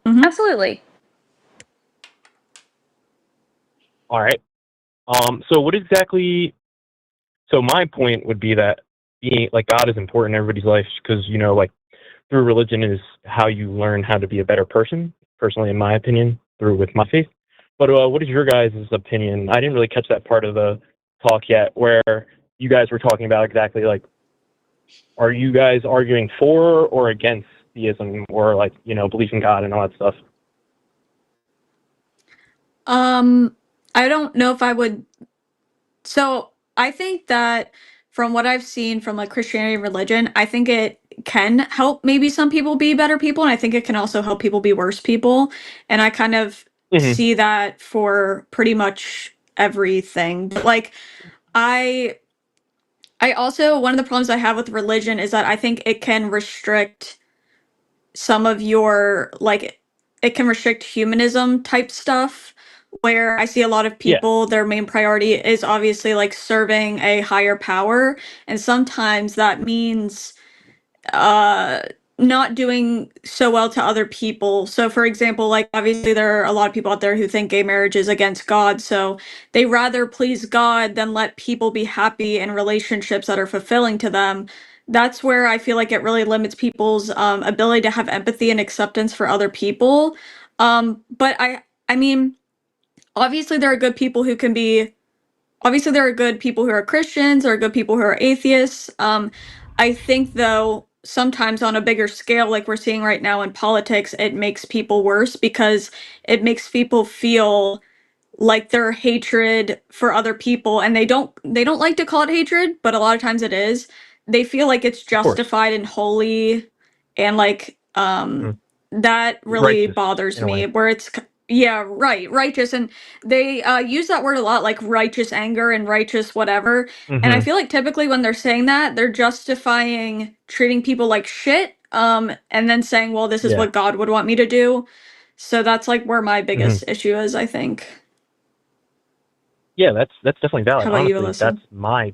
Speaker 1: Absolutely.
Speaker 7: All right. So what exactly? So my point would be that being like God is important in everybody's life because like through religion is how you learn how to be a better person. Personally, in my opinion, with my faith. But what is your guys' opinion? I didn't really catch that part of the talk yet, where you guys were talking about exactly like, are you guys arguing for or against theism, or like, you know, belief in God and all that stuff?
Speaker 2: I don't know if I would. So I think that from what I've seen from like Christianity and religion, I think it can help maybe some people be better people, and I think it can also help people be worse people. And I kind of
Speaker 7: Mm-hmm.
Speaker 2: see that for pretty much everything. But like I also, one of the problems I have with religion is that I think it can restrict some of your like, it can restrict humanism type stuff, where I see a lot of
Speaker 7: Yeah,
Speaker 2: people, their main priority is obviously like serving a higher power, and sometimes that means uh not doing so well to other people. So for example, like obviously there are a lot of people out there who think gay marriage is against God, so they rather please God than let people be happy in relationships that are fulfilling to them. That's where I feel like it really limits people's ability to have empathy and acceptance for other people. But I mean, obviously there are good people who can be obviously there are good people who are Christians, there are good people who are atheists. I think though sometimes on a bigger scale, like we're seeing right now in politics, it makes people worse because it makes people feel like their hatred for other people, and they don't like to call it hatred, but a lot of times it is. They feel like it's
Speaker 7: of course.
Speaker 2: justified and holy, and like
Speaker 7: Mhm.
Speaker 2: that really
Speaker 7: Righteous
Speaker 2: bothers
Speaker 7: in a
Speaker 2: me,
Speaker 7: way.
Speaker 2: where yeah, right, righteous. And they use that word a lot, like righteous anger and righteous whatever. And I
Speaker 7: Mm-hmm.
Speaker 2: feel like typically when they're saying that, they're justifying treating people like shit, and then saying, well, this is
Speaker 7: Yeah.
Speaker 2: what God would want me to do. So that's like where my
Speaker 7: Mm-hmm.
Speaker 2: biggest issue is, I think.
Speaker 7: Yeah, that's definitely
Speaker 2: How
Speaker 7: valid.
Speaker 2: about you,
Speaker 7: Honestly, that's
Speaker 2: Alyssa?
Speaker 7: my.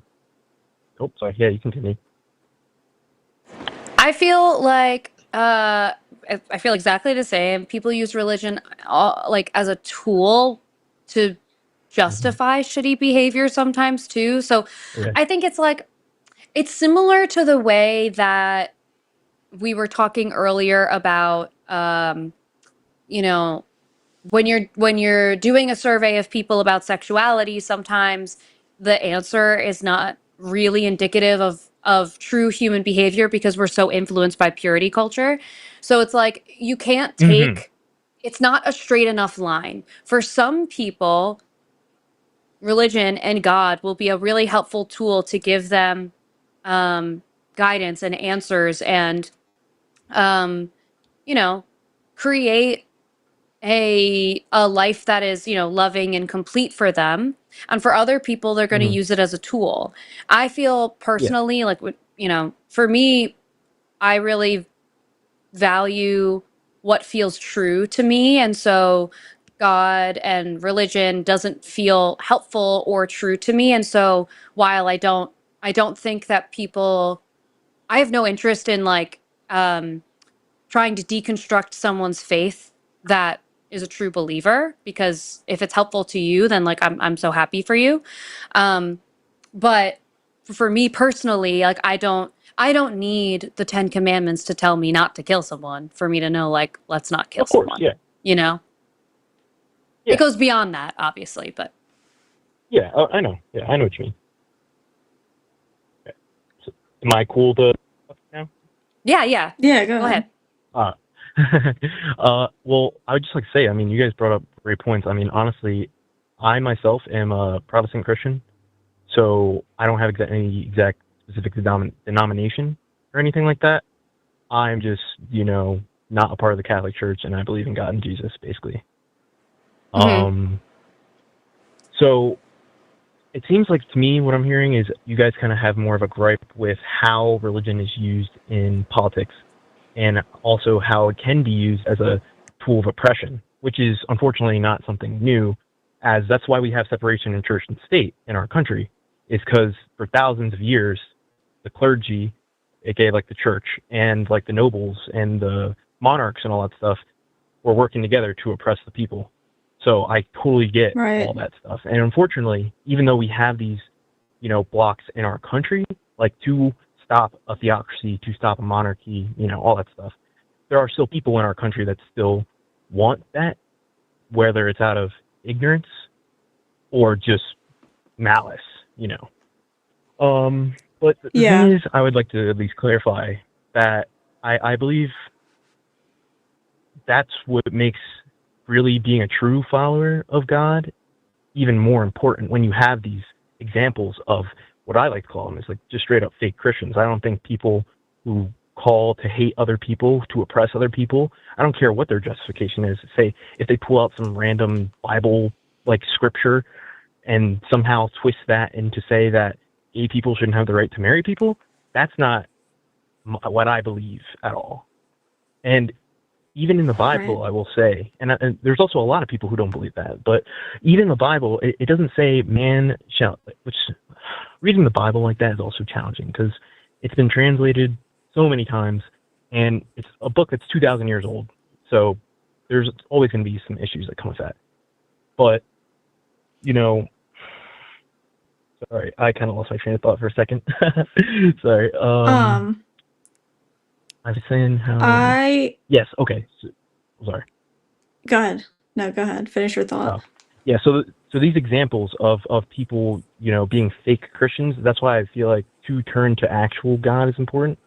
Speaker 7: Oh, sorry. Yeah, you continue.
Speaker 1: I feel like I feel exactly the same. People use religion like as a tool to
Speaker 7: Mm-hmm.
Speaker 1: justify shitty behavior sometimes too. So
Speaker 7: Yeah.
Speaker 1: I think it's like it's similar to the way that we were talking earlier about you know, when you're doing a survey of people about sexuality, sometimes the answer is not really indicative of true human behavior because we're so influenced by purity culture. So it's like you can't
Speaker 7: Mm-hmm.
Speaker 1: take it's not a straight enough line. For some people, religion and God will be a really helpful tool to give them guidance and answers and um, you know, create a life that is, loving and complete for them. And for other people, they're going to
Speaker 7: Mm-hmm.
Speaker 1: use it as a tool. I feel
Speaker 7: Yeah.
Speaker 1: personally like, for me, I really value what feels true to me. And so God and religion doesn't feel helpful or true to me. And so while I don't think that I have no interest in like, trying to deconstruct someone's faith that is a true believer, because if it's helpful to you, then like I'm so happy for you. Um, but for me personally, like I don't need the 10 commandments to tell me not to kill someone for me to know like let's not kill
Speaker 7: Of course.
Speaker 1: someone.
Speaker 7: Yeah.
Speaker 1: You know? It
Speaker 7: Yeah.
Speaker 1: goes beyond that, obviously, but
Speaker 7: Yeah. I know. Yeah, I know what you mean. Okay. So, am I cool to now?
Speaker 1: yeah, yeah.
Speaker 2: Yeah, go
Speaker 1: Go
Speaker 2: ahead.
Speaker 1: ahead.
Speaker 7: Uh, well, I would just like to say, I mean, you guys brought up great points. I mean, honestly, I myself am a Protestant Christian, so I don't have any exact specific denomination or anything like that. I'm just, not a part of the Catholic Church, and I believe in God and Jesus, basically.
Speaker 1: Mhm.
Speaker 7: So it seems like to me what I'm hearing is you guys kind of have more of a gripe with how religion is used in politics, and also how it can be used as a tool of oppression, which is unfortunately not something new, as that's why we have separation in church and state in our country, is because for thousands of years, the clergy, aka like the church, and like the nobles and the monarchs and all that stuff, were working together to oppress the people. So I totally get all
Speaker 2: Right.
Speaker 7: that stuff. And unfortunately, even though we have these, blocks in our country, like to stop a theocracy, to stop a monarchy, all that stuff, there are still people in our country that still want that, whether it's out of ignorance or just malice, you know. But the thing is, I would like to at least clarify that I believe that's what makes really being a true follower of God even more important when you have these examples of what I like to call them is like just straight up fake Christians. I don't think people who call to hate other people, to oppress other people, I don't care what their justification is. Say if they pull out some random Bible like scripture and somehow twist that into say that gay people shouldn't have the right to marry people, that's not what I believe at all. And even in the Bible, I will say, and there's also a lot of people who don't believe that, but even in the Bible, it doesn't say man shall, which reading the Bible like that is also challenging because it's been translated so many times, and it's a book that's 2,000 years old, so there's always going to be some issues that come with that. But, you know, sorry, I kind of lost my train of thought for a second. Sorry. I was saying how... Yes, okay. Sorry.
Speaker 2: Go ahead. No, go ahead. Finish your thought.
Speaker 7: Oh. Yeah, so these examples of people, you know, being fake Christians, that's why I feel like to turn to actual God is important.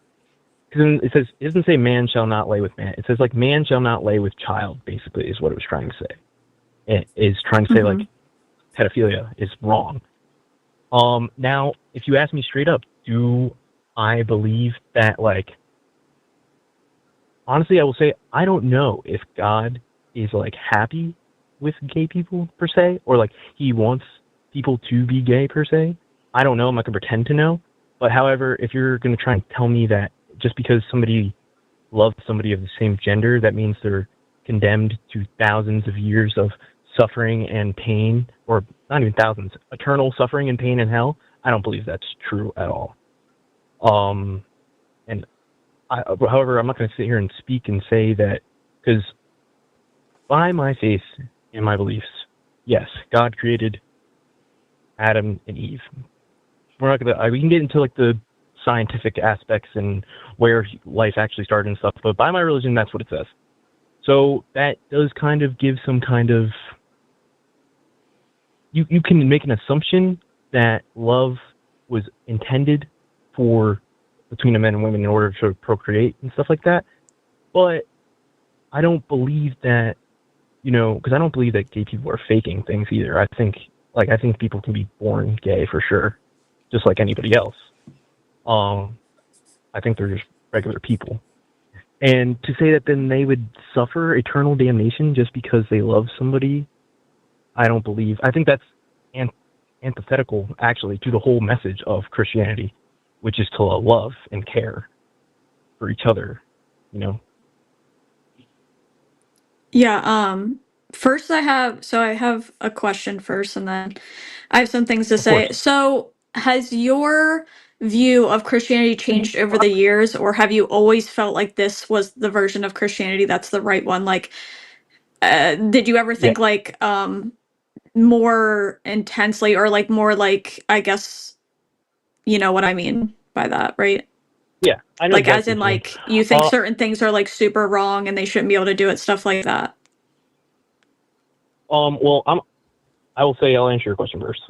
Speaker 7: Because it doesn't say man shall not lay with man. It says like man shall not lay with child, basically, is what it was trying to say. It is trying to say like pedophilia is wrong. Now, if you ask me straight up, do I believe that, like, honestly, I will say I don't know if God is like happy with gay people per se, or like he wants people to be gay per se. I don't know. I'm not gonna pretend to know. But however, if you're gonna try and tell me that just because somebody loves somebody of the same gender, that means they're condemned to thousands of years of suffering and pain, or not even thousands, eternal suffering and pain in hell, I don't believe that's true at all. And however, I'm not going to sit here and speak and say that, because by my faith and my beliefs, yes, God created Adam and Eve. We're not going to, we can get into like the scientific aspects and where life actually started and stuff, but by my religion, that's what it says. So that does kind of give some kind of, you can make an assumption that love was intended for between a man and women in order to procreate and stuff like that. But I don't believe that, you know, because I don't believe that gay people are faking things either. I think people can be born gay for sure, just like anybody else. I think they're just regular people. And to say that then they would suffer eternal damnation just because they love somebody, I don't believe. I think that's antithetical, actually, to the whole message of Christianity, which is to love and care for each other, you know?
Speaker 2: Yeah, first I have a question first, and then I have some things to say. So, has your view of Christianity changed over the years, or have you always felt like this was the version of Christianity that's the right one? Like, did you ever think like more intensely, or like more like, I guess you know what I mean by that, right?
Speaker 7: Yeah, I know.
Speaker 2: Like, as
Speaker 7: exactly
Speaker 2: in, like, you think certain things are like super wrong and they shouldn't be able to do it, stuff like that.
Speaker 7: Well, I will say I'll answer your question first.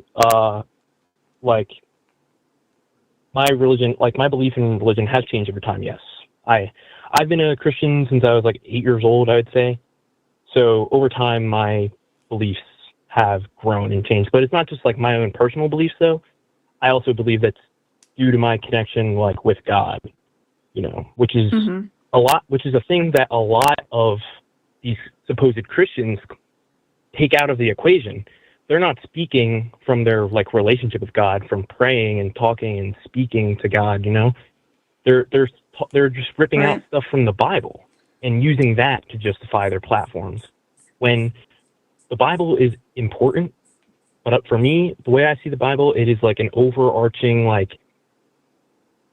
Speaker 7: Like, my religion, like my belief in religion has changed over time. Yes, I've been a Christian since I was like 8 years old, I would say. So over time, my beliefs have grown and changed. But it's not just like my own personal beliefs, though. I also believe that's due to my connection, like, with God, you know, which is which is a thing that a lot of these supposed Christians take out of the equation. They're not speaking from their like relationship with God, from praying and talking and speaking to God, you know. They're just ripping out stuff from the Bible and using that to justify their platforms, when the Bible is important. But for me, the way I see the Bible, it is like an overarching, like,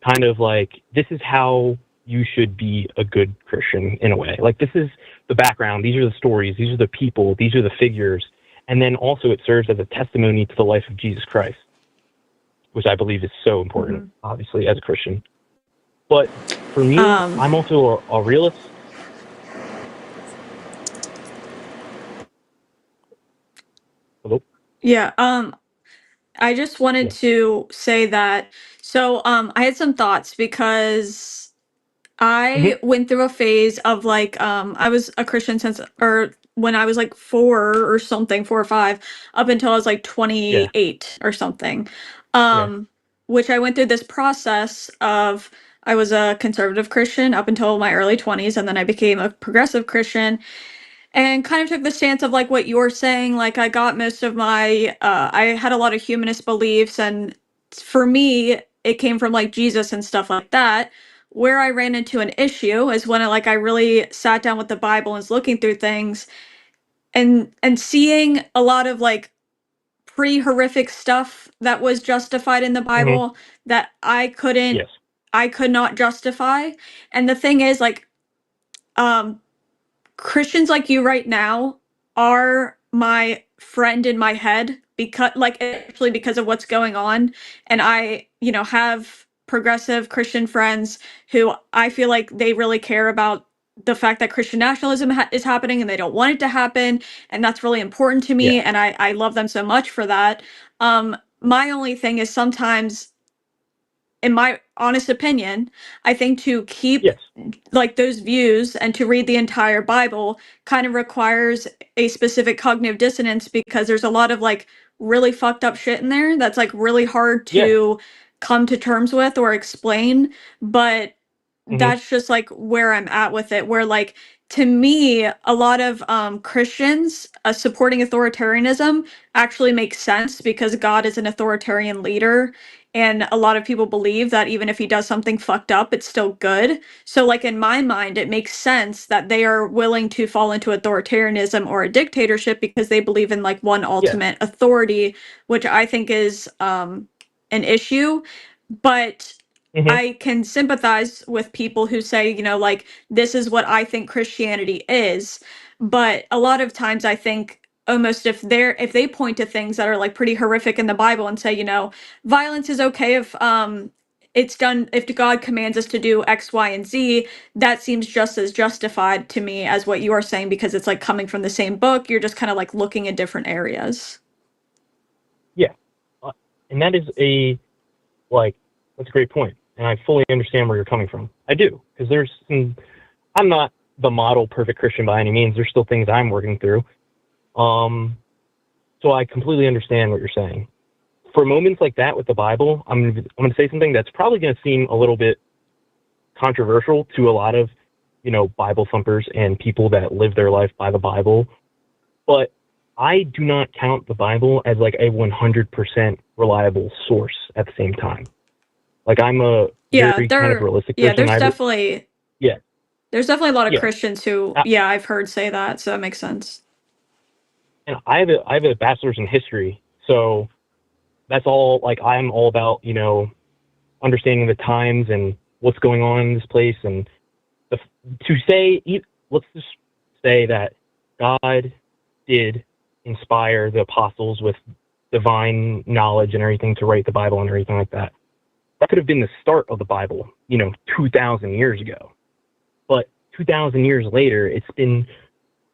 Speaker 7: kind of like, this is how you should be a good Christian in a way. Like, this is the background. These are the stories. These are the people. These are the figures. And then also it serves as a testimony to the life of Jesus Christ, which I believe is so important, obviously, as a Christian. But for me, I'm also a realist.
Speaker 2: Yeah, I just wanted
Speaker 7: Yeah.
Speaker 2: to say that. So, I had some thoughts because
Speaker 7: Mhm.
Speaker 2: I went through a phase of like, I was a Christian since, or when I was like 4 or 5, up until I was like
Speaker 7: Yeah.
Speaker 2: 28 or something.
Speaker 7: Okay.
Speaker 2: Which I went through this process of, I was a conservative Christian up until my early 20s, and then I became a progressive Christian and kind of took the stance of like what you're saying. Like, I got most of my I had a lot of humanist beliefs, and for me it came from like Jesus and stuff like that. Where I ran into an issue is when I really sat down with the Bible and was looking through things, and seeing a lot of like pretty horrific stuff that was justified in the
Speaker 7: Mhm.
Speaker 2: Bible that
Speaker 7: Yes.
Speaker 2: I could not justify. And the thing is, like, um Christians like you right now are my friend in my head, because like, actually, because of what's going on. And I, have progressive Christian friends who I feel like they really care about the fact that Christian nationalism is happening, and they don't want it to happen, and that's really important to
Speaker 7: Yeah.
Speaker 2: me, and I love them so much for that. My only thing is, sometimes, in my honest opinion, I think to keep
Speaker 7: Yes.
Speaker 2: like those views and to read the entire Bible kind of requires a specific cognitive dissonance, because there's a lot of like really fucked up shit in there that's like really hard
Speaker 7: Yeah.
Speaker 2: to come to terms with or explain. But
Speaker 7: Mhm.
Speaker 2: that's just like where I'm at with it. Where, like, to me, a lot of Christians supporting authoritarianism actually makes sense, because God is an authoritarian leader, and a lot of people believe that even if he does something fucked up, it's still good. So, like, in my mind, it makes sense that they are willing to fall into authoritarianism or a dictatorship, because they believe in like one
Speaker 7: Yeah.
Speaker 2: ultimate authority, which I think is an issue. But
Speaker 7: Mhm.
Speaker 2: I can sympathize with people who say, like, this is what I think Christianity is. But a lot of times I think, almost, if they point to things that are like pretty horrific in the Bible and say, violence is okay if it's done, if God commands us to do X, Y, and Z, that seems just as justified to me as what you are saying, because it's like coming from the same book. You're just kind of like looking in different areas.
Speaker 7: Yeah. Uh, and that is that's a great point, and I fully understand where you're coming from. I do, because I'm not the model perfect Christian by any means. There's still things I'm working through. So I completely understand what you're saying. For moments like that with the Bible, I'm going to say something that's probably going to seem a little bit controversial to a lot of, Bible thumpers and people that live their life by the Bible. But I do not count the Bible as like a 100% reliable source at the same time. Like, I'm a
Speaker 2: Yeah,
Speaker 7: very kind of realistic person.
Speaker 2: there's definitely
Speaker 7: Yeah,
Speaker 2: a lot of
Speaker 7: yeah.
Speaker 2: Christians who,
Speaker 7: Uh,
Speaker 2: I've heard say that, so that makes sense.
Speaker 7: and I have a bachelor's in history, so that's all. Like, I'm all about understanding the times and what's going on in this place, and the, to say, let's just say that God did inspire the apostles with divine knowledge and everything to write the Bible and everything like that. That could have been the start of the Bible, 2,000 years ago. But 2,000 years later, it's been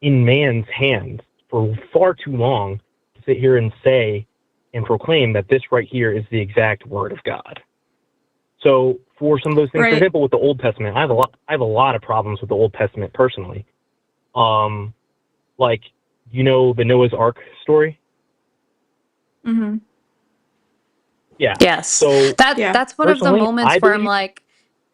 Speaker 7: in man's hands for far too long to sit here and say and proclaim that this right here is the exact word of God. So for some of those things, for
Speaker 2: Right.
Speaker 7: example, with the Old Testament, I have a lot of problems with the Old Testament personally. Like, the Noah's Ark story?
Speaker 2: Mm-hmm.
Speaker 7: Yeah.
Speaker 1: Yes.
Speaker 7: So
Speaker 1: That's one of the
Speaker 7: personally,
Speaker 1: moments
Speaker 7: I
Speaker 1: where I'm
Speaker 7: believe,
Speaker 1: like,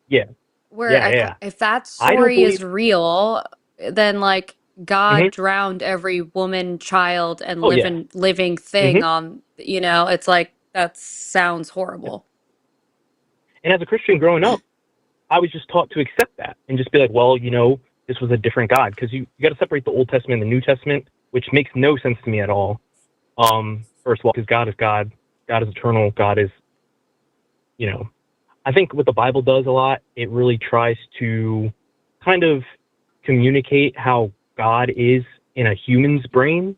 Speaker 7: yeah,
Speaker 1: where
Speaker 7: yeah, yeah.
Speaker 1: if that
Speaker 7: I don't
Speaker 1: story
Speaker 7: believe.
Speaker 1: is real, then like God
Speaker 7: Mhm.
Speaker 1: drowned every woman, child, and
Speaker 7: Oh yeah.
Speaker 1: living thing
Speaker 7: Mhm.
Speaker 1: on, it's like that sounds horrible.
Speaker 7: And as a Christian growing up, I was just taught to accept that and just be like, well, this was a different God, because you got to separate the Old Testament and the New Testament, which makes no sense to me at all. First of all, because God is God, God is eternal, God is, I think what the Bible does a lot, it really tries to kind of communicate how God is in a human's brain,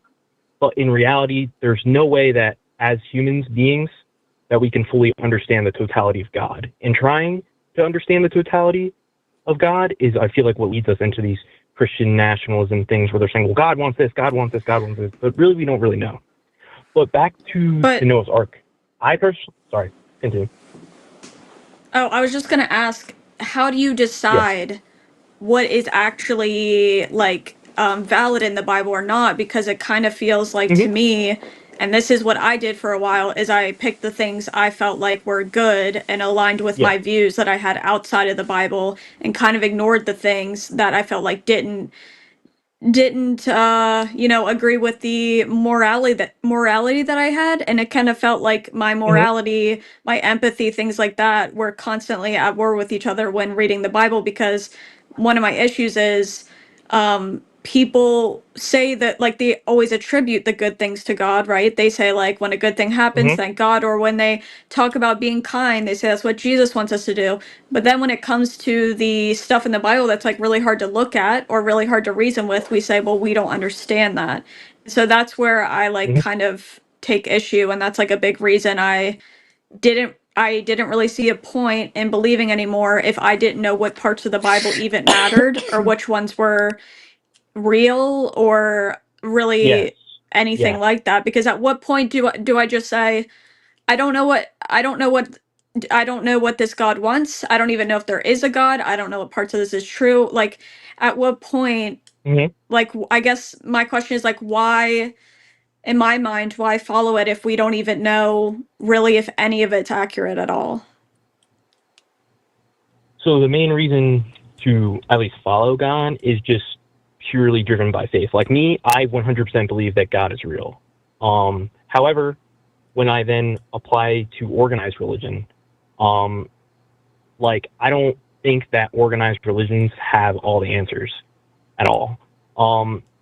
Speaker 7: but in reality, there's no way that as humans beings that we can fully understand the totality of God. And trying to understand the totality of God is, I feel like, what leads us into these Christian nationalism things where they're saying, well, God wants this, God wants this, God wants this, but really we don't really know. But back to
Speaker 2: But-
Speaker 7: the Noah's Ark. Sorry, continue.
Speaker 2: Oh, I was just gonna ask, how do you decide what is actually like valid in the Bible or not? Because it kind of feels like to me, and this is what I did for a while, is I picked the things I felt like were good and aligned with
Speaker 7: Yeah.
Speaker 2: my views that I had outside of the Bible, and kind of ignored the things that I felt like didn't agree with the morality that I had, and it kind of felt like my morality, my empathy, things like that were constantly at war with each other when reading the Bible, because one of my issues is people say that, like, they always attribute the good things to God, right? They say, like, when a good thing happens, thank God, or when they talk about being kind, they say that's what Jesus wants us to do. But then when it comes to the stuff in the Bible that's like really hard to look at or really hard to reason with, we say, well, we don't understand that. So that's where I like kind of take issue, and that's like a big reason I didn't really see a point in believing anymore if I didn't know what parts of the Bible even mattered or which ones were real or really anything like that. Because at what point do I just say, I don't know what this God wants. I don't even know if there is a God. I don't know what parts of this is true. Like, at what point, like, I guess my question is, like, why, in my mind, why follow it if we don't even know really if any of it's accurate at all?
Speaker 7: So the main reason to at least follow God is just purely driven by faith. Like me, I 100% believe that God is real. However, when I then apply to organized religion, like, I don't think that organized religions have all the answers at all.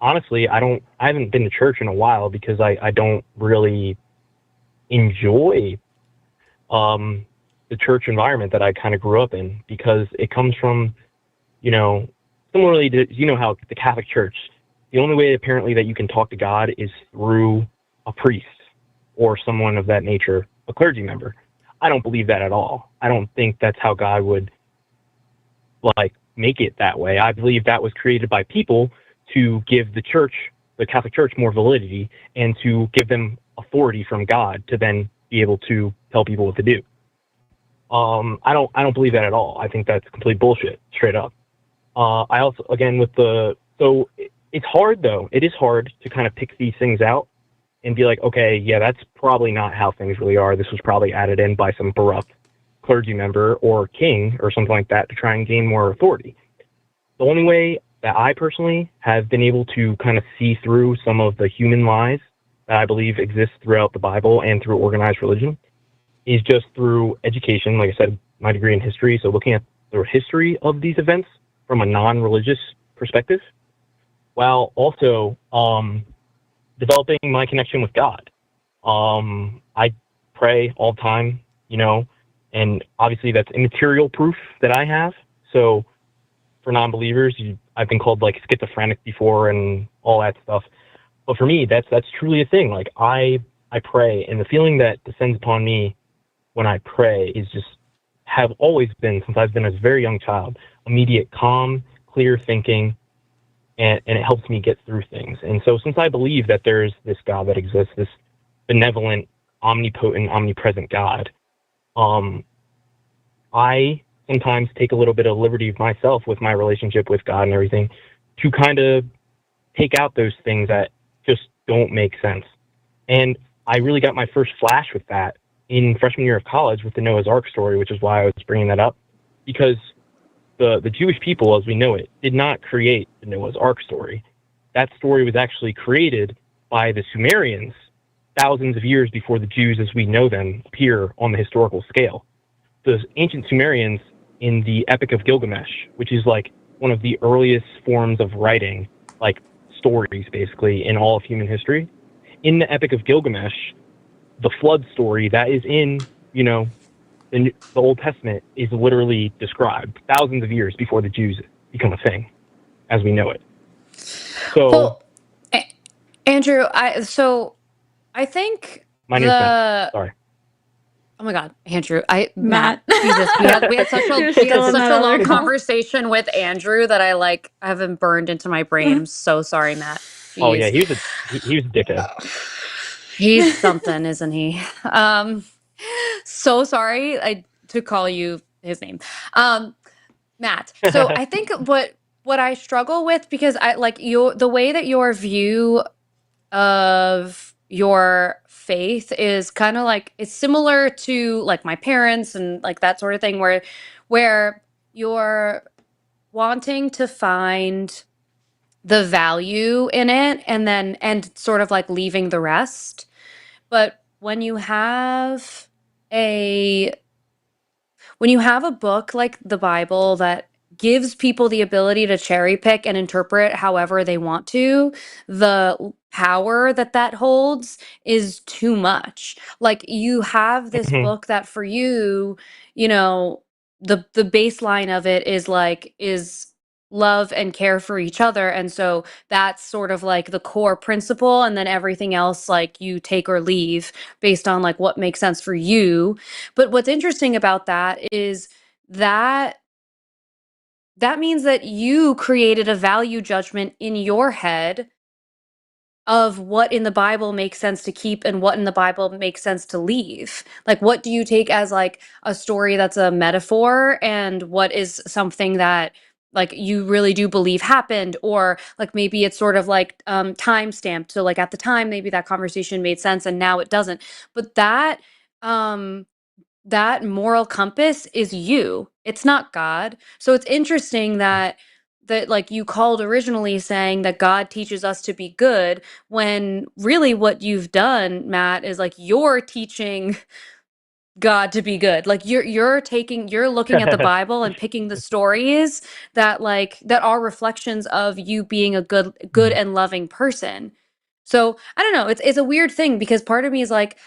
Speaker 7: Honestly, I haven't been to church in a while because I don't really enjoy the church environment that I kind of grew up in, because it comes from, similarly to, how the Catholic Church, the only way apparently that you can talk to God is through a priest or someone of that nature, a clergy member. I don't believe that at all. I don't think that's how God would, like, make it that way. I believe that was created by people to give the church, the Catholic Church, more validity and to give them authority from God to then be able to tell people what to do. I don't believe that at all. I think that's complete bullshit, straight up. I also, again, so it's hard though. It is hard to kind of pick these things out and be like, okay, yeah, that's probably not how things really are. This was probably added in by some corrupt clergy member or king or something like that to try and gain more authority. The only way that I personally have been able to kind of see through some of the human lies that I believe exist throughout the Bible and through organized religion is just through education. Like I said, my degree in history, so looking at the history of these events from a non-religious perspective, while also developing my connection with God. I pray all the time, and obviously that's immaterial proof that I have. So for non-believers, I've been called like schizophrenic before and all that stuff. But for me, that's truly a thing. Like, I pray, and the feeling that descends upon me when I pray is just, have always been, since I've been a very young child, immediate calm, clear thinking, and it helps me get through things. And so since I believe that there's this God that exists, this benevolent, omnipotent, omnipresent God, I sometimes take a little bit of liberty myself with my relationship with God and everything to kind of take out those things that just don't make sense. And I really got my first flash with that in freshman year of college with the Noah's Ark story, which is why I was bringing that up, because the Jewish people, as we know it, did not create the Noah's Ark story. That story was actually created by the Sumerians thousands of years before the Jews as we know them appear on the historical scale. The ancient Sumerians, in the Epic of Gilgamesh, which is like one of the earliest forms of writing, like stories basically in all of human history, in the Epic of Gilgamesh, the flood story that is in, the Old Testament is literally described thousands of years before the Jews become a thing as we know it. So,
Speaker 1: Well, Andrew, I think
Speaker 7: my name's Matt. Sorry.
Speaker 1: Oh my God, Andrew, Matt,
Speaker 2: Matt.
Speaker 1: Jesus, we had such
Speaker 2: You're
Speaker 1: a
Speaker 2: still in that
Speaker 1: long
Speaker 2: other call.
Speaker 1: conversation with Andrew that I haven't burned into my brain. I'm so sorry, Matt. Jeez.
Speaker 7: Oh yeah, he was a dickhead.
Speaker 1: He's something, isn't he? So sorry to call you his name. Matt. So I think what I struggle with, because I like the way that your view of your faith is kind of like, it's similar to like my parents and like that sort of thing, where you're wanting to find the value in it and sort of like leaving the rest. But a when you have a book like the Bible that gives people the ability to cherry pick and interpret however they want to, the power that holds is too much. Like, you have this book that for you, you know, the baseline of it is love and care for each other, and so that's sort of like the core principle, and then everything else like you take or leave based on like what makes sense for you. But what's interesting about that is that that means that you created a value judgment in your head of what in the Bible makes sense to keep and what in the Bible makes sense to leave. Like, what do you take as like a story that's a metaphor, and what is something that like you really do believe happened, or like maybe it's sort of like time stamped. So like at the time maybe that conversation made sense and now it doesn't. But um that moral compass is you. It's not God. So it's interesting that like you called originally saying that God teaches us to be good, when really what you've done, Matt, is like you're teaching God to be good. Like you're looking at the Bible and picking the stories that are reflections of you being a good and loving person. So I don't know. It's a weird thing, because part of me is like,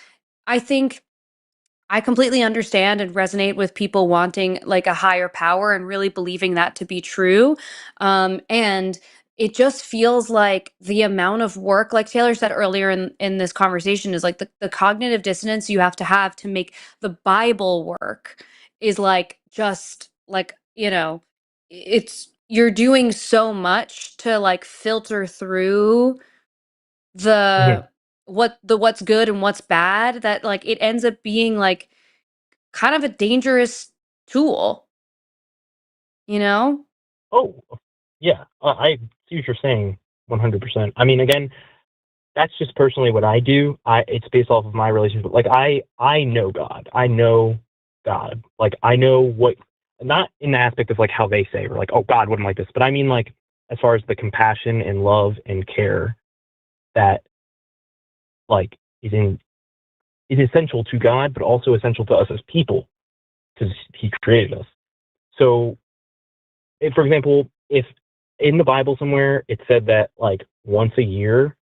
Speaker 1: I think I completely understand and resonate with people wanting like a higher power and really believing that to be true. And it just feels like the amount of work, like Taylor said earlier in this conversation, is like the cognitive dissonance you have to make the Bible work is like just like, it's you're doing so much to like filter through the what's good and what's bad, that like it ends up being like kind of a dangerous tool, you know?
Speaker 7: Oh, yeah. I see what you're saying 100%. I mean, again, that's just personally what I do. It's based off of my relationship. Like, I know God. I know God. Like, I know what, not in the aspect of like how they say, or like, oh, God wouldn't like this, but I mean like as far as the compassion and love and care that like is essential to God, but also essential to us as people, because He created us. So, for example, if in the Bible somewhere it said that like once a year,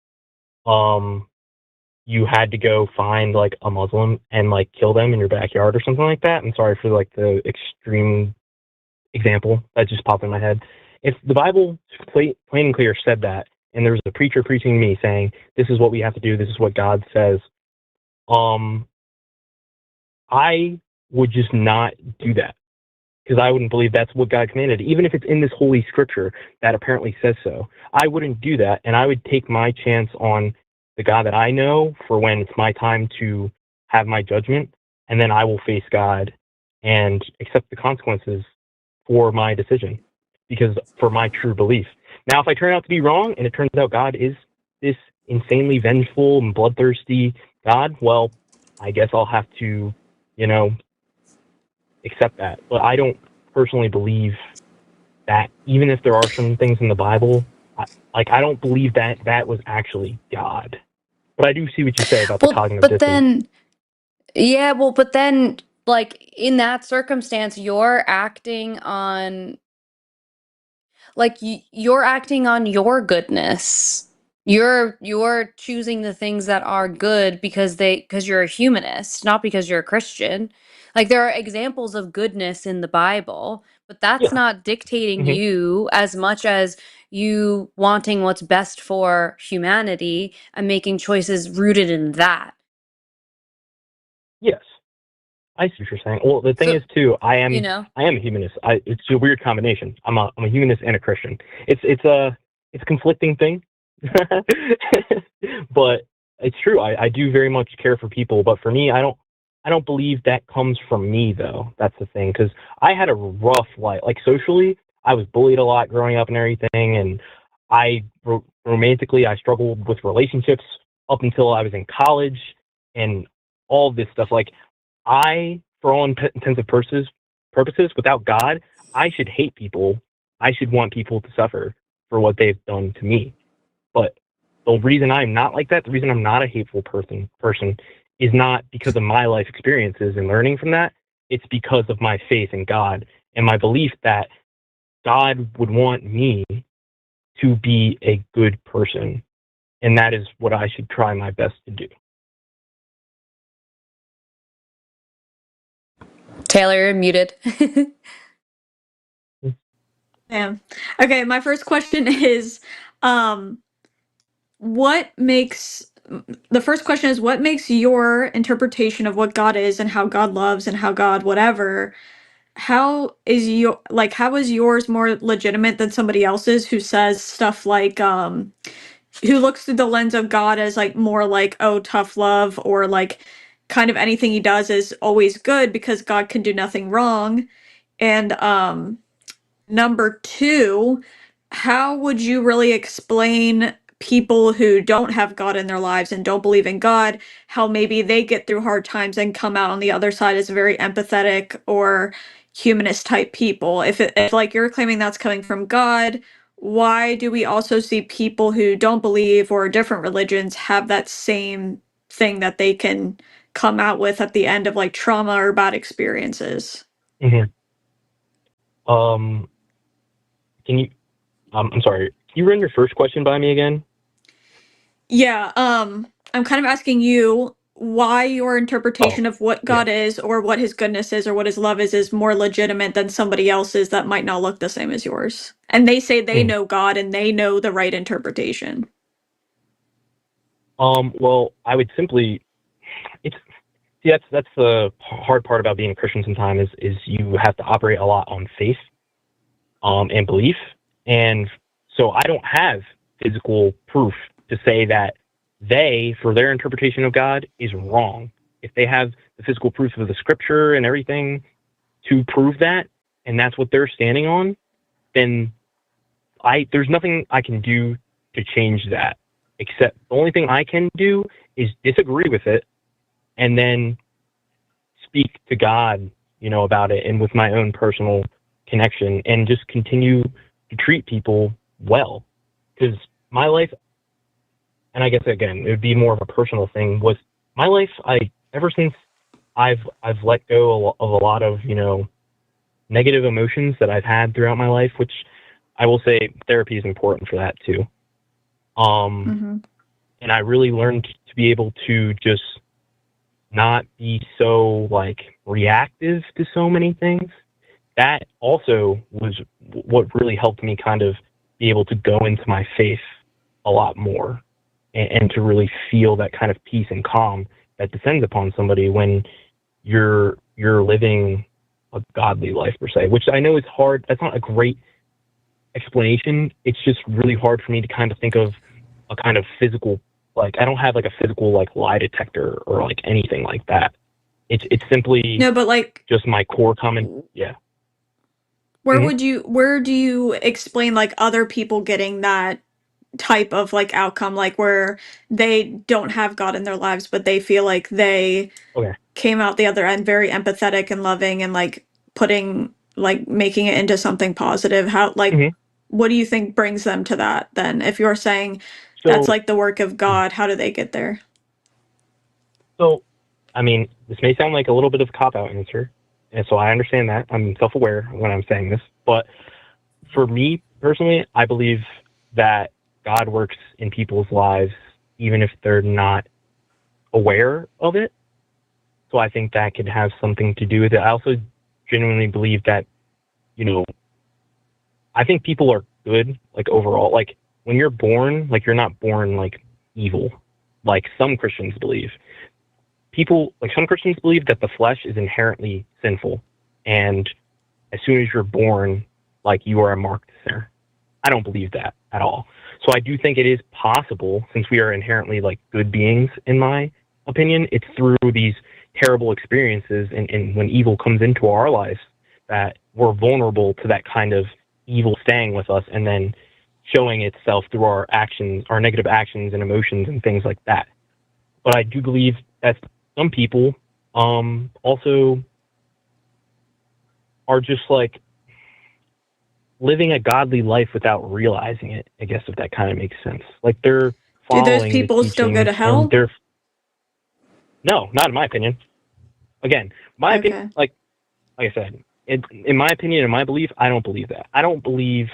Speaker 7: you had to go find like a Muslim and like kill them in your backyard or something like that. I'm sorry for like the extreme example that just popped in my head. If the Bible plain and clear said that, and there was a preacher preaching to me saying, this is what we have to do, this is what God says, I would just not do that, because I wouldn't believe that's what God commanded. Even if it's in this holy scripture that apparently says so, I wouldn't do that, and I would take my chance on the God that I know for when it's my time to have my judgment, and then I will face God and accept the consequences for my decision, because for my true belief. Now, if I turn out to be wrong, and it turns out God is this insanely vengeful and bloodthirsty God, well, I guess I'll have to, accept that. But I don't personally believe that, even if there are some things in the Bible, I don't believe that was actually God. But I do see what you say about the
Speaker 1: Well,
Speaker 7: cognitive
Speaker 1: but
Speaker 7: dissonance.
Speaker 1: but then, like, in that circumstance, you're acting on, like, you're acting on your goodness. You're choosing the things that are good because you're a humanist, not because you're a Christian. Like, there are examples of goodness in the Bible, but that's
Speaker 7: Yeah.
Speaker 1: not dictating
Speaker 7: Hmm.
Speaker 1: you as much as you wanting what's best for humanity and making choices rooted in that.
Speaker 7: Yes. I see what you're saying. Well, the thing
Speaker 1: So,
Speaker 7: is, too, I
Speaker 1: you
Speaker 7: am
Speaker 1: know,
Speaker 7: I am a humanist. It's a weird combination. I'm a humanist and a Christian. It's a conflicting thing, but it's true. I do very much care for people, but for me, I don't believe that comes from me though. That's the thing, because I had a rough life. Like socially, I was bullied a lot growing up and everything, and romantically, I struggled with relationships up until I was in college, and all this stuff. Like for all intents and purposes, without God, I should hate people. I should want people to suffer for what they've done to me. But the reason I'm not like that, the reason I'm not a hateful person is not because of my life experiences and learning from that. It's because of my faith in God and my belief that God would want me to be a good person. And that is what I should try my best to do.
Speaker 1: Taylor, you're muted.
Speaker 2: Damn. Okay, my first question is, what makes the first question is what makes your interpretation of what God is and how God loves and how God whatever, how is yours more legitimate than somebody else's who says stuff like who looks through the lens of God as like more like, oh, tough love, or like kind of anything he does is always good because God can do nothing wrong. And number two, how would you really explain people who don't have God in their lives and don't believe in God, how maybe they get through hard times and come out on the other side as very empathetic or humanist type people? If like you're claiming that's coming from God, why do we also see people who don't believe or different religions have that same thing that they can come out with at the end of like trauma or bad experiences?
Speaker 7: Mm-hmm. Can you? I'm sorry. Can you run your first question by me again?
Speaker 2: Yeah, I'm kind of asking you why your interpretation
Speaker 7: Oh,
Speaker 2: of what
Speaker 7: yeah.
Speaker 2: God is or what his goodness is or what his love is more legitimate than somebody else's that might not look the same as yours. And they say they
Speaker 7: Mm.
Speaker 2: know God and they know the right interpretation.
Speaker 7: Well, I would simply. It's See, that's the hard part about being a Christian sometimes is you have to operate a lot on faith, and belief, and so I don't have physical proof to say that they, for their interpretation of God, is wrong. If they have the physical proof of the scripture and everything to prove that, and that's what they're standing on, then there's nothing I can do to change that. Except the only thing I can do is disagree with it, and then speak to God, about it, and with my own personal connection, and just continue to treat people well. Because my life, and I guess again, it would be more of a personal thing, was my life, ever since I've let go of a lot of, negative emotions that I've had throughout my life, which I will say therapy is important for that too.
Speaker 2: Mm-hmm.
Speaker 7: And I really learned to be able to just not be so like reactive to so many things. That also was what really helped me kind of be able to go into my faith a lot more, and to really feel that kind of peace and calm that descends upon somebody when you're living a godly life per se, which I know is hard. That's not a great explanation. It's just really hard for me to kind of think of a kind of physical, like I don't have like a physical like lie detector or like anything like that. It's simply
Speaker 2: No, but like
Speaker 7: just my core common. Yeah.
Speaker 2: where
Speaker 7: Mhm.
Speaker 2: where do you explain like other people getting that type of like outcome, like where they don't have God in their lives but they feel like they
Speaker 7: Okay.
Speaker 2: came out the other end very empathetic and loving and like making it into something positive? How, like,
Speaker 7: hmm
Speaker 2: what do you think brings them to that then? If you're saying that's
Speaker 7: So,
Speaker 2: like the work of God, how do they get there?
Speaker 7: so, I mean, this may sound like a little bit of a cop out answer, and so I understand that. I'm self aware when I'm saying this, but for me personally, I believe that God works in people's lives even if they're not aware of it. So I think that could have something to do with it. I also genuinely believe that, you know, I think people are good, like overall. Like when you're born, like you're not born like evil, like some Christians believe. Some Christians believe that the flesh is inherently sinful, and as soon as you're born, like you are a marked sinner. I don't believe that at all. So I do think it is possible, since we are inherently like good beings, in my opinion, it's through these terrible experiences and when evil comes into our lives that we're vulnerable to that kind of evil staying with us and then showing itself through our actions, our negative actions and emotions and things like that. But I do believe that some people also are just like living a godly life without realizing it, I guess, if that kind of makes sense. Like they're
Speaker 2: Do those
Speaker 7: following
Speaker 2: people
Speaker 7: the
Speaker 2: still go to
Speaker 7: teachings and
Speaker 2: hell?
Speaker 7: they're no, not in my opinion. Again, my opinion,
Speaker 2: Okay.
Speaker 7: like I said, in my opinion, in my belief, I don't believe that. I don't believe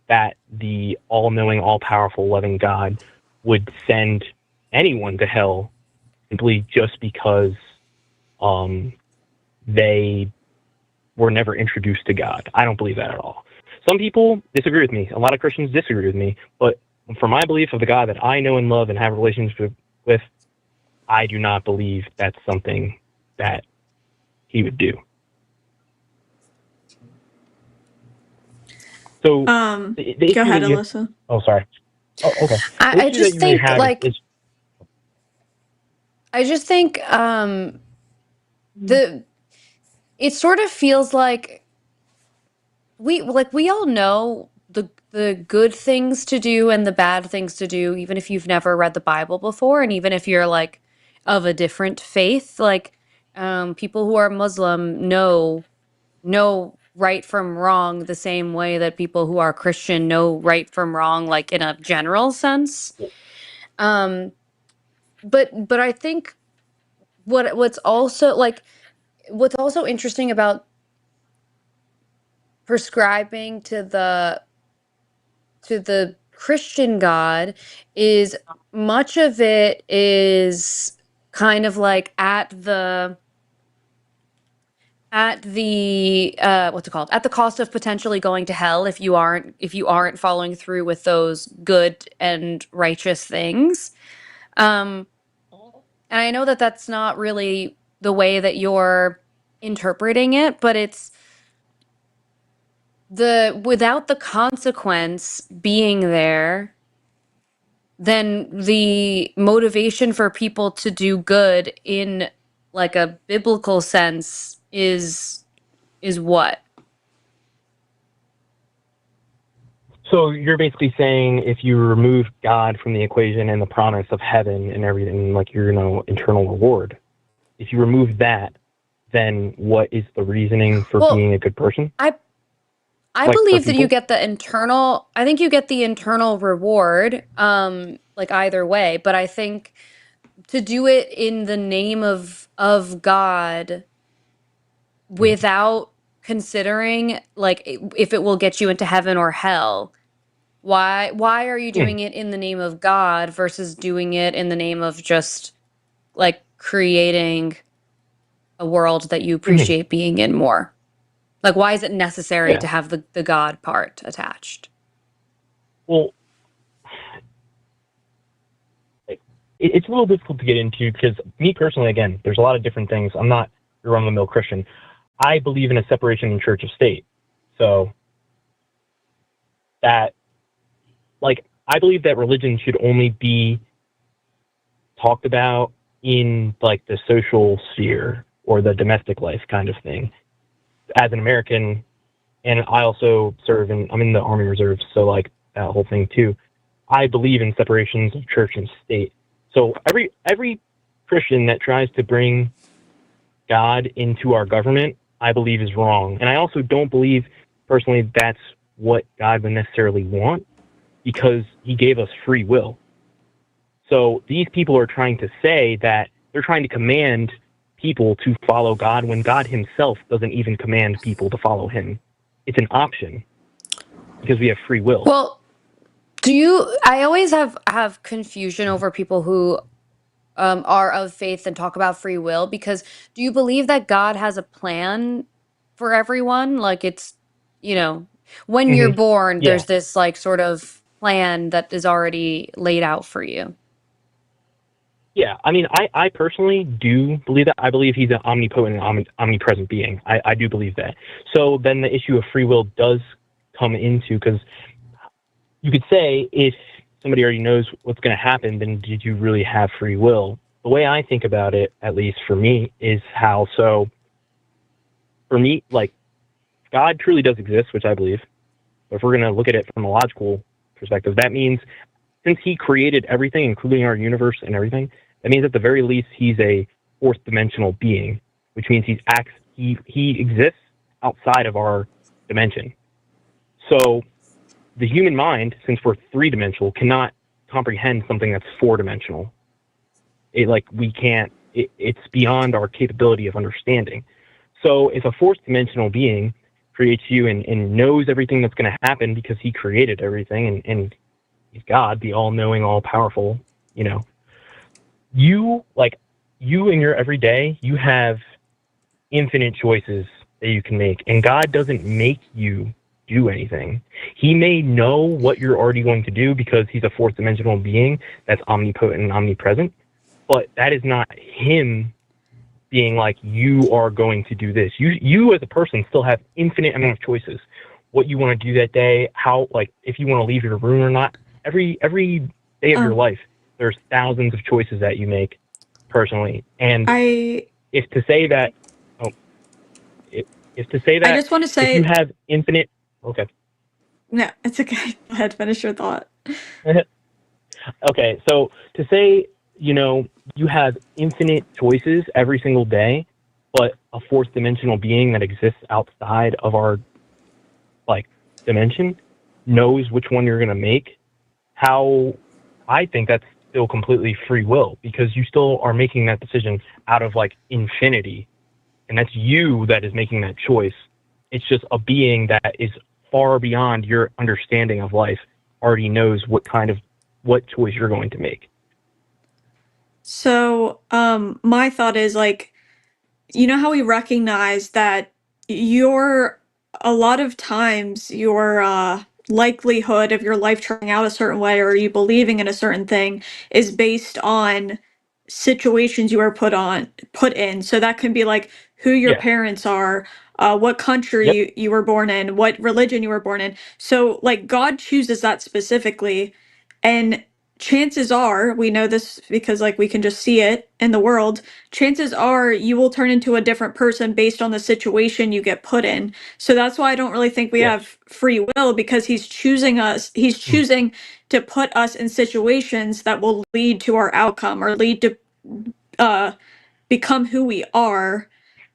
Speaker 7: that the all-knowing, all-powerful, loving God would send anyone to hell simply just because they were never introduced to God. I don't believe that at all. Some people disagree with me. A lot of Christians disagree with me. But for my belief of the God that I know and love and have relationships with, I do not believe that's something that he would do. So the
Speaker 2: Go
Speaker 7: issue
Speaker 2: ahead,
Speaker 7: that you...
Speaker 2: Alyssa.
Speaker 7: Oh, sorry. Oh, okay. The
Speaker 1: I
Speaker 7: issue that
Speaker 1: just
Speaker 7: you may
Speaker 1: think
Speaker 7: have
Speaker 1: like
Speaker 7: is...
Speaker 1: I just think the it sort of feels like we all know the good things to do and the bad things to do, even if you've never read the Bible before, and even if you're like of a different faith. Like people who are Muslim know right from wrong the same way that people who are Christian know right from wrong, like in a general sense. But I think what's also interesting about prescribing to the Christian God is much of it is kind of like at the what's it called, at the cost of potentially going to hell if you aren't following through with those good and righteous things. And I know that that's not really the way that you're interpreting it, but it's without the consequence being there, then the motivation for people to do good in like a biblical sense is what?
Speaker 7: So you're basically saying if you remove God from the equation and the promise of heaven and everything, like your internal reward, if you remove that, then what is the reasoning for
Speaker 1: Well,
Speaker 7: being a good person?
Speaker 1: I
Speaker 7: Like for
Speaker 1: believe that you
Speaker 7: people?
Speaker 1: get the internal, I think you get the internal reward, like either way, but I think to do it in the name of God without considering like if it will get you into heaven or hell, why are you doing it in the name of God versus doing it in the name of just like creating a world that you appreciate being in more? Like, why is it necessary
Speaker 7: Yeah.
Speaker 1: to have the God part attached?
Speaker 7: Well, it's a little difficult to get into because me personally, again, there's a lot of different things. I'm not your run-of-the-mill Christian. I believe in a separation in church of state. So that, like, I believe that religion should only be talked about in like the social sphere or the domestic life kind of thing. As an American, and I also serve I'm in the Army Reserve, so like that whole thing too. I believe in separations of church and state. So every Christian that tries to bring God into our government, I believe is wrong. And I also don't believe personally that's what God would necessarily want, because he gave us free will. So these people are trying to say that they're trying to command people to follow God when God himself doesn't even command people to follow him. It's an option because we have free will.
Speaker 1: Well, I always have confusion over people who are of faith and talk about free will, because do you believe that God has a plan for everyone? Like it's, when you're born,
Speaker 7: Yeah.
Speaker 1: there's this like sort of plan that is already laid out for you.
Speaker 7: Yeah, I mean, I personally do believe that. I believe he's an omnipotent and omnipresent being. I do believe that. So then the issue of free will does come into, because you could say if somebody already knows what's going to happen, then did you really have free will? The way I think about it, at least for me, is how so. For me, like God truly does exist, which I believe. But if we're going to look at it from a logical perspective, that means since he created everything, including our universe and everything, that means at the very least he's a fourth dimensional being, which means he exists outside of our dimension. So the human mind, since we're three dimensional, cannot comprehend something that's four dimensional. It's beyond our capability of understanding. So if a fourth dimensional being creates you and knows everything that's going to happen because he created everything and he's God, the all-knowing, all-powerful, you in your everyday, you have infinite choices that you can make, and God doesn't make you do anything. He may know what you're already going to do because he's a fourth dimensional being that's omnipotent and omnipresent, but that is not him being like, you are going to do this. You as a person still have infinite amount of choices. What you want to do that day, how, like, if you want to leave your room or not. Every day of your life, there's thousands of choices that you make personally. And if to say that
Speaker 2: I just want to say,
Speaker 7: if you have infinite, okay.
Speaker 2: No, it's okay. Go ahead, finish your thought.
Speaker 7: Okay, so to say, you have infinite choices every single day, but a fourth dimensional being that exists outside of our dimension knows which one you're going to make, how I think that's still completely free will, because you still are making that decision out of infinity, and that's you that is making that choice. It's just a being that is far beyond your understanding of life already knows what choice you're going to make.
Speaker 2: So, my thought is how we recognize that a lot of times your likelihood of your life turning out a certain way or you believing in a certain thing is based on situations you were put in. So that can be who your parents are, what country you were born in, what religion you were born in. So God chooses that specifically, and chances are, we know this because we can just see it in the world, chances are you will turn into a different person based on the situation you get put in. So that's why I don't really think we have free will, because he's choosing to put us in situations that will lead to our outcome or lead to become who we are.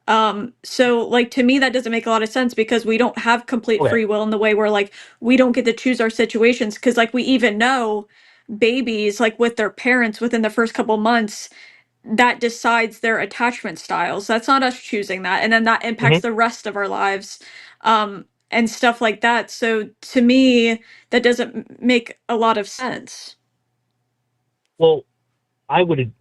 Speaker 2: So to me that doesn't make a lot of sense, because we don't have complete free will in the way where we don't get to choose our situations, because we even know babies with their parents within the first couple months, that decides their attachment styles. That's not us choosing that, and then that impacts the rest of our lives, and stuff like that. So to me that doesn't make a lot of sense.
Speaker 7: Well, I would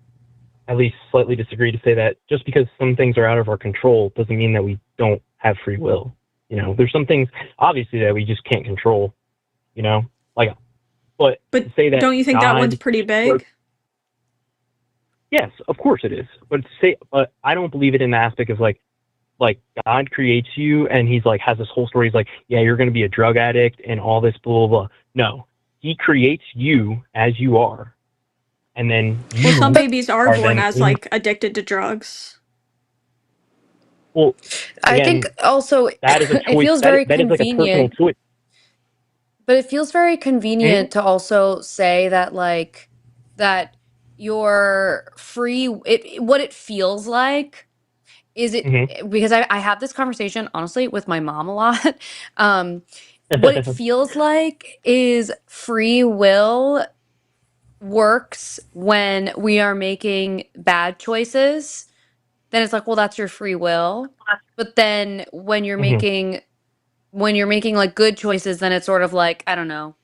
Speaker 7: at least slightly disagree to say that just because some things are out of our control doesn't mean that we don't have free will. There's some things obviously that we just can't control, but to say that,
Speaker 2: don't you think that one's pretty big?
Speaker 7: Yes, of course it is. But I don't believe it in the aspect of God creates you and he's has this whole story. He's yeah, you're going to be a drug addict and all this blah, blah, blah. No, he creates you as you are. And then
Speaker 2: some babies are born as addicted to drugs.
Speaker 7: Well,
Speaker 1: again, I think also
Speaker 7: that is a choice.
Speaker 1: It feels very
Speaker 7: that
Speaker 1: convenient.
Speaker 7: is a personal choice.
Speaker 1: But it feels very convenient to also say that that you're free. What it feels like is it because I have this conversation honestly with my mom a lot. What it feels like is free will works when we are making bad choices. Then it's well, that's your free will. But then when you're making good choices, then it's sort of I don't know.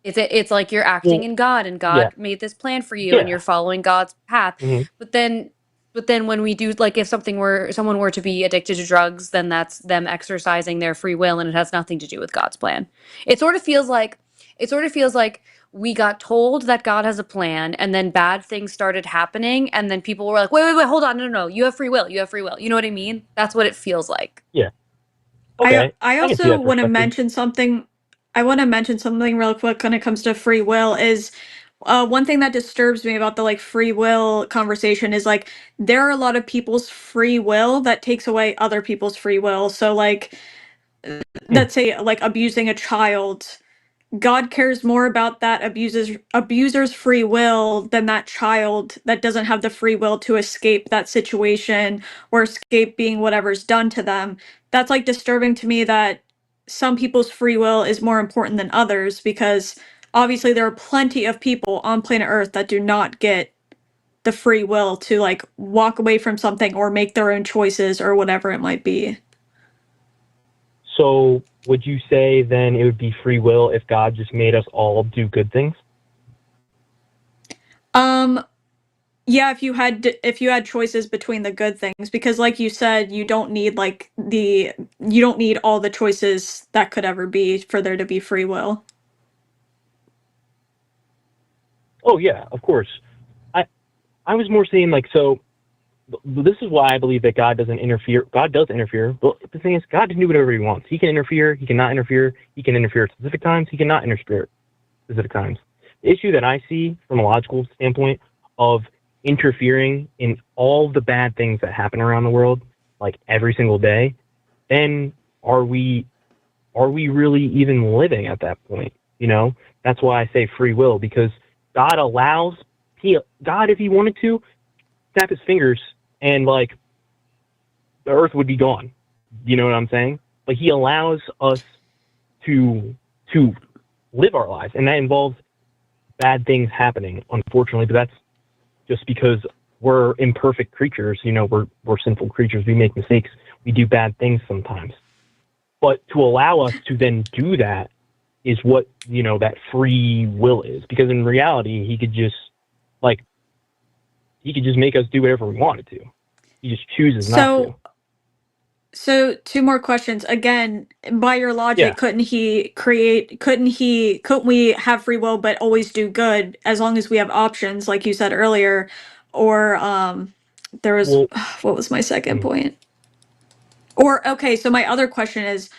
Speaker 1: It's like you're acting in God, and God made this plan for you, and you're following God's path. But then when we do, if someone were to be addicted to drugs, then that's them exercising their free will, and it has nothing to do with God's plan. It sort of feels like we got told that God has a plan, and then bad things started happening, and then people were wait, hold on, no, you have free will, you have free will. You know what I mean? That's what it feels like.
Speaker 7: Yeah. Okay.
Speaker 2: I also want to mention something I want to mention something real quick when it comes to free will is one thing that disturbs me about the like free will conversation is like there are a lot of people's free will that takes away other people's free will. So like let's say like abusing a child. God cares more about that abuser's free will than that child that doesn't have the free will to escape that situation or escape being whatever's done to them. That's like disturbing to me that some people's free will is more important than others because obviously there are plenty of people on planet Earth that do not get the free will to like walk away from something or make their own choices or whatever it might be.
Speaker 7: So would you say then it would be free will if God just made us all do good things?
Speaker 2: Yeah, if you had choices between the good things, because like you said, you don't need you don't need all the choices that could ever be for there to be free will.
Speaker 7: Oh yeah, of course. I was more saying like, so this is why I believe that God doesn't interfere. God does interfere, but the thing is, God can do whatever he wants. He can interfere, he cannot interfere, he can interfere at specific times, he cannot interfere at specific times. The issue that I see from a logical standpoint of interfering in all the bad things that happen around the world, like every single day, then are we really even living at that point? You know, that's why I say free will, because God allows God, if he wanted to, snap his fingers and like the earth would be gone. You know what I'm saying? But he allows us to live our lives, and that involves bad things happening, unfortunately. But that's just because we're imperfect creatures. You know, we're sinful creatures. We make mistakes. We do bad things sometimes. But to allow us to then do that is what, you know, that free will is. Because in reality, he could just make us do whatever we wanted to. He just chooses not to.
Speaker 2: So two more questions. Again, by your logic,
Speaker 7: Yeah.
Speaker 2: couldn't we have free will but always do good as long as we have options, like you said earlier? Or there was
Speaker 7: Well,
Speaker 2: what was my second point? Or okay, so my other question is,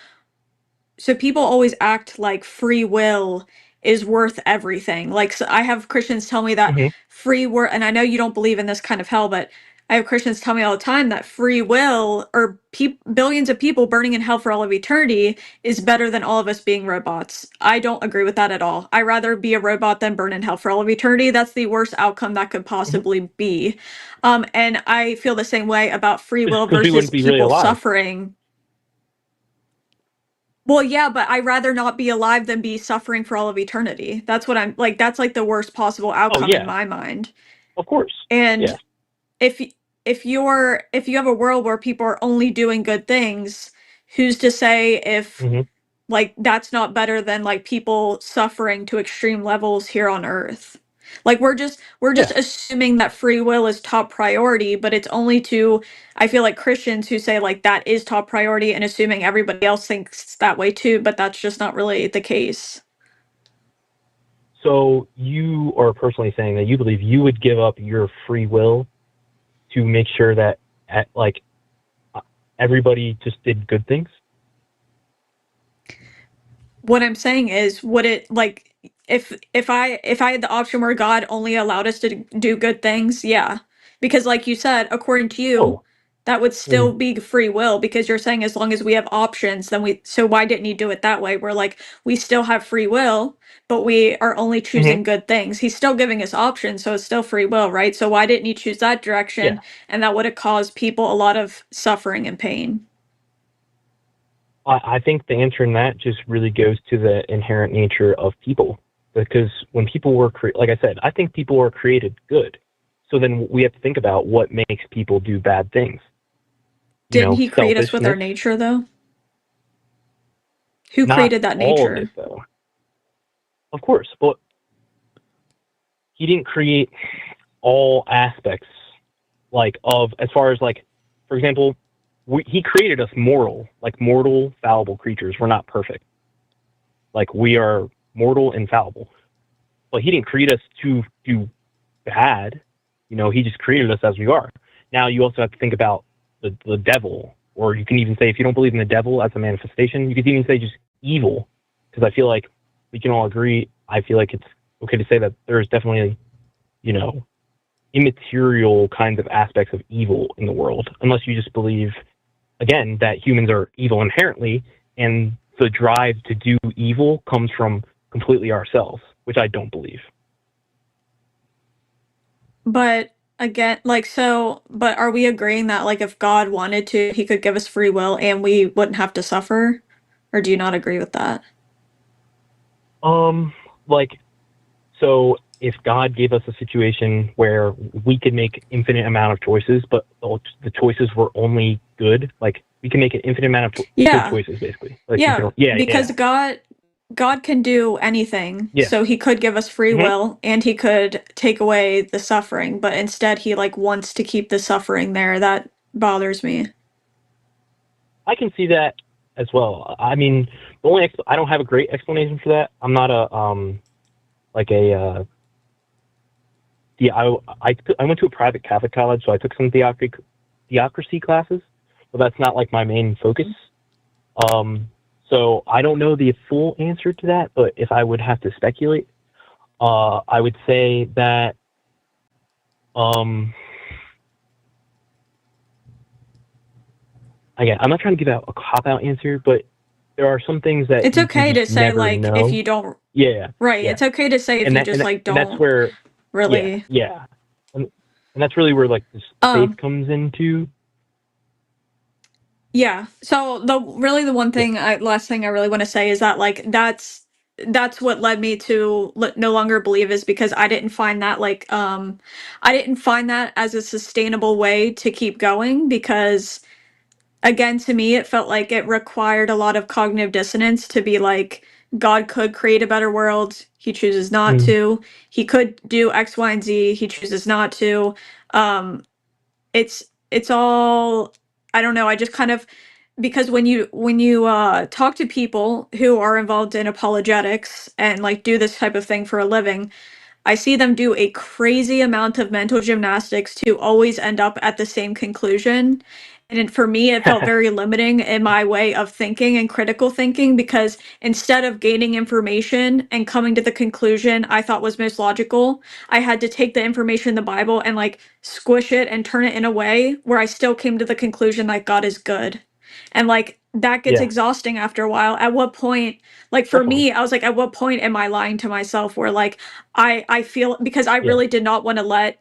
Speaker 2: so people always act like free will is worth everything. Like so I have Christians tell me that free will, and I know you don't believe in this kind of hell, but I have Christians tell me all the time that free will or billions of people burning in hell for all of eternity is better than all of us being robots. I don't agree with that at all. I'd rather be a robot than burn in hell for all of eternity. That's the worst outcome that could possibly be. And I feel the same way about free will
Speaker 7: because we
Speaker 2: versus
Speaker 7: wouldn't be really
Speaker 2: people
Speaker 7: alive.
Speaker 2: suffering. Well, yeah, but I'd rather not be alive than be suffering for all of eternity. That's what I'm like. That's like the worst possible outcome in my mind.
Speaker 7: Of course.
Speaker 2: And
Speaker 7: Yeah.
Speaker 2: if if you have a world where people are only doing good things, who's to say if like that's not better than like people suffering to extreme levels here on Earth? Like we're just assuming that free will is top priority, but it's only to I feel like Christians who say like that is top priority and assuming everybody else thinks that way too, but that's just not really the case.
Speaker 7: So you are personally saying that you believe you would give up your free will to make sure that everybody just did good things?
Speaker 2: What I'm saying is, would it like if I had the option where God only allowed us to do good things, yeah, because like you said, according to you, that would still be free will because you're saying as long as we have options, then so why didn't you do it that way? We're like we still have free will, but we are only choosing good things. He's still giving us options, so it's still free will, right? So why didn't you choose that direction? And that would have caused people a lot of suffering and pain.
Speaker 7: I think the answer in that just really goes to the inherent nature of people. Because when people were like I said, I think people are created good. So then we have to think about what makes people do bad things.
Speaker 2: Didn't he create us with our nature, though? Who created that nature?
Speaker 7: Not all of it, though. Of course, but he didn't create all aspects, like of as far as like, for example, he created us mortal, fallible creatures. We're not perfect. Like we are mortal and fallible, but he didn't create us to do bad. You know, he just created us as we are. Now you also have to think about the devil, or you can even say, if you don't believe in the devil as a manifestation, you could even say just evil. because I feel like we can all agree. I feel like it's okay to say that there's definitely, immaterial kinds of aspects of evil in the world, unless you just believe, again, that humans are evil inherently, and the drive to do evil comes from completely ourselves, which I don't believe.
Speaker 2: But again, but are we agreeing that like if God wanted to, he could give us free will and we wouldn't have to suffer? Or do you not agree with that?
Speaker 7: So if God gave us a situation where we could make infinite amount of choices, but the choices were only good, like we can make an infinite amount of good choices, basically.
Speaker 2: Because God can do anything.
Speaker 7: Yeah.
Speaker 2: So he could give us free will and he could take away the suffering, but instead he like wants to keep the suffering there. That bothers me.
Speaker 7: I can see that as well. I mean, I don't have a great explanation for that. I'm not I went to a private Catholic college, so I took some theocracy classes, but that's not like my main focus. So I don't know the full answer to that, but if I would have to speculate, I would say that again, I'm not trying to give out a cop-out answer, but there are some things that
Speaker 2: it's okay to say like
Speaker 7: know.
Speaker 2: if you don't.
Speaker 7: Yeah.
Speaker 2: Right.
Speaker 7: Yeah.
Speaker 2: It's okay to say if
Speaker 7: and
Speaker 2: you
Speaker 7: that,
Speaker 2: just
Speaker 7: and
Speaker 2: like
Speaker 7: and
Speaker 2: don't.
Speaker 7: That's where
Speaker 2: really.
Speaker 7: Yeah. And that's really where like this faith comes into.
Speaker 2: Yeah. So the one thing last thing I really want to say is that like that's what led me to no longer believe, is because I didn't find that as a sustainable way to keep going, because again, to me it felt like it required a lot of cognitive dissonance to be like, God could create a better world, he chooses not to. He could do X, Y, and Z, he chooses not to. It's all, I don't know, I just kind of, because when you talk to people who are involved in apologetics and like do this type of thing for a living, I see them do a crazy amount of mental gymnastics to always end up at the same conclusion. And for me, it felt very limiting in my way of thinking and critical thinking, because instead of gaining information and coming to the conclusion I thought was most logical, I had to take the information in the Bible and like squish it and turn it in a way where I still came to the conclusion that God is good. And like that gets exhausting after a while. At what point, like for me, I was like, at what point am I lying to myself where like I feel, because I really did not want to let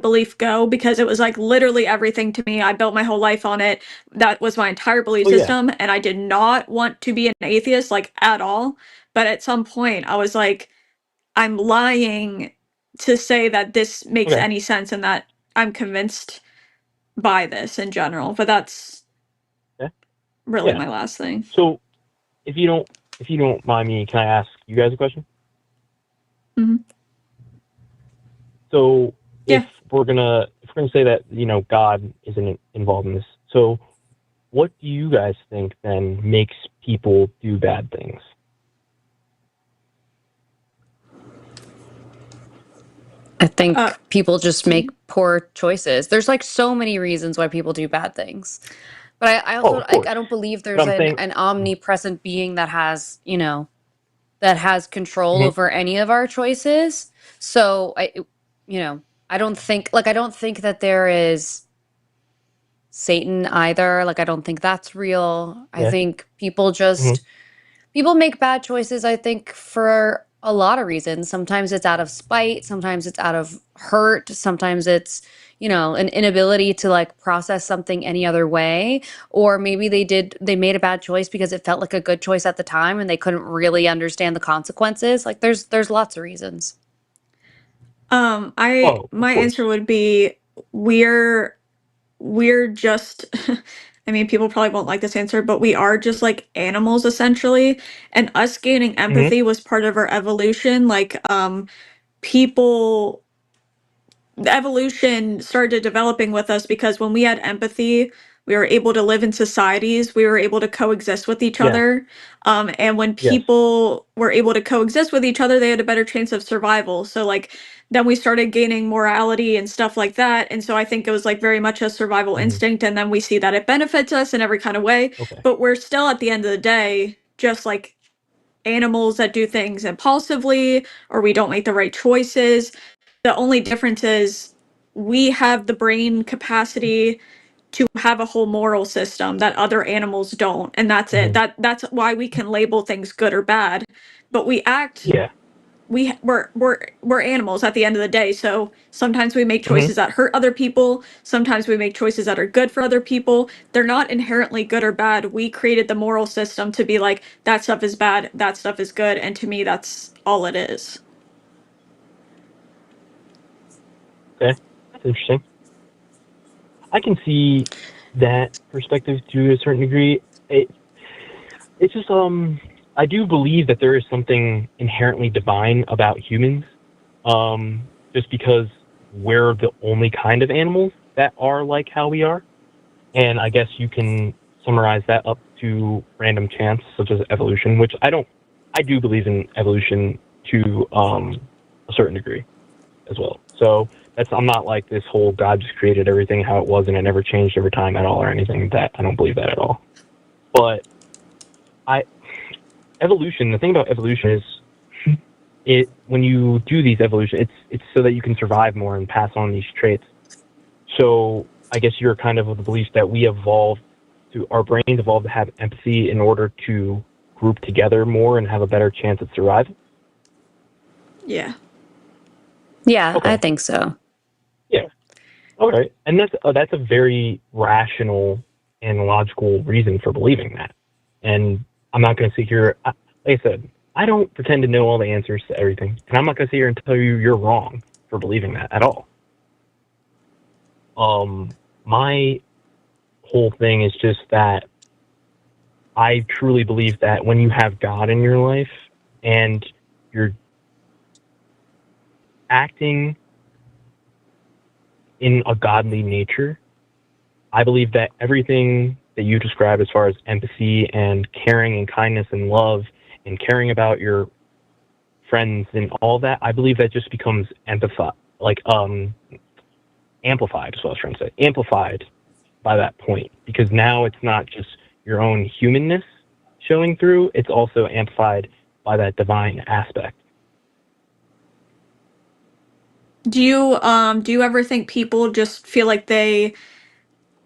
Speaker 2: belief go, because it was like literally everything to me. I built my whole life on it. That was my entire belief system, and I did not want to be an atheist like at all. But at some point I was like, I'm lying to say that this makes any sense and that I'm convinced by this in general. But that's really my last thing.
Speaker 7: So if you don't mind me, can I ask you guys a question? So if we're gonna say that God isn't involved in this, so what do you guys think then makes people do bad things?
Speaker 1: I think people just make poor choices. There's like so many reasons why people do bad things. But I also I don't believe there's an omnipresent being that has, that has control over any of our choices. So I don't think that there is Satan either. Like I don't think that's real. I think people just people make bad choices, I think, for a lot of reasons. Sometimes it's out of spite, sometimes it's out of hurt, sometimes it's, an inability to like process something any other way, or maybe they made a bad choice because it felt like a good choice at the time and they couldn't really understand the consequences. Like there's lots of reasons.
Speaker 2: My answer would be we're just I mean, people probably won't like this answer, but we are just like animals essentially, and us gaining empathy was part of our evolution. Like people the evolution started developing with us, because when we had empathy, we were able to live in societies, we were able to coexist with each other. And when people were able to coexist with each other, they had a better chance of survival. So like then we started gaining morality and stuff like that. And so I think it was like very much a survival instinct. And then we see that it benefits us in every kind of way. But we're still, at the end of the day, just like animals that do things impulsively or we don't make the right choices. The only difference is we have the brain capacity to have a whole moral system that other animals don't, and that's it. That's why we can label things good or bad. But we act
Speaker 7: Yeah.
Speaker 2: we're animals at the end of the day, so sometimes we make choices that hurt other people, sometimes we make choices that are good for other people. They're not inherently good or bad. We created the moral system to be like, that stuff is bad, that stuff is good, and to me that's all it is.
Speaker 7: Okay, that's interesting. I can see that perspective to a certain degree. It's just I do believe that there is something inherently divine about humans. Just because we're the only kind of animals that are like how we are. And I guess you can summarize that up to random chance, such as evolution, which I do believe in evolution to a certain degree as well. So I'm not like this whole God just created everything how it was and it never changed over time at all or anything. That I don't believe that at all. But the thing about evolution is when you do these evolution, it's so that you can survive more and pass on these traits. So I guess you're kind of the belief that our brains evolved to have empathy in order to group together more and have a better chance at surviving.
Speaker 2: Yeah.
Speaker 1: Yeah,
Speaker 7: Okay.
Speaker 1: I think so.
Speaker 7: Yeah. All right. And that's a very rational and logical reason for believing that. And I'm not going to sit here, like I said, I don't pretend to know all the answers to everything. And I'm not going to sit here and tell you you're wrong for believing that at all. My whole thing is just that I truly believe that when you have God in your life and you're acting in a godly nature, I believe that everything that you describe as far as empathy and caring and kindness and love and caring about your friends and all that, I believe that just becomes amplified is what I was trying to say. Amplified by that point, because now it's not just your own humanness showing through, it's also amplified by that divine aspect.
Speaker 2: Do you ever think people just feel like they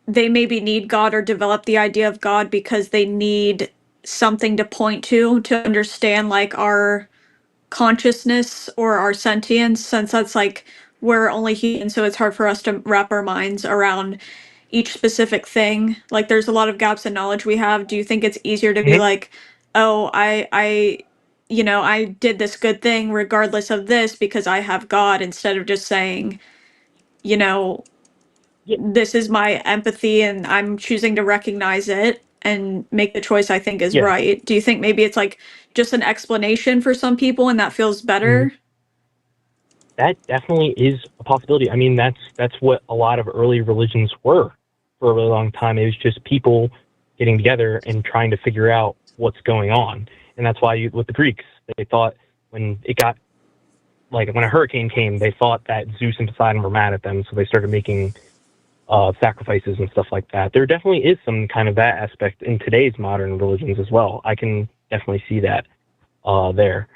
Speaker 2: maybe need God or develop the idea of God because they need something to point to understand like our consciousness or our sentience, since that's like we're only human, so it's hard for us to wrap our minds around each specific thing. Like there's a lot of gaps in knowledge we have. Do you think it's easier to be like, oh, I did this good thing regardless of this because I have God, instead of just saying, you know,
Speaker 7: Yeah.
Speaker 2: this is my empathy and I'm choosing to recognize it and make the choice I think is
Speaker 7: Yeah.
Speaker 2: right? Do you think maybe it's like just an explanation for some people and that feels better?
Speaker 7: That definitely is a possibility. I mean, that's what a lot of early religions were for a really long time. It was just people getting together and trying to figure out what's going on. And that's why with the Greeks, they thought when a hurricane came, they thought that Zeus and Poseidon were mad at them, so they started making sacrifices and stuff like that. There definitely is some kind of that aspect in today's modern religions as well. I can definitely see that there.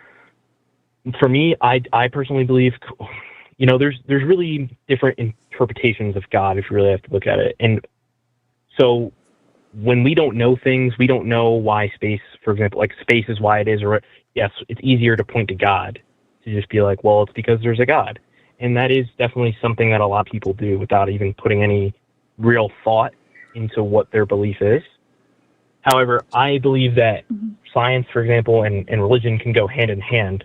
Speaker 7: For me, I personally believe, there's really different interpretations of God if you really have to look at it. And so when we don't know things, we don't know why space, for example, like space is why it is, or yes, it's easier to point to God, to just be like, well, it's because there's a God. And that is definitely something that a lot of people do without even putting any real thought into what their belief is. However, I believe that science, for example, and religion can go hand in hand.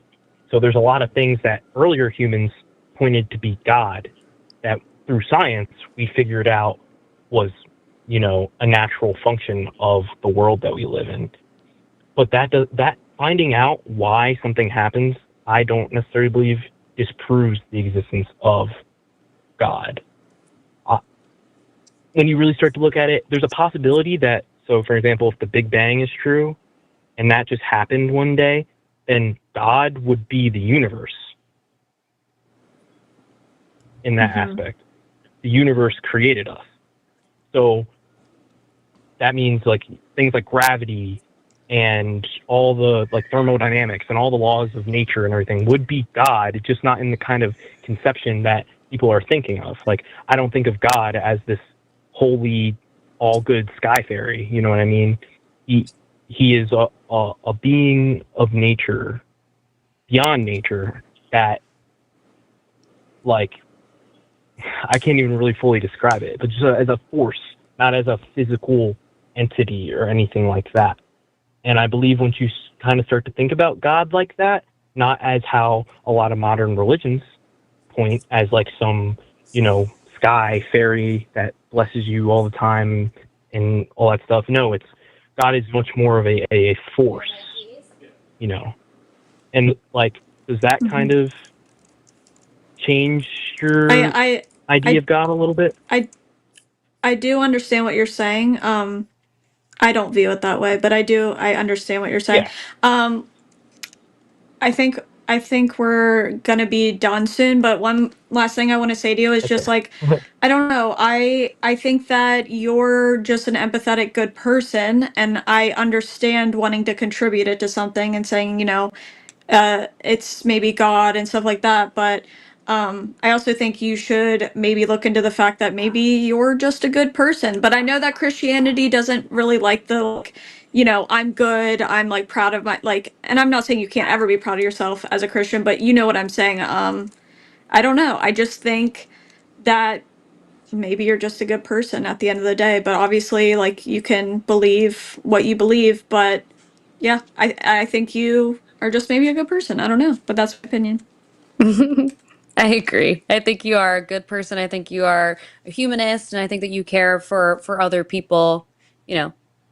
Speaker 7: So there's a lot of things that earlier humans pointed to be God that through science we figured out was, a natural function of the world that we live in. But that finding out why something happens, I don't necessarily believe disproves the existence of God. When you really start to look at it, there's a possibility that, so for example, if the Big Bang is true and that just happened one day, then God would be the universe in that aspect. The universe created us. So that means like things like gravity and all the like thermodynamics and all the laws of nature and everything would be God, just not in the kind of conception that people are thinking of. Like, I don't think of God as this holy, all good sky fairy. You know what I mean? He is a being of nature, beyond nature, that, like, I can't even really fully describe it, but just as a force, not as a physical entity or anything like that. And I believe once you kind of start to think about God like that, not as how a lot of modern religions point as like some, sky fairy that blesses you all the time and all that stuff. No, it's God is much more of a force, And like, does that kind of change your
Speaker 2: I
Speaker 7: idea of God a little bit?
Speaker 2: I do understand what you're saying. I don't view it that way, but I understand what you're saying.
Speaker 7: Yeah.
Speaker 2: I think we're gonna be done soon, but one last thing I want to say to you is just like, I don't know. I think that you're just an empathetic, good person, and I understand wanting to contribute it to something and saying, it's maybe God and stuff like that. But I also think you should maybe look into the fact that maybe you're just a good person. But I know that Christianity doesn't really like the, like, I'm good. I'm like proud of my, like, and I'm not saying you can't ever be proud of yourself as a Christian, but you know what I'm saying. I don't know. I just think that maybe you're just a good person at the end of the day. But obviously, like, you can believe what you believe. But yeah, I think you are just maybe a good person. I don't know, but that's my opinion.
Speaker 1: I agree. I think you are a good person. I think you are a humanist, and I think that you care for other people,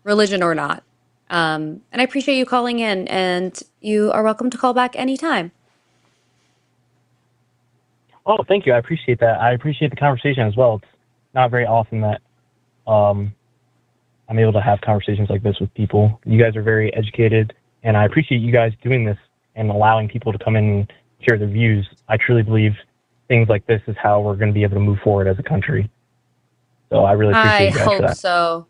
Speaker 1: religion or not. And I appreciate you calling in, and you are welcome to call back anytime.
Speaker 7: Oh, thank you. I appreciate that. I appreciate the conversation as well. It's not very often that I'm able to have conversations like this with people. You guys are very educated, and I appreciate you guys doing this and allowing people to come in and share their views. I truly believe things like this is how we're going to be able to move forward as a country. So I really appreciate you guys for
Speaker 1: hope
Speaker 7: that.
Speaker 1: so.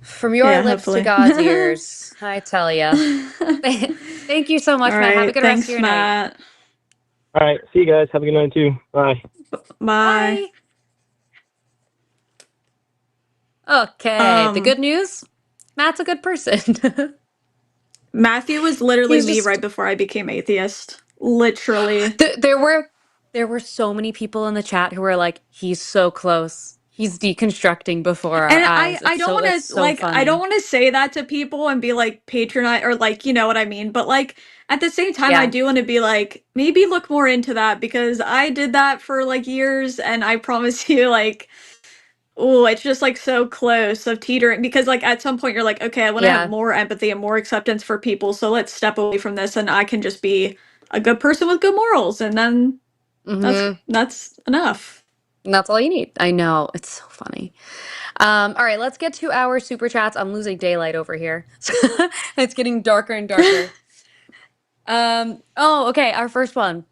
Speaker 1: From your
Speaker 2: Yeah,
Speaker 1: lips
Speaker 2: hopefully.
Speaker 1: to God's ears, I tell ya. Thank you so much,
Speaker 2: All
Speaker 1: Matt. Have a
Speaker 2: right.
Speaker 1: good
Speaker 2: Thanks,
Speaker 1: rest of your night.
Speaker 2: Matt.
Speaker 7: All right. See you guys. Have a good night too. Bye.
Speaker 2: Bye.
Speaker 1: Okay, the good news, Matt's a good person.
Speaker 2: Matthew was literally
Speaker 1: He's
Speaker 2: me
Speaker 1: just
Speaker 2: right before I became atheist. Literally.
Speaker 1: there were so many people in the chat who were like, he's so close. He's deconstructing before our
Speaker 2: And
Speaker 1: eyes.
Speaker 2: I don't
Speaker 1: It's
Speaker 2: want to,
Speaker 1: so
Speaker 2: like, I don't
Speaker 1: funny.
Speaker 2: want to say that to people and be like patronize or, like, you know what I mean, but like at the same time I
Speaker 1: Yeah.
Speaker 2: do want to be like, maybe look more into that, because I did that for like years, and I promise you, like, oh, it's just like so close of teetering, because like at some point you're like, okay, I want to have
Speaker 1: Yeah.
Speaker 2: more empathy and more acceptance for people, so let's step away from this and I can just be a good person with good morals, and then that's enough.
Speaker 1: And that's all you need. I know. It's so funny. All right, let's get to our super chats. I'm losing daylight over here. It's getting darker and darker. Okay, our first one.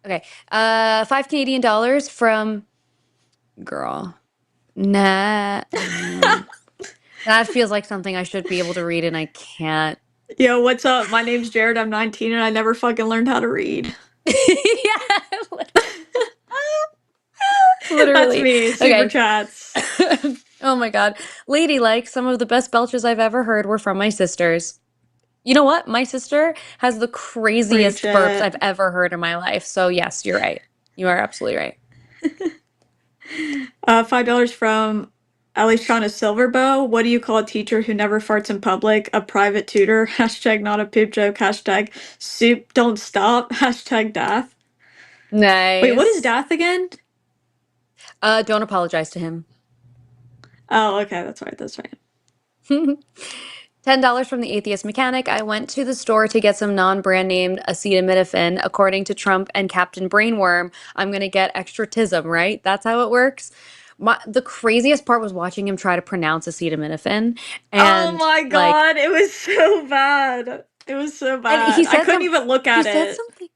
Speaker 1: Okay. $5 Canadian from girl. Nah. That feels like something I should be able to read, and I can't.
Speaker 2: Yo, what's up? My name's Jared. I'm 19 and I never fucking learned how to read.
Speaker 1: Yeah.
Speaker 2: That's
Speaker 1: Literally.
Speaker 2: me. Super
Speaker 1: Okay.
Speaker 2: chats.
Speaker 1: Oh my God. Ladylike, some of the best belches I've ever heard were from my sisters. You know what? My sister has the craziest
Speaker 2: Preach
Speaker 1: burps
Speaker 2: it.
Speaker 1: I've ever heard in my life. So yes, you're right. You are absolutely right.
Speaker 2: $5 from Alishana Silverbow. What do you call a teacher who never farts in public? A private tutor. Hashtag not a poop joke. Hashtag soup don't stop. Hashtag Dath.
Speaker 1: Nice.
Speaker 2: Wait, what is Dath again?
Speaker 1: Don't apologize to him.
Speaker 2: Oh, okay, that's right. That's right.
Speaker 1: $10 from the atheist mechanic. I went to the store to get some non-brand named acetaminophen. According to Trump and Captain Brainworm, I'm gonna get extratism, right? That's how it works. The craziest part was watching him try to pronounce acetaminophen.
Speaker 2: Oh
Speaker 1: And
Speaker 2: my god, it was so bad. It was so
Speaker 1: and he
Speaker 2: bad. I
Speaker 1: said
Speaker 2: couldn't even look at
Speaker 1: he said
Speaker 2: it.
Speaker 1: something.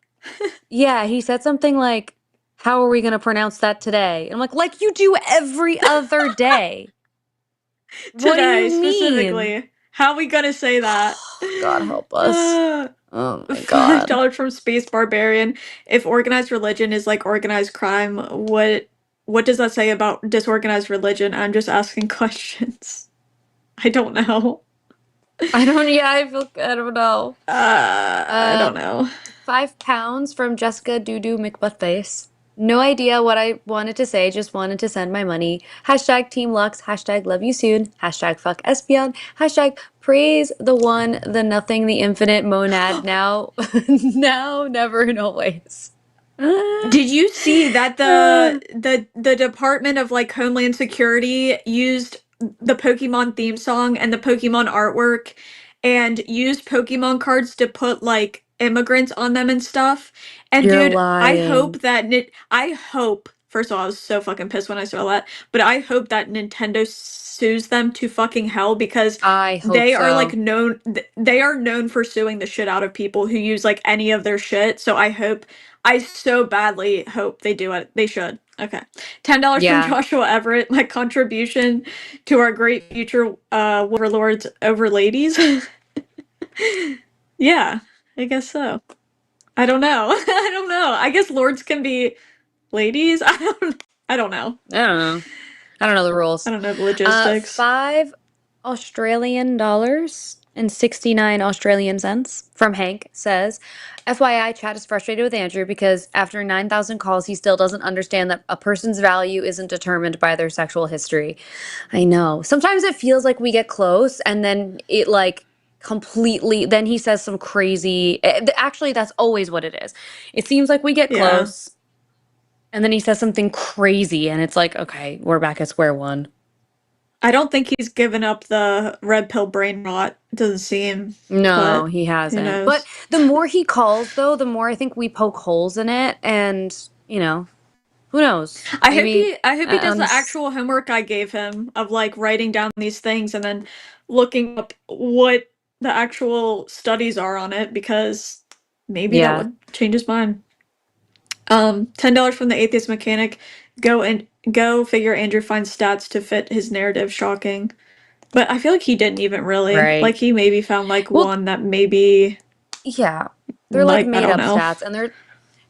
Speaker 1: Yeah, he said something like, "How are we gonna pronounce that today?" And I'm like you do every other day. What do
Speaker 2: Today,
Speaker 1: you mean?
Speaker 2: specifically. How are we gonna say that?
Speaker 1: God help us. Oh my God.
Speaker 2: $5 from Space Barbarian. If organized religion is like organized crime, what does that say about disorganized religion? I'm just asking questions. I don't know.
Speaker 1: I don't know.
Speaker 2: I don't know.
Speaker 1: £5 from Jessica Doodoo McButtface. No idea what I wanted to say, just wanted to send my money. Hashtag Team Lux, hashtag love you soon, hashtag fuck Espion, hashtag praise the one, the nothing, the infinite monad now, now, never, and always.
Speaker 2: Did you see that the Department of like Homeland Security used the Pokemon theme song and the Pokemon artwork and used Pokemon cards to put like immigrants on them and stuff? And
Speaker 1: You're
Speaker 2: dude, I hope
Speaker 1: lying.
Speaker 2: that I hope, first of all, I was so fucking pissed when I saw that, but I hope that Nintendo sues them to fucking hell because
Speaker 1: I hope
Speaker 2: they are like
Speaker 1: so.
Speaker 2: they are known for suing the shit out of people who use like any of their shit. So I so badly hope they do it. They should. Okay. $10 from
Speaker 1: Yeah.
Speaker 2: Joshua Everett, my contribution to our great future warlords over ladies. Yeah, I guess so. I don't know. I don't know. I guess lords can be ladies. I don't know.
Speaker 1: I don't know. I don't know the rules.
Speaker 2: I don't know the logistics.
Speaker 1: $5 and 69 Australian cents from Hank says, FYI, chat is frustrated with Andrew because after 9,000 calls, he still doesn't understand that a person's value isn't determined by their sexual history. I know. Sometimes it feels like we get close and then it like completely, then he says some crazy, actually, that's always what it is. It seems like we get
Speaker 2: Yeah.
Speaker 1: close and then he says something crazy and it's like, okay, we're back at square one.
Speaker 2: I don't think he's given up the red pill brain rot. It doesn't seem.
Speaker 1: No,
Speaker 2: But
Speaker 1: he
Speaker 2: who
Speaker 1: hasn't.
Speaker 2: knows?
Speaker 1: But the more he calls, though, the more I think we poke holes in it, and you know, who knows?
Speaker 2: I hope
Speaker 1: Maybe
Speaker 2: he does the actual homework I gave him of like writing down these things and then looking up what the actual studies are on it because maybe that
Speaker 1: Yeah.
Speaker 2: would change his mind. $10 from the atheist mechanic. Go figure Andrew finds stats to fit his narrative. Shocking. But I feel like he didn't even really.
Speaker 1: Right.
Speaker 2: Like he maybe found like
Speaker 1: Well,
Speaker 2: one that maybe
Speaker 1: yeah, they're like
Speaker 2: I
Speaker 1: made
Speaker 2: don't
Speaker 1: up
Speaker 2: know.
Speaker 1: stats, and they're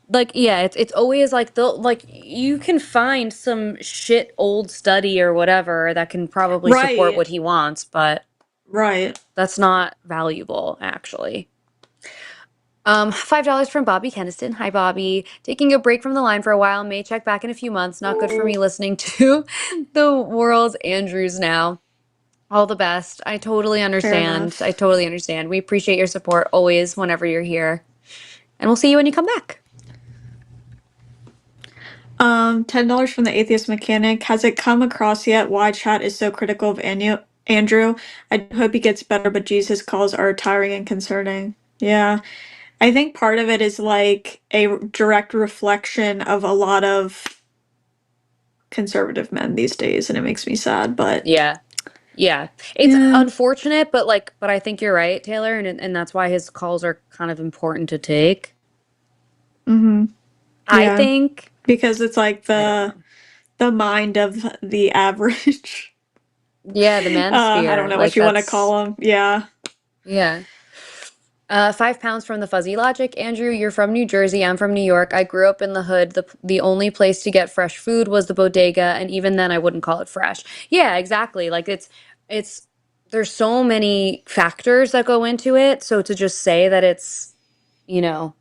Speaker 1: like, yeah, it's always like they'll like you can find some shit old study or whatever that can probably support
Speaker 2: Right.
Speaker 1: what he wants, but
Speaker 2: Right.
Speaker 1: that's not valuable actually. $5 from Bobby Keniston. Hi, Bobby. Taking a break from the line for a while. May check back in a few months. Not good for me listening to the world's Andrews now. All the best. I totally understand.
Speaker 2: enough.
Speaker 1: I totally understand. We appreciate your support always whenever you're here. And we'll see you when you come back.
Speaker 2: $10 from the atheist mechanic. Has it come across yet why chat is so critical of Andrew? I hope he gets better, but Jesus calls are tiring and concerning. Yeah. I think part of it is like a direct reflection of a lot of conservative men these days, and it makes me sad, but
Speaker 1: Yeah. Yeah. It's unfortunate, but I think you're right, Taylor, and that's why his calls are kind of important to take.
Speaker 2: Mm-hmm.
Speaker 1: I think
Speaker 2: because it's like the mind of the average.
Speaker 1: Yeah, the manosphere.
Speaker 2: I don't know
Speaker 1: like,
Speaker 2: what you want to call him. Yeah.
Speaker 1: Yeah. £5 from the fuzzy logic. Andrew, you're from New Jersey. I'm from New York. I grew up in the hood. The only place to get fresh food was the bodega, and even then I wouldn't call it fresh. Yeah, exactly. Like it's there's so many factors that go into it. So to just say that it's, to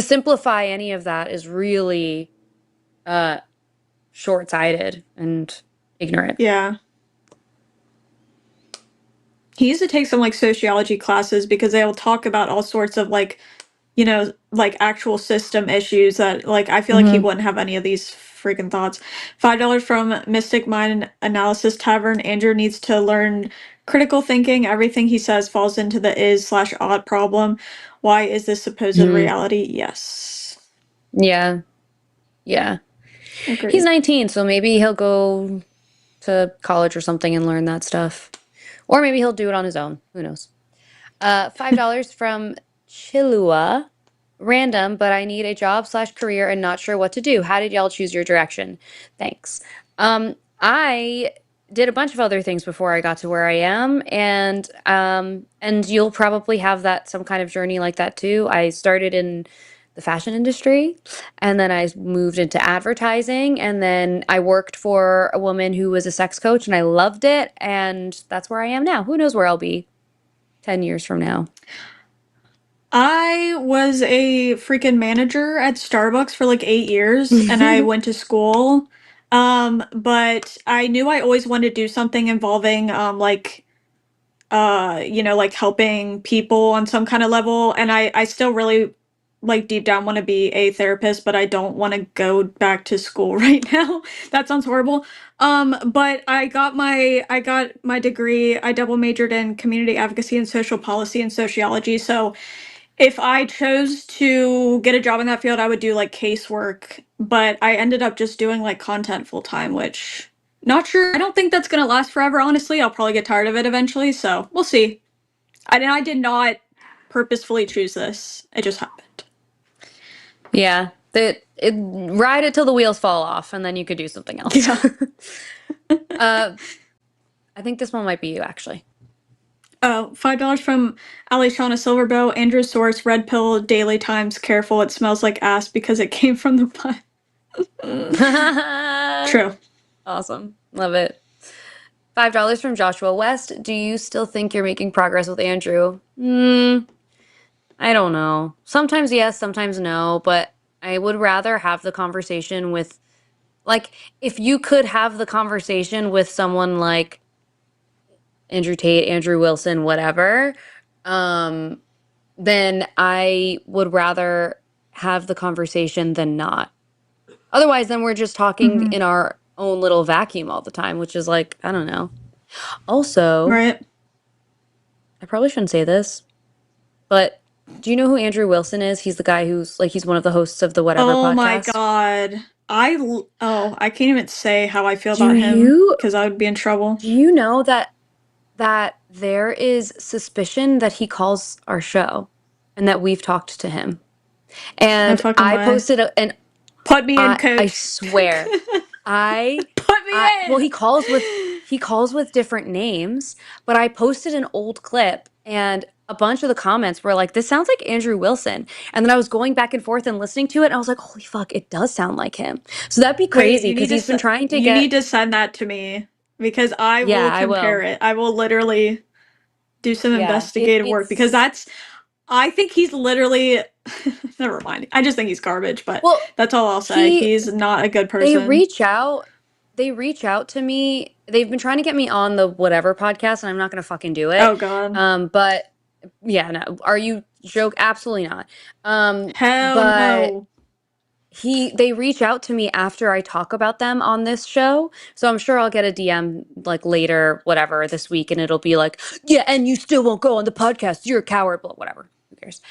Speaker 1: simplify any of that is really short-sighted and ignorant.
Speaker 2: Yeah. He used to take some like sociology classes because they'll talk about all sorts of like, like actual system issues that like I feel like he wouldn't have any of these freaking thoughts. $5 from Mystic Mind Analysis Tavern. Andrew needs to learn critical thinking. Everything he says falls into the is/odd problem. Why is this supposed reality? Yes.
Speaker 1: Yeah. Yeah.
Speaker 2: Agreed.
Speaker 1: He's 19, so maybe he'll go to college or something and learn that stuff. Or maybe he'll do it on his own. Who knows? $5 from Chilua. Random, but I need a job/career and not sure what to do. How did y'all choose your direction? Thanks. I did a bunch of other things before I got to where I am, and you'll probably have that some kind of journey like that too. I started in the fashion industry, and then I moved into advertising, and then I worked for a woman who was a sex coach, and I loved it, and that's where I am now. Who knows where I'll be 10 years from now?
Speaker 2: I was a freaking manager at Starbucks for like 8 years and I went to school. But I knew I always wanted to do something involving like helping people on some kind of level. And I still really like deep down want to be a therapist, but I don't want to go back to school right now. That sounds horrible. But I got my degree. I double majored in community advocacy and social policy and sociology. So if I chose to get a job in that field, I would do like casework, but I ended up just doing like content full time, which not sure. I don't think that's gonna last forever, honestly. I'll probably get tired of it eventually, so we'll see. I did not purposefully choose this. It just happened.
Speaker 1: Yeah, ride it till the wheels fall off, and then you could do something else.
Speaker 2: Yeah.
Speaker 1: I think this one might be you, actually.
Speaker 2: $5 from Alyssa Silverbow, Andrew Source, Red Pill, Daily Times, careful, it smells like ass because it came from the butt. True.
Speaker 1: Awesome. Love it. $5 from Joshua West. Do you still think you're making progress with Andrew? I don't know. Sometimes yes, sometimes no, but I would rather have the conversation with, like, if you could have the conversation with someone like Andrew Tate, Andrew Wilson, whatever, then I would rather have the conversation than not. Otherwise, then we're just talking in our own little vacuum all the time, which is like, I don't know. Also,
Speaker 2: Right.
Speaker 1: I probably shouldn't say this, but do you know who Andrew Wilson is? He's the guy who's like, he's one of the hosts of the Whatever
Speaker 2: Oh my
Speaker 1: podcast.
Speaker 2: god. I can't even say how I feel about him because I would be in trouble.
Speaker 1: Do you know that there is suspicion that he calls our show and that we've talked to him? And
Speaker 2: fucking
Speaker 1: I
Speaker 2: way.
Speaker 1: posted and
Speaker 2: Put me in, coach.
Speaker 1: I swear.
Speaker 2: Put me in.
Speaker 1: Well, he calls with different names, but I posted an old clip and a bunch of the comments were like, this sounds like Andrew Wilson. And then I was going back and forth and listening to it, and I was like, holy fuck, it does sound like him. So that'd be crazy because he's been trying to
Speaker 2: You need to send that to me because I will compare it. I will literally do some investigative work because I think he's literally never mind. I just think he's garbage, but that's all I'll say. He's not a good person.
Speaker 1: They reach out to me. They've been trying to get me on the Whatever podcast, and I'm not going to fucking do it.
Speaker 2: Oh god.
Speaker 1: But yeah, no. Are you joke? Absolutely not.
Speaker 2: Hell
Speaker 1: but
Speaker 2: no.
Speaker 1: They reach out to me after I talk about them on this show. So I'm sure I'll get a DM like later, whatever, this week, and it'll be like, yeah, and you still won't go on the podcast. You're a coward, blah, whatever. Who cares?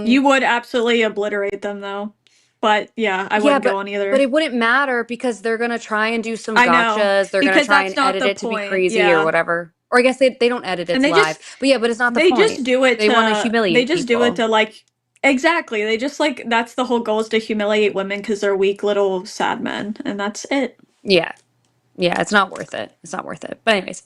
Speaker 2: You would absolutely obliterate them though. But yeah, I wouldn't go on either.
Speaker 1: But it wouldn't matter because they're gonna try and do some gotchas. They're gonna try and edit it to be crazy or whatever. Or I guess they don't edit it live. But it's not the point.
Speaker 2: They just do it.
Speaker 1: They want to humiliate.
Speaker 2: They just do it to like. Exactly. They just like that's the whole goal is to humiliate women because they're weak little sad men, and that's it.
Speaker 1: Yeah, it's not worth it. It's not worth it. But anyways,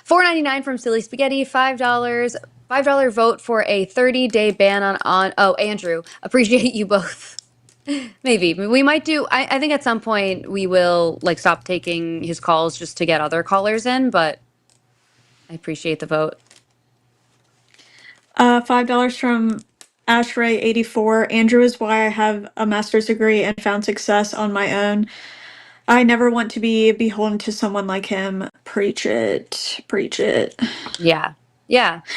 Speaker 1: $4.99 from Silly Spaghetti. $5 vote for a 30-day ban on. Oh, Andrew, appreciate you both. Maybe we might do. I think at some point we will like stop taking his calls just to get other callers in. But I appreciate the vote.
Speaker 2: $5 from Ashray84. Andrew is why I have a master's degree and found success on my own. I never want to be beholden to someone like him. Preach it. Preach it.
Speaker 1: Yeah.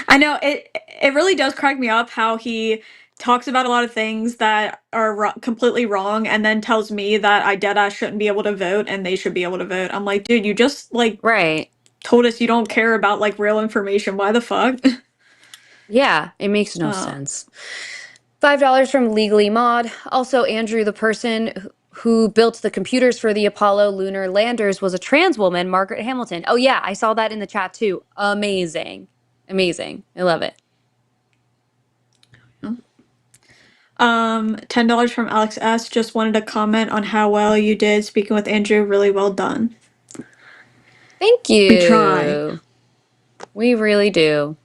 Speaker 2: I know it really does crack me up how he talks about a lot of things that are completely wrong and then tells me that I deadass shouldn't be able to vote and they should be able to vote. I'm like, dude, you just like told us you don't care about like real information. Why the fuck?
Speaker 1: Yeah, it makes no sense. $5 from Legally Mod. Also, Andrew, the person who built the computers for the Apollo lunar landers, was a trans woman, Margaret Hamilton. Oh yeah, I saw that in the chat too. Amazing. I love it.
Speaker 2: $10 from Alex S. Just wanted to comment on how well you did speaking with Andrew. Really well done.
Speaker 1: Thank you.
Speaker 2: We try.
Speaker 1: We really do.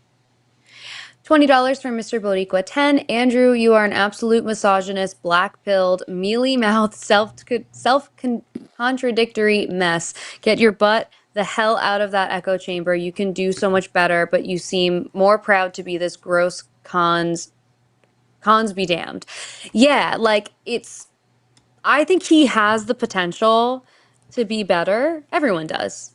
Speaker 1: $20 from Mr. Boricua. 10. Andrew, you are an absolute misogynist, black-pilled, mealy-mouthed, self-contradictory mess. Get your butt the hell out of that echo chamber. You can do so much better, but you seem more proud to be this gross cons be damned. Yeah, like I think he has the potential to be better. Everyone does.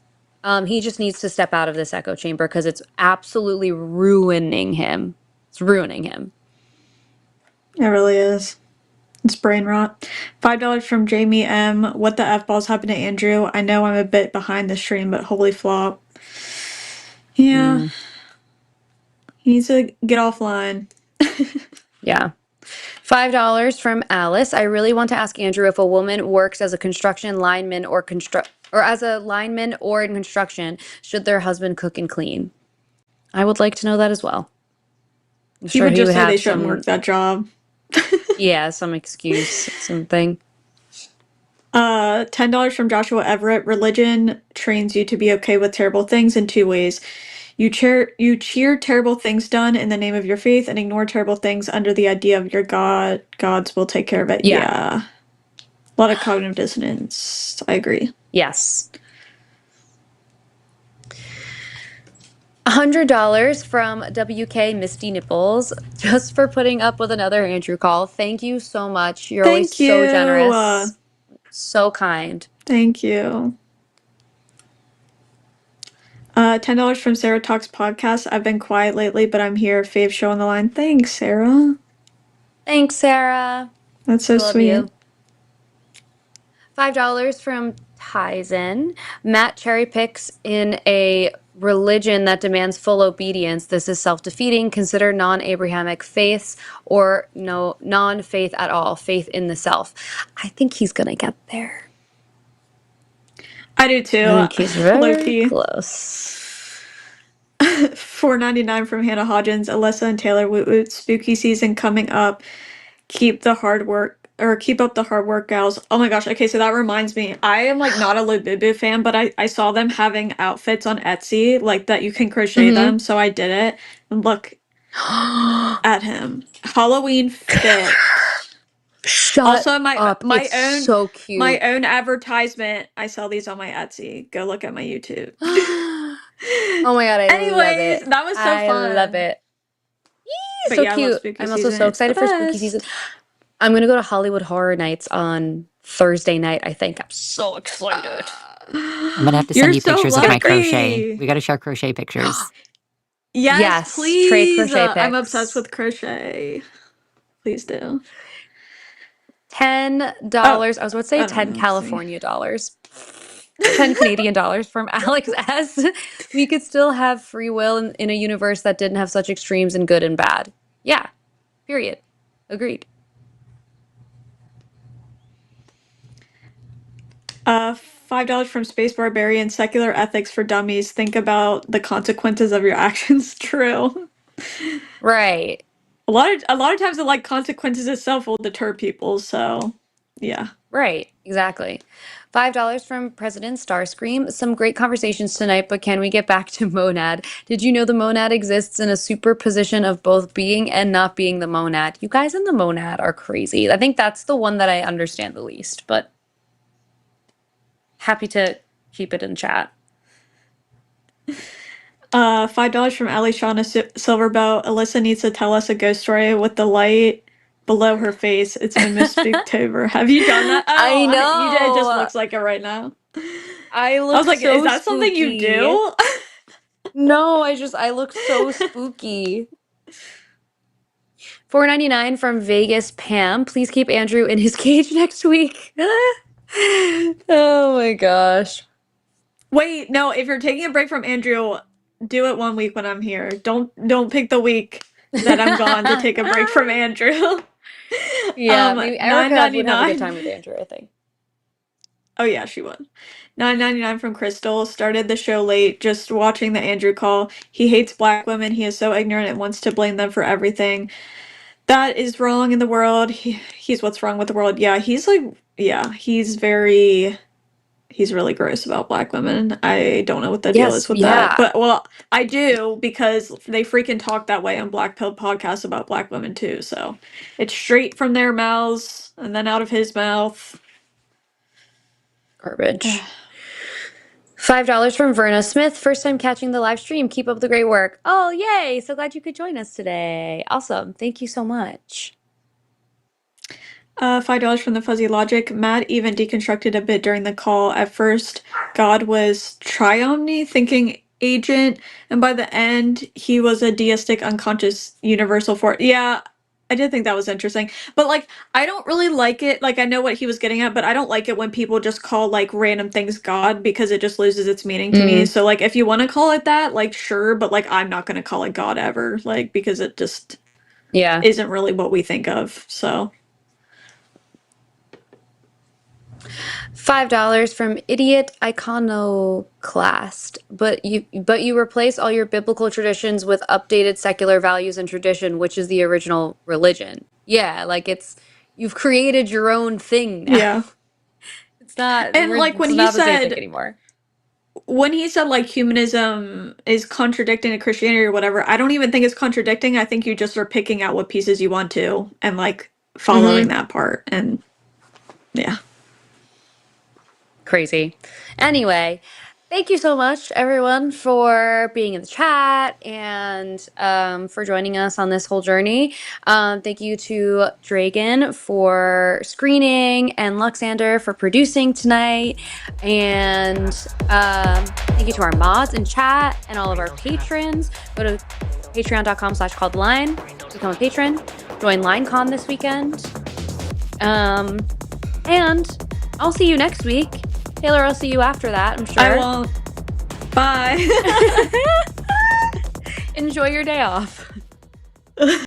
Speaker 1: He just needs to step out of this echo chamber because it's absolutely ruining him. It's ruining him.
Speaker 2: It really is. It's brain rot. $5 from Jamie M. What the F balls happened to Andrew? I know I'm a bit behind the stream, but holy flop. Yeah. He needs to get offline.
Speaker 1: Yeah. $5 from Alice. I really want to ask Andrew if a woman works as a construction lineman or as a lineman or in construction, should their husband cook and clean? I would like to know that as well. I'm
Speaker 2: He
Speaker 1: sure
Speaker 2: would
Speaker 1: he
Speaker 2: just
Speaker 1: would
Speaker 2: say they
Speaker 1: have
Speaker 2: shouldn't work that job.
Speaker 1: yeah, some excuse, something.
Speaker 2: $10 from Joshua Everett. Religion trains you to be okay with terrible things in two ways. You cheer terrible things done in the name of your faith and ignore terrible things under the idea of your gods will take care of it.
Speaker 1: Yeah.
Speaker 2: A lot of cognitive dissonance. I agree.
Speaker 1: Yes. $100 from WK Misty Nipples just for putting up with another Andrew call. Thank you so much. You're always so generous. So kind.
Speaker 2: Thank you. $10 from Sarah Talks Podcast. I've been quiet lately, but I'm here. Fave show on the line. Thanks, Sarah.
Speaker 1: Thanks, Sarah.
Speaker 2: That's so
Speaker 1: We love
Speaker 2: sweet.
Speaker 1: you. $5 from Tizen. Matt cherry picks in a religion that demands full obedience. This is self-defeating. Consider non-Abrahamic faiths or no non-faith at all. Faith in the self. I think he's gonna get there.
Speaker 2: I do too.
Speaker 1: I think he's very
Speaker 2: Low-key.
Speaker 1: close.
Speaker 2: $4.99 from Hannah Hodgins. Alyssa and Taylor, woot woot. Spooky season coming up. Keep up the hard work, gals. Oh my gosh. Okay, so that reminds me. I am like not a Ljub fan, but I saw them having outfits on Etsy like that you can crochet them, so I did it. And look at him. Halloween fit.
Speaker 1: Shut
Speaker 2: Also,
Speaker 1: up. It's so cute.
Speaker 2: My own advertisement. I sell these on my Etsy. Go look at my YouTube.
Speaker 1: Oh my god, I love
Speaker 2: Anyways,
Speaker 1: it.
Speaker 2: that was so fun.
Speaker 1: I love it. Yee,
Speaker 2: But
Speaker 1: so
Speaker 2: yeah, I love
Speaker 1: cute.
Speaker 2: spooky
Speaker 1: I'm also
Speaker 2: season.
Speaker 1: so
Speaker 2: It's the
Speaker 1: excited for spooky
Speaker 2: best.
Speaker 1: season. I'm gonna go to Hollywood Horror Nights on Thursday night, I think. I'm so excited.
Speaker 5: I'm gonna have to send you pictures of my crochet. We gotta share crochet pictures.
Speaker 2: Yes, please.
Speaker 1: Trade crochet pics.
Speaker 2: I'm obsessed with crochet. Please do.
Speaker 1: $10. I was about to say 10 California dollars. 10 Canadian dollars from Alex S. We could still have free will in a universe that didn't have such extremes in good and bad. Yeah. Period. Agreed.
Speaker 2: $5 from Space Barbarian. Secular ethics for dummies. Think about the consequences of your actions. True.
Speaker 1: Right.
Speaker 2: A lot of times the like consequences itself will deter people, so yeah.
Speaker 1: Right, exactly. $5 from President Starscream. Some great conversations tonight, but can we get back to monad? Did you know the monad exists in a superposition of both being and not being the monad? You guys in the monad are crazy. I think that's the one that I understand the least, but happy to keep it in chat.
Speaker 2: $5 from Ali Shauna Silverbow. Alyssa needs to tell us a ghost story with the light below her face. It's been Miss Spooktober. Have you done that?
Speaker 1: I know.
Speaker 2: You did. It just looks like it right now.
Speaker 1: I
Speaker 2: was like,
Speaker 1: so
Speaker 2: is that something you do?
Speaker 1: No, I look so spooky. $4.99 from Vegas Pam. Please keep Andrew in his cage next week. Oh my gosh.
Speaker 2: Wait, no, if you're taking a break from Andrew, do it 1 week when I'm here. Don't pick the week that I'm gone to take a break from Andrew.
Speaker 1: Yeah, maybe Erica would have a good time
Speaker 2: $9.99.
Speaker 1: with Andrew, I think.
Speaker 2: Oh yeah, she would. $9.99 from Crystal. Started the show late, just watching the Andrew call. He hates black women. He is so ignorant and wants to blame them for everything. That is wrong in the world. He's what's wrong with the world. Yeah, he's he's really gross about black women. I don't know what the deal is with that. But, well, I do because they freaking talk that way on Black Pill podcasts about black women too. So it's straight from their mouths and then out of his mouth.
Speaker 1: Garbage. $5 from Verna Smith. First time catching the live stream. Keep up the great work. Oh, yay. So glad you could join us today. Awesome. Thank you so much.
Speaker 2: $5 from the Fuzzy Logic. Matt even deconstructed a bit during the call. At first, God was triomni, thinking agent, and by the end, he was a deistic, unconscious, universal force. Yeah, I did think that was interesting. But, like, I don't really like it. Like, I know what he was getting at, but I don't like it when people just call, like, random things God because it just loses its meaning to me. So, like, if you want to call it that, like, sure, but, like, I'm not going to call it God ever, like, because it just isn't really what we think of, so...
Speaker 1: $5 from Idiot Iconoclast. But you replace all your biblical traditions with updated secular values and tradition, which is the original religion. Yeah, like you've created your own thing now.
Speaker 2: Yeah.
Speaker 1: It's not
Speaker 2: And like when he said
Speaker 1: anymore.
Speaker 2: When he said like humanism is contradicting to Christianity or whatever, I don't even think it's contradicting. I think you just are picking out what pieces you want to and like following that part. And yeah.
Speaker 1: Crazy. Anyway, thank you so much, everyone, for being in the chat and for joining us on this whole journey. Thank you to Dragon for screening and Luxander for producing tonight. And thank you to our mods in chat and all of our patrons. Go to patreon.com/calledline to become a patron. Join LineCon this weekend. And I'll see you next week. Taylor, I'll see you after that, I'm sure.
Speaker 2: I won't. Bye.
Speaker 1: Enjoy your day off.